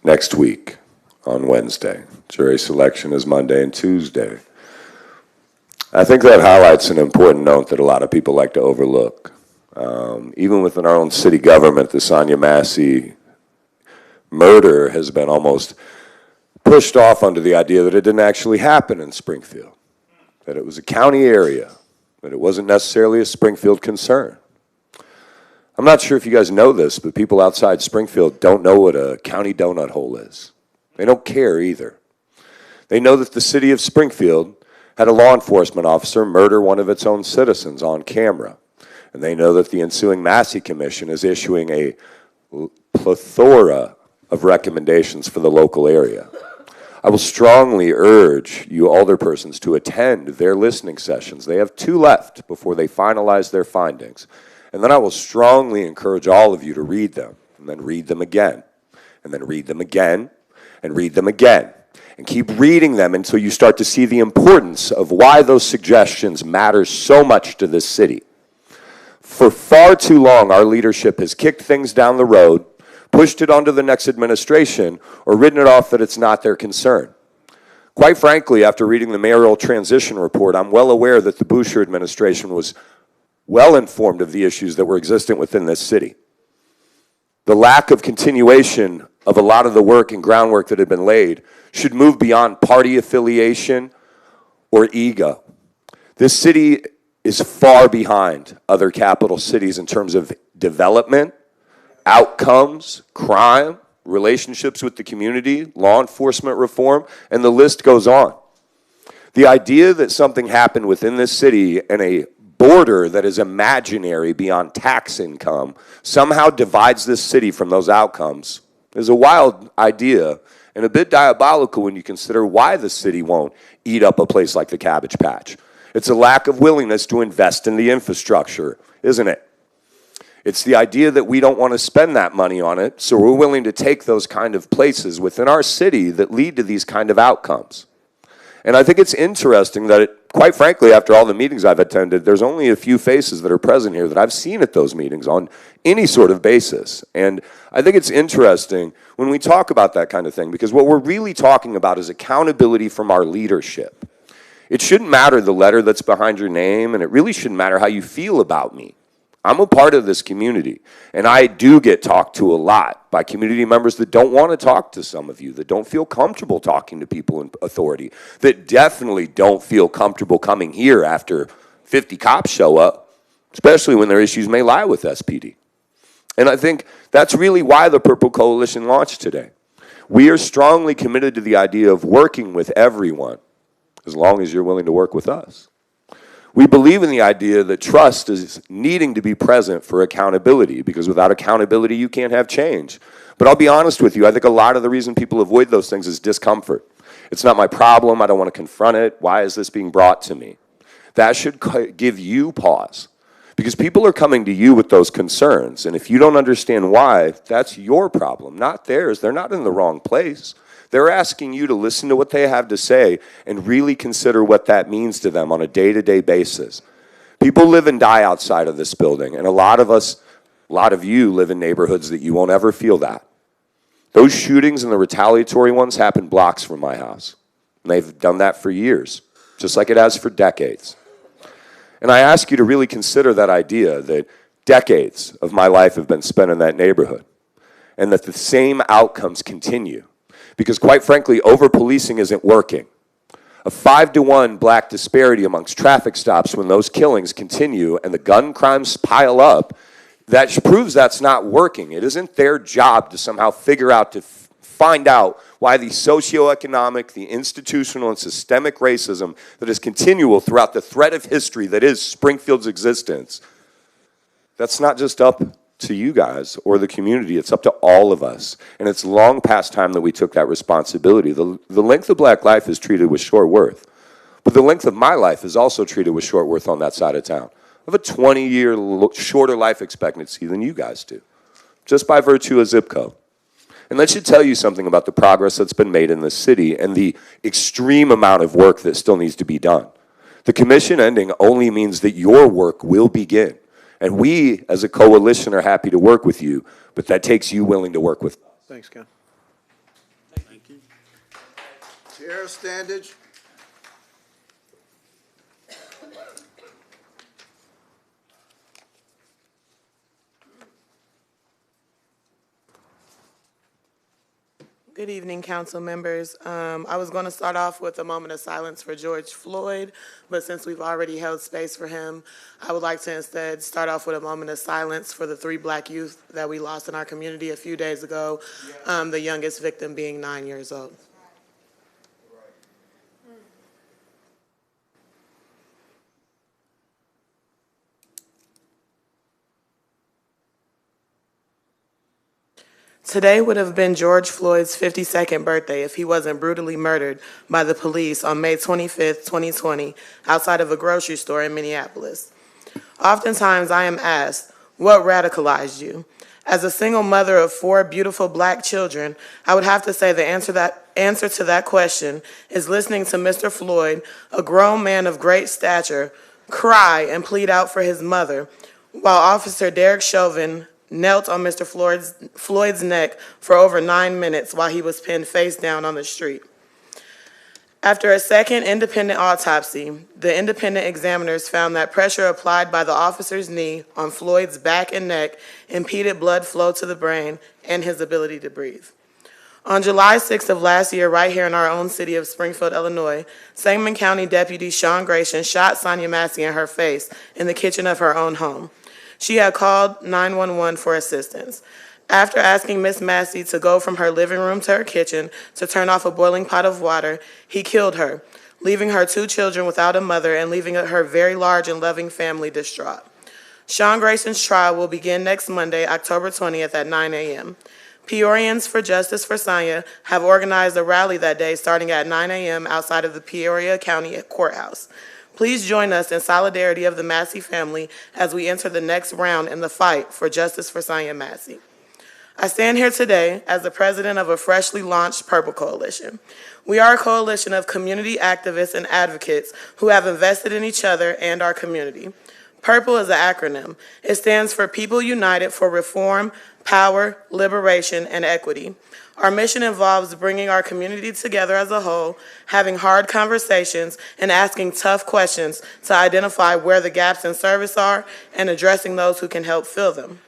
Speaker 16: next week on Wednesday. Jury selection is Monday and Tuesday. I think that highlights an important note that a lot of people like to overlook. Even within our own city government, the Sonia Massey murder has been almost pushed off under the idea that it didn't actually happen in Springfield, that it was a county area, that it wasn't necessarily a Springfield concern. I'm not sure if you guys know this, but people outside Springfield don't know what a county donut hole is. They don't care either. They know that the city of Springfield had a law enforcement officer murder one of its own citizens on camera. And they know that the ensuing Massey Commission is issuing a plethora of recommendations for the local area. I will strongly urge you alderpersons to attend their listening sessions. They have 2 left before they finalize their findings. And then I will strongly encourage all of you to read them, and then read them again, and then read them again, and read them again. And keep reading them until you start to see the importance of why those suggestions matter so much to this city. For far too long, our leadership has kicked things down the road, pushed it onto the next administration, or written it off that it's not their concern. Quite frankly, after reading the mayoral transition report, I'm well aware that the Boucher administration was well informed of the issues that were existent within this city. The lack of continuation of a lot of the work and groundwork that had been laid should move beyond party affiliation or ego. This city is far behind other capital cities in terms of development, outcomes, crime, relationships with the community, law enforcement reform, and the list goes on. The idea that something happened within this city and a border that is imaginary beyond tax income somehow divides this city from those outcomes is a wild idea and a bit diabolical when you consider why the city won't eat up a place like the Cabbage Patch. It's a lack of willingness to invest in the infrastructure, isn't it? It's the idea that we don't want to spend that money on it, so we're willing to take those kind of places within our city that lead to these kind of outcomes. And I think it's interesting that, quite frankly, after all the meetings I've attended, there's only a few faces that are present here that I've seen at those meetings on any sort of basis. And I think it's interesting when we talk about that kind of thing, because what we're really talking about is accountability from our leadership. It shouldn't matter the letter that's behind your name, and it really shouldn't matter how you feel about me. I'm a part of this community, and I do get talked to a lot by community members that don't want to talk to some of you, that don't feel comfortable talking to people in authority, that definitely don't feel comfortable coming here after 50 cops show up, especially when their issues may lie with SPD. And I think that's really why the Purple Coalition launched today. We are strongly committed to the idea of working with everyone, as long as you're willing to work with us. We believe in the idea that trust is needing to be present for accountability, because without accountability, you can't have change. But I'll be honest with you, I think a lot of the reason people avoid those things is discomfort. It's not my problem, I don't want to confront it, why is this being brought to me? That should give you pause, because people are coming to you with those concerns, and if you don't understand why, that's your problem, not theirs. They're not in the wrong place. They're asking you to listen to what they have to say and really consider what that means to them on a day-to-day basis. People live and die outside of this building, and a lot of you live in neighborhoods that you won't ever feel that. Those shootings and the retaliatory ones happen blocks from my house. And they've done that for years, just like it has for decades. And I ask you to really consider that idea that decades of my life have been spent in that neighborhood, and that the same outcomes continue. Because quite frankly, over-policing isn't working. A 5-to-1 black disparity amongst traffic stops when those killings continue and the gun crimes pile up, that proves that's not working. It isn't their job to somehow figure out, to find out why the socioeconomic, the institutional, and systemic racism that is continual throughout the thread of history that is Springfield's existence, that's not just up to you guys or the community, it's up to all of us. And it's long past time that we took that responsibility. The length of black life is treated with short worth, but the length of my life is also treated with short worth on that side of town. I have a 20-year shorter life expectancy than you guys do, just by virtue of zip code. And that should tell you something about the progress that's been made in this city and the extreme amount of work that still needs to be done. The commission ending only means that your work will begin. And we, as a coalition, are happy to work with you, but that takes you willing to work with us.
Speaker 4: Thanks, Ken.
Speaker 21: Thank you.
Speaker 20: Tara Standage.
Speaker 17: Good evening, council members. I was going to start off with a moment of silence for George Floyd, but since we've already held space for him, I would like to instead start off with a moment of silence for the 3 black youth that we lost in our community a few days ago, the youngest victim being 9 years old. Today would have been George Floyd's 52nd birthday if he wasn't brutally murdered by the police on May 25th, 2020, outside of a grocery store in Minneapolis. Oftentimes I am asked, what radicalized you? As a single mother of 4 beautiful black children, I would have to say the answer to that question is listening to Mr. Floyd, a grown man of great stature, cry and plead out for his mother, while Officer Derek Chauvin knelt on Mr. Floyd's neck for over 9 minutes while he was pinned face down on the street. After a second independent autopsy, the independent examiners found that pressure applied by the officer's knee on Floyd's back and neck impeded blood flow to the brain and his ability to breathe. On July 6th of last year, right here in our own city of Springfield, Illinois, Sangamon County Deputy Sean Gratian shot Sonia Massey in her face in the kitchen of her own home. She had called 911 for assistance. After asking Miss Massey to go from her living room to her kitchen to turn off a boiling pot of water, he killed her, leaving her 2 children without a mother and leaving her very large and loving family distraught. Sean Grayson's trial will begin next Monday, October 20th at 9 a.m. Peorians for Justice for Sonya have organized a rally that day starting at 9 a.m. outside of the Peoria County Courthouse. Please join us in solidarity of the Massey family as we enter the next round in the fight for justice for Sonya Massey. I stand here today as the president of a freshly launched Purple Coalition. We are a coalition of community activists and advocates who have invested in each other and our community. Purple is an acronym. It stands for People United for Reform, Power, Liberation, and Equity. Our mission involves bringing our community together as a whole, having hard conversations, and asking tough questions to identify where the gaps in service are and addressing those who can help fill them.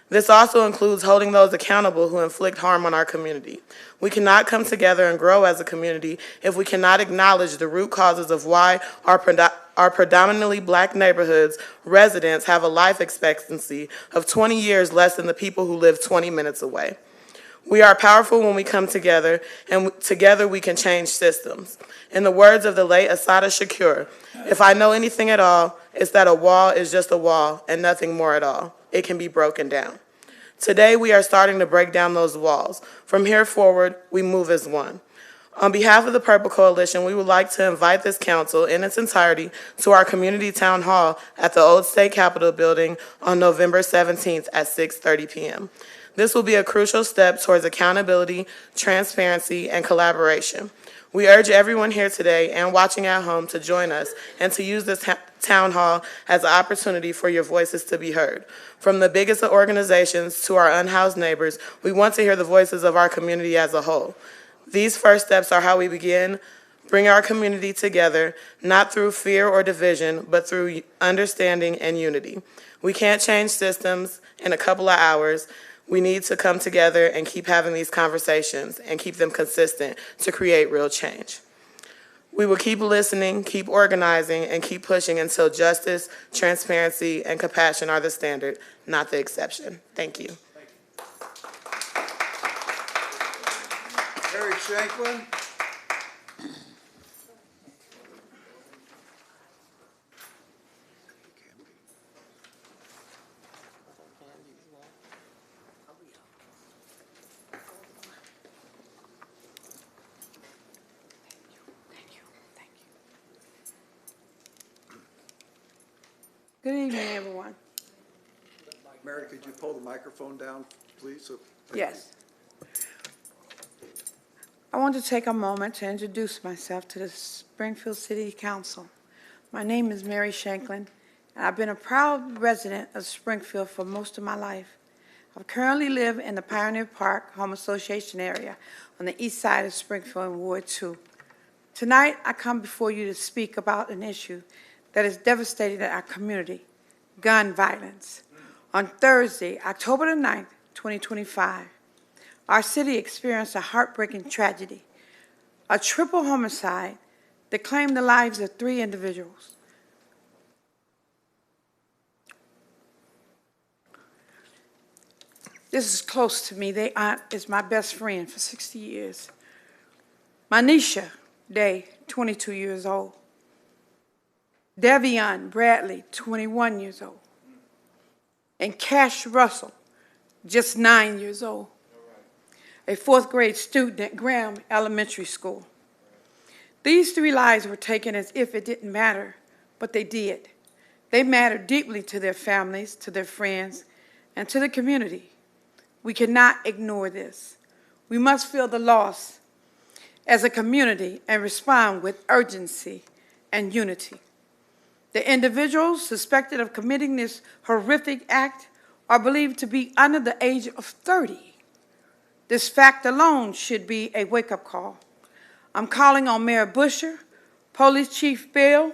Speaker 17: This also includes holding those accountable who inflict harm on our community. We cannot come together and grow as a community if we cannot acknowledge the root causes of why our predominantly Black neighborhoods residents have a life expectancy of 20 years less than the people who live 20 minutes away. We are powerful when we come together, and together we can change systems. In the words of the late Assata Shakur, if I know anything at all, it's that a wall is just a wall and nothing more at all. It can be broken down. Today, we are starting to break down those walls. From here forward, we move as one. On behalf of the Purple Coalition, we would like to invite this council in its entirety to our community town hall at the Old State Capitol building on November 17th at 6:30 p.m. This will be a crucial step towards accountability, transparency, and collaboration. We urge everyone here today and watching at home to join us and to use this town hall as an opportunity for your voices to be heard. From the biggest of organizations to our unhoused neighbors, we want to hear the voices of our community as a whole. These first steps are how we begin bring our community together, not through fear or division, but through understanding and unity. We can't change systems in a couple of hours. We need to come together and keep having these conversations and keep them consistent to create real change. We will keep listening, keep organizing, and keep pushing until justice, transparency, and compassion are the standard, not the exception. Thank you.
Speaker 20: Harry Shanklin.
Speaker 18: Good evening, everyone.
Speaker 20: Mary, could you pull the microphone down, please?
Speaker 18: Yes. I want to take a moment to introduce myself to the Springfield City Council. My name is Mary Shanklin, and I've been a proud resident of Springfield for most of my life. I currently live in the Pioneer Park Home Association area on the east side of Springfield in Ward 2. Tonight, I come before you to speak about an issue that has devastated our community, gun violence. On Thursday, October the 9th, 2025, our city experienced a heartbreaking tragedy, a triple homicide that claimed the lives of 3 individuals. This is close to me. They is my best friend for 60 years. Manisha Day, 22 years old. Devion Bradley, 21 years old. And Cash Russell, just 9 years old. A 4th grade student at Graham Elementary School. These 3 lives were taken as if it didn't matter, but they did. They mattered deeply to their families, to their friends, and to the community. We cannot ignore this. We must feel the loss as a community and respond with urgency and unity. The individuals suspected of committing this horrific act are believed to be under the age of 30. This fact alone should be a wake-up call. I'm calling on Mayor Busher, Police Chief Bill,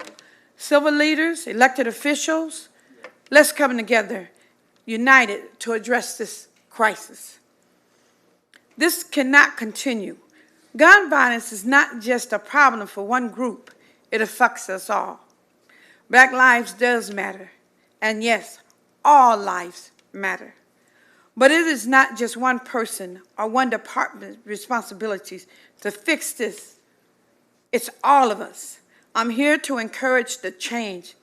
Speaker 18: civil leaders, elected officials. Let's come together, united, to address this crisis. This cannot continue. Gun violence is not just a problem for one group. It affects us all. Black lives does matter. And yes, all lives matter. But it is not just one person or one department's responsibilities to fix this. It's all of us. I'm here to encourage the change,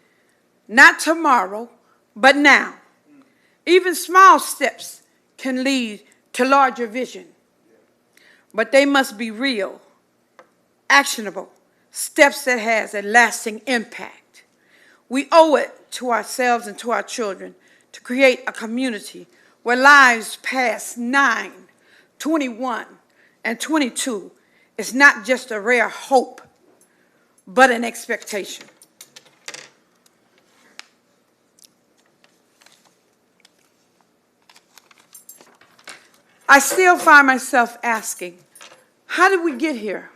Speaker 18: not tomorrow, but now. Even small steps can lead to larger vision, but they must be real, actionable, steps that has a lasting impact. We owe it to ourselves and to our children to create a community where lives past 9, 21, and 22 is not just a rare hope, but an expectation. I still find myself asking, how did we get here?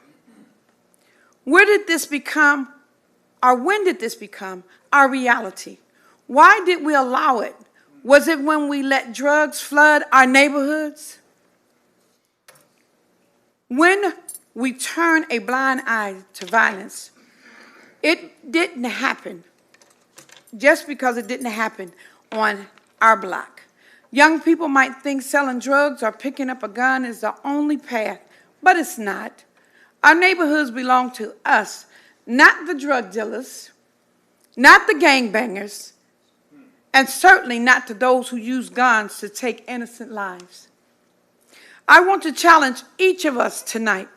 Speaker 18: Where did this become, or when did this become our reality? Why did we allow it? Was it when we let drugs flood our neighborhoods? When we turn a blind eye to violence, it didn't happen just because it didn't happen on our block. Young people might think selling drugs or picking up a gun is the only path, but it's not. Our neighborhoods belong to us, not the drug dealers, not the gangbangers, and certainly not to those who use guns to take innocent lives. I want to challenge each of us tonight.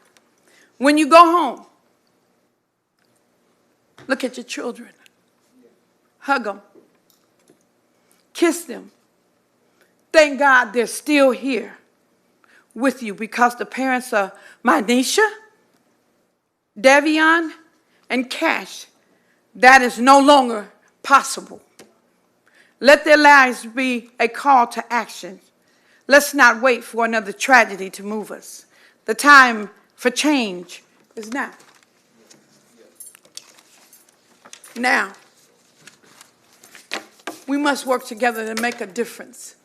Speaker 18: When you go home, look at your children. Hug them. Kiss them. Thank God they're still here with you, because the parents of Manisha, Davion, and Cash, that is no longer possible. Let their lives be a call to action. Let's not wait for another tragedy to move us. The time for change is now. Now, we must work together to make a difference.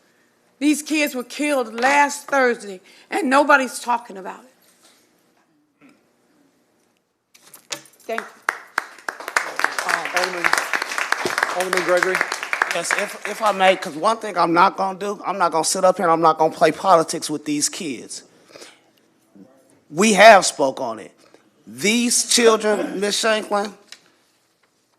Speaker 18: These kids were killed last Thursday, and nobody's talking about it. Thank you.
Speaker 4: Alderman Gregory?
Speaker 6: Yes, if I may, because one thing I'm not going to do, I'm not going to sit up here and I'm not going to play politics with these kids. We have spoke on it. These children, Ms. Shanklin,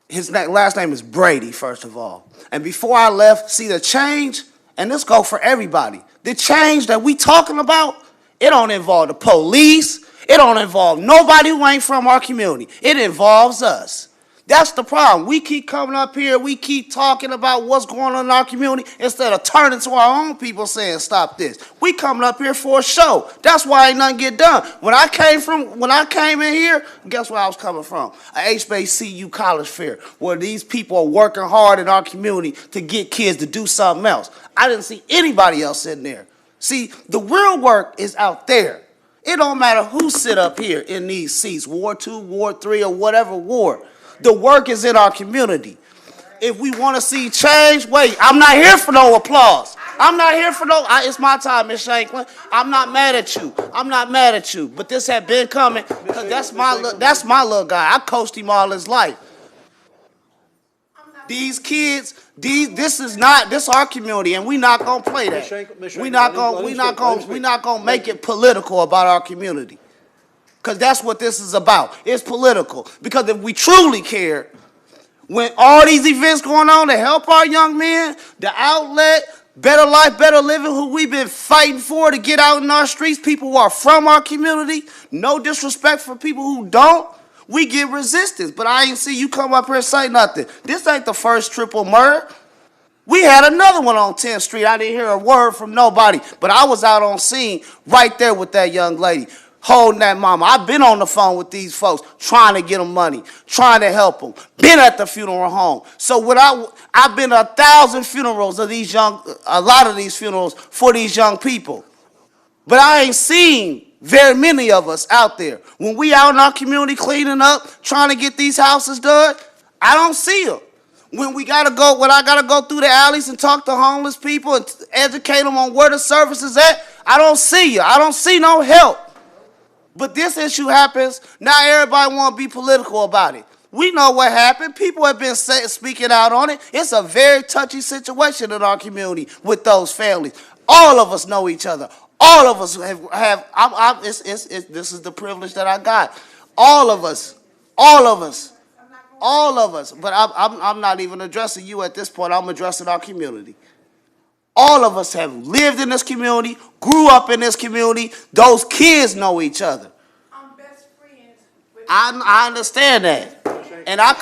Speaker 6: his last name is Brady, first of all. And before I left, see the change, and this go for everybody. The change that we talking about, it don't involve the police. It don't involve nobody who ain't from our community. It involves us. That's the problem. We keep coming up here, we keep talking about what's going on in our community instead of turning to our own people saying, stop this. We coming up here for a show. That's why ain't nothing get done. When I came in here, guess where I was coming from? A HBCU college fair where these people are working hard in our community to get kids to do something else. I didn't see anybody else in there. See, the real work is out there. It don't matter who sit up here in these seats, Ward 2, Ward 3, or whatever ward. The work is in our community. If we want to see change, wait, I'm not here for no applause. I'm not here for no, it's my time, Ms. Shanklin. I'm not mad at you. I'm not mad at you. But this had been coming because that's my little guy. I coached him all his life. These kids, this is our community, and we not gonna play that. We not gonna make it political about our community. Because that's what this is about. It's political. Because if we truly care, when all these events going on to help our young men, the outlet, better life, better living, who we've been fighting for to get out in our streets, people who are from our community, no disrespect for people who don't, we get resistance. But I ain't see you come up here and say nothing. This ain't the first triple murder. We had another one on 10th Street. I didn't hear a word from nobody. But I was out on scene right there with that young lady, holding that mama. I've been on the phone with these folks, trying to get them money, trying to help them. Been at the funeral home. So I've been to 1,000 funerals of a lot of these funerals for these young people. But I ain't seen very many of us out there. When we out in our community cleaning up, trying to get these houses done, I don't see them. When I gotta go through the alleys and talk to homeless people and educate them on where the service is at, I don't see you. I don't see no help. But this issue happens, now everybody want to be political about it. We know what happened. People have been speaking out on it. It's a very touchy situation in our community with those families. All of us know each other. All of us this is the privilege that I got. All of us. But I'm not even addressing you at this point. I'm addressing our community. All of us have lived in this community, grew up in this community. Those kids know each other.
Speaker 18: I'm best friends with.
Speaker 6: I understand that. And I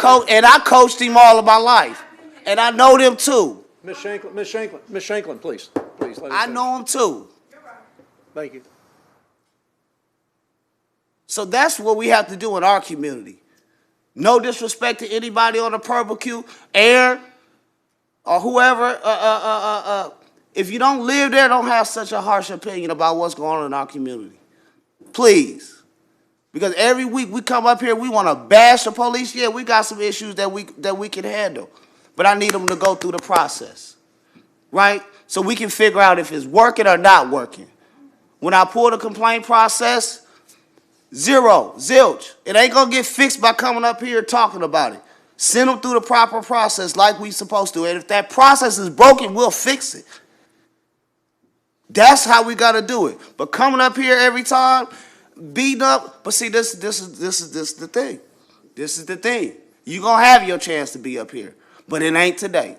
Speaker 6: coached him all of my life. And I know them too.
Speaker 4: Ms. Shanklin, please. Please, let us
Speaker 6: I
Speaker 4: finish.
Speaker 6: know them too.
Speaker 4: Thank you.
Speaker 6: So that's what we have to do in our community. No disrespect to anybody on the barbecue, Air, or whoever. If you don't live there, don't have such a harsh opinion about what's going on in our community. Please. Because every week we come up here, we want to bash the police. Yeah, we got some issues that we can handle. But I need them to go through the process, right? So we can figure out if it's working or not working. When I pull the complaint process, zero, zilch. It ain't going to get fixed by coming up here talking about it. Send them through the proper process like we supposed to. And if that process is broken, we'll fix it. That's how we got to do it. But coming up here every time, beating up, but see, this is the thing. This is the thing. You're going to have your chance to be up here, but it ain't today.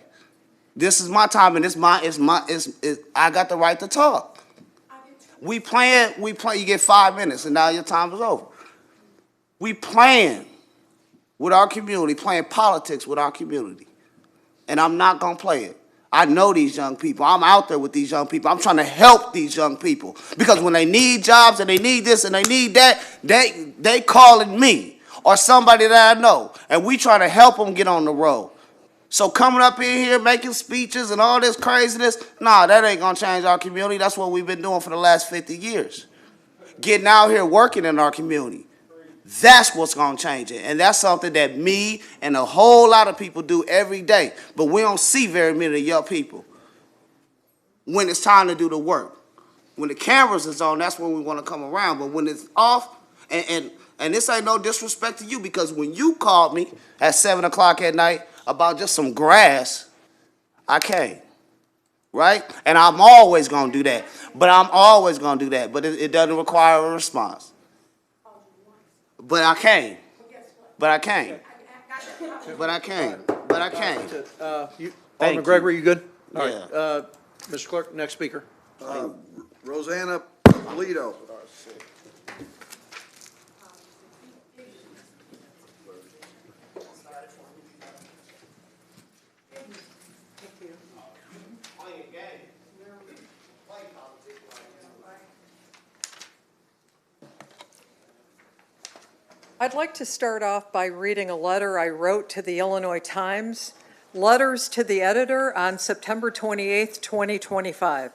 Speaker 6: This is my time, and I got the right to talk. We playing, you get 5 minutes, and now your time is over. We playing with our community, playing politics with our community, and I'm not going to play it. I know these young people. I'm out there with these young people. I'm trying to help these young people because when they need jobs and they need this and they need that, they calling me or somebody that I know, and we trying to help them get on the road. So coming up in here making speeches and all this craziness, nah, that ain't gonna change our community. That's what we've been doing for the last 50 years. Getting out here working in our community. That's what's going to change it. And that's something that me and a whole lot of people do every day. But we don't see very many young people when it's time to do the work. When the cameras is on, that's when we want to come around. But when it's off, and this ain't no disrespect to you, because when you called me at 7 o'clock at night about just some grass, I came. Right? And I'm always going to do that. But it doesn't require a response. But I came.
Speaker 4: Alderman
Speaker 6: Thank
Speaker 4: Gregory, you good? All
Speaker 6: Yeah.
Speaker 4: right. Mr. Clerk, next speaker.
Speaker 20: Rosanna Polito.
Speaker 9: I'd like to start off by reading a letter I wrote to the Illinois Times, Letters to the Editor on September 28th, 2025.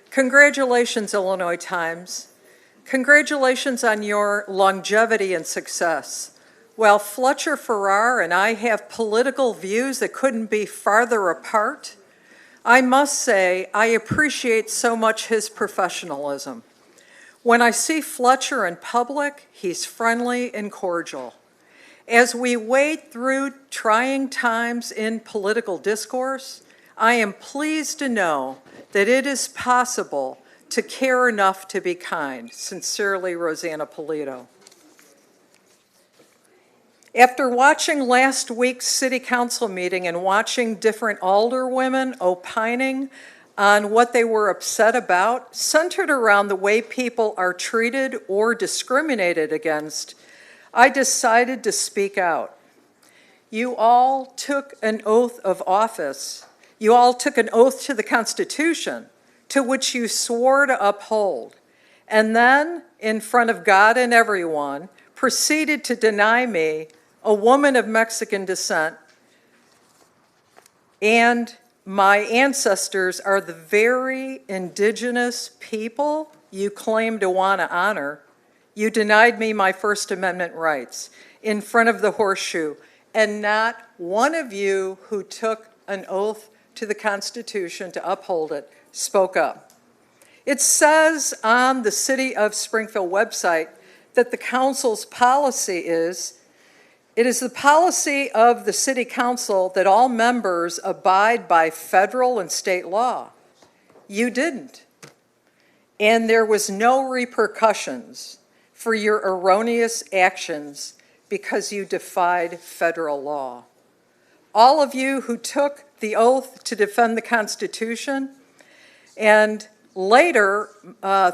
Speaker 9: Congratulations, Illinois Times. Congratulations on your longevity and success. While Fletcher Farrar and I have political views that couldn't be farther apart, I must say I appreciate so much his professionalism. When I see Fletcher in public, he's friendly and cordial. As we wade through trying times in political discourse, I am pleased to know that it is possible to care enough to be kind. Sincerely, Rosanna Polito. After watching last week's city council meeting and watching different alderwomen opining on what they were upset about, centered around the way people are treated or discriminated against, I decided to speak out. You all took an oath of office. You all took an oath to the Constitution, to which you swore to uphold, and then, in front of God and everyone, proceeded to deny me, a woman of Mexican descent, and my ancestors are the very indigenous people you claim to want to honor. You denied me my First Amendment rights in front of the horseshoe, and not one of you who took an oath to the Constitution to uphold it spoke up. It says on the City of Springfield website that the council's policy is It is the policy of the City Council that all members abide by federal and state law. You didn't. And there was no repercussions for your erroneous actions because you defied federal law. All of you who took the oath to defend the Constitution, and later,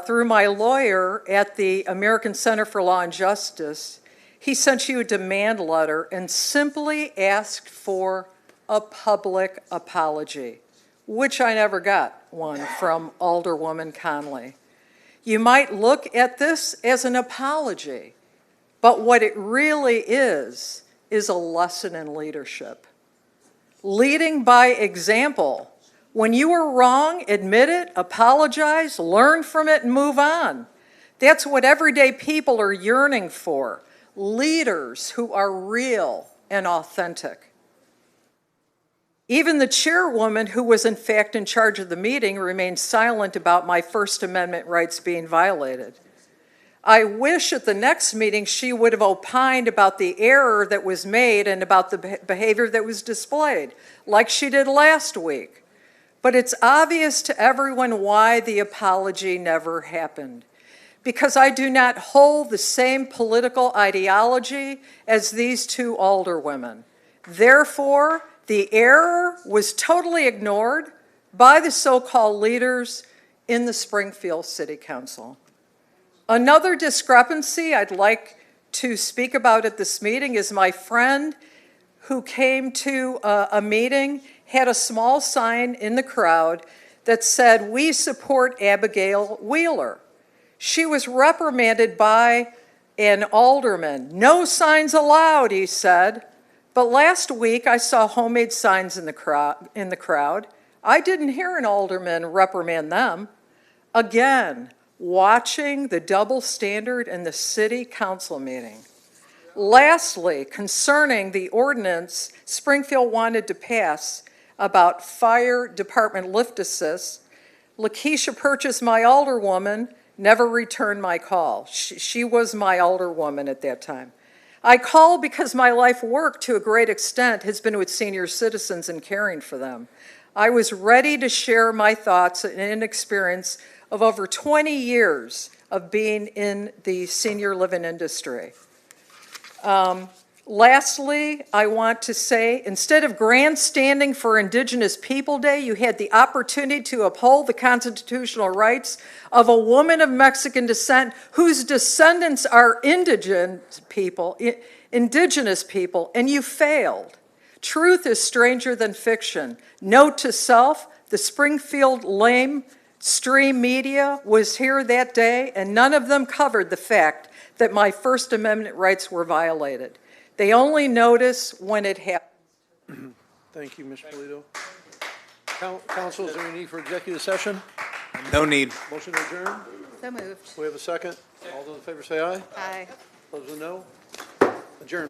Speaker 9: through my lawyer at the American Center for Law and Justice, he sent you a demand letter and simply asked for a public apology, which I never got one from Alderwoman Conley. You might look at this as an apology, but what it really is a lesson in leadership. Leading by example. When you are wrong, admit it, apologize, learn from it, and move on. That's what everyday people are yearning for. Leaders who are real and authentic. Even the chairwoman, who was in fact in charge of the meeting, remained silent about my First Amendment rights being violated. I wish at the next meeting she would have opined about the error that was made and about the behavior that was displayed, like she did last week. But it's obvious to everyone why the apology never happened. Because I do not hold the same political ideology as these two alderwomen. Therefore, the error was totally ignored by the so-called leaders in the Springfield City Council. Another discrepancy I'd like to speak about at this meeting is my friend who came to a meeting, had a small sign in the crowd that said, "We support Abigail Wheeler." She was reprimanded by an alderman. "No signs allowed," he said. But last week I saw homemade signs in the crowd. I didn't hear an alderman reprimand them. Again, watching the double standard in the city council meeting. Lastly, concerning the ordinance Springfield wanted to pass about fire department lift assist, Lakeisha Purchase, my alderwoman, never returned my call. She was my alderwoman at that time. I call because my life work, to a great extent, has been with senior citizens and caring for them. I was ready to share my thoughts and experience of over 20 years of being in the senior living industry. Lastly, I want to say, instead of grandstanding for Indigenous People Day, you had the opportunity to uphold the constitutional rights of a woman of Mexican descent whose descendants are indigenous people, and you failed. Truth is stranger than fiction. Note to self, the Springfield lamestream media was here that day, and none of them covered the fact that my First Amendment rights were violated. They only notice when it happens.
Speaker 4: Thank you, Ms. Polito. Council, is there any need for executive session?
Speaker 2: No need.
Speaker 4: Motion to adjourn?
Speaker 14: So moved.
Speaker 4: We have a second. All those in favor say aye.
Speaker 14: Aye.
Speaker 4: Those who no? Adjourn.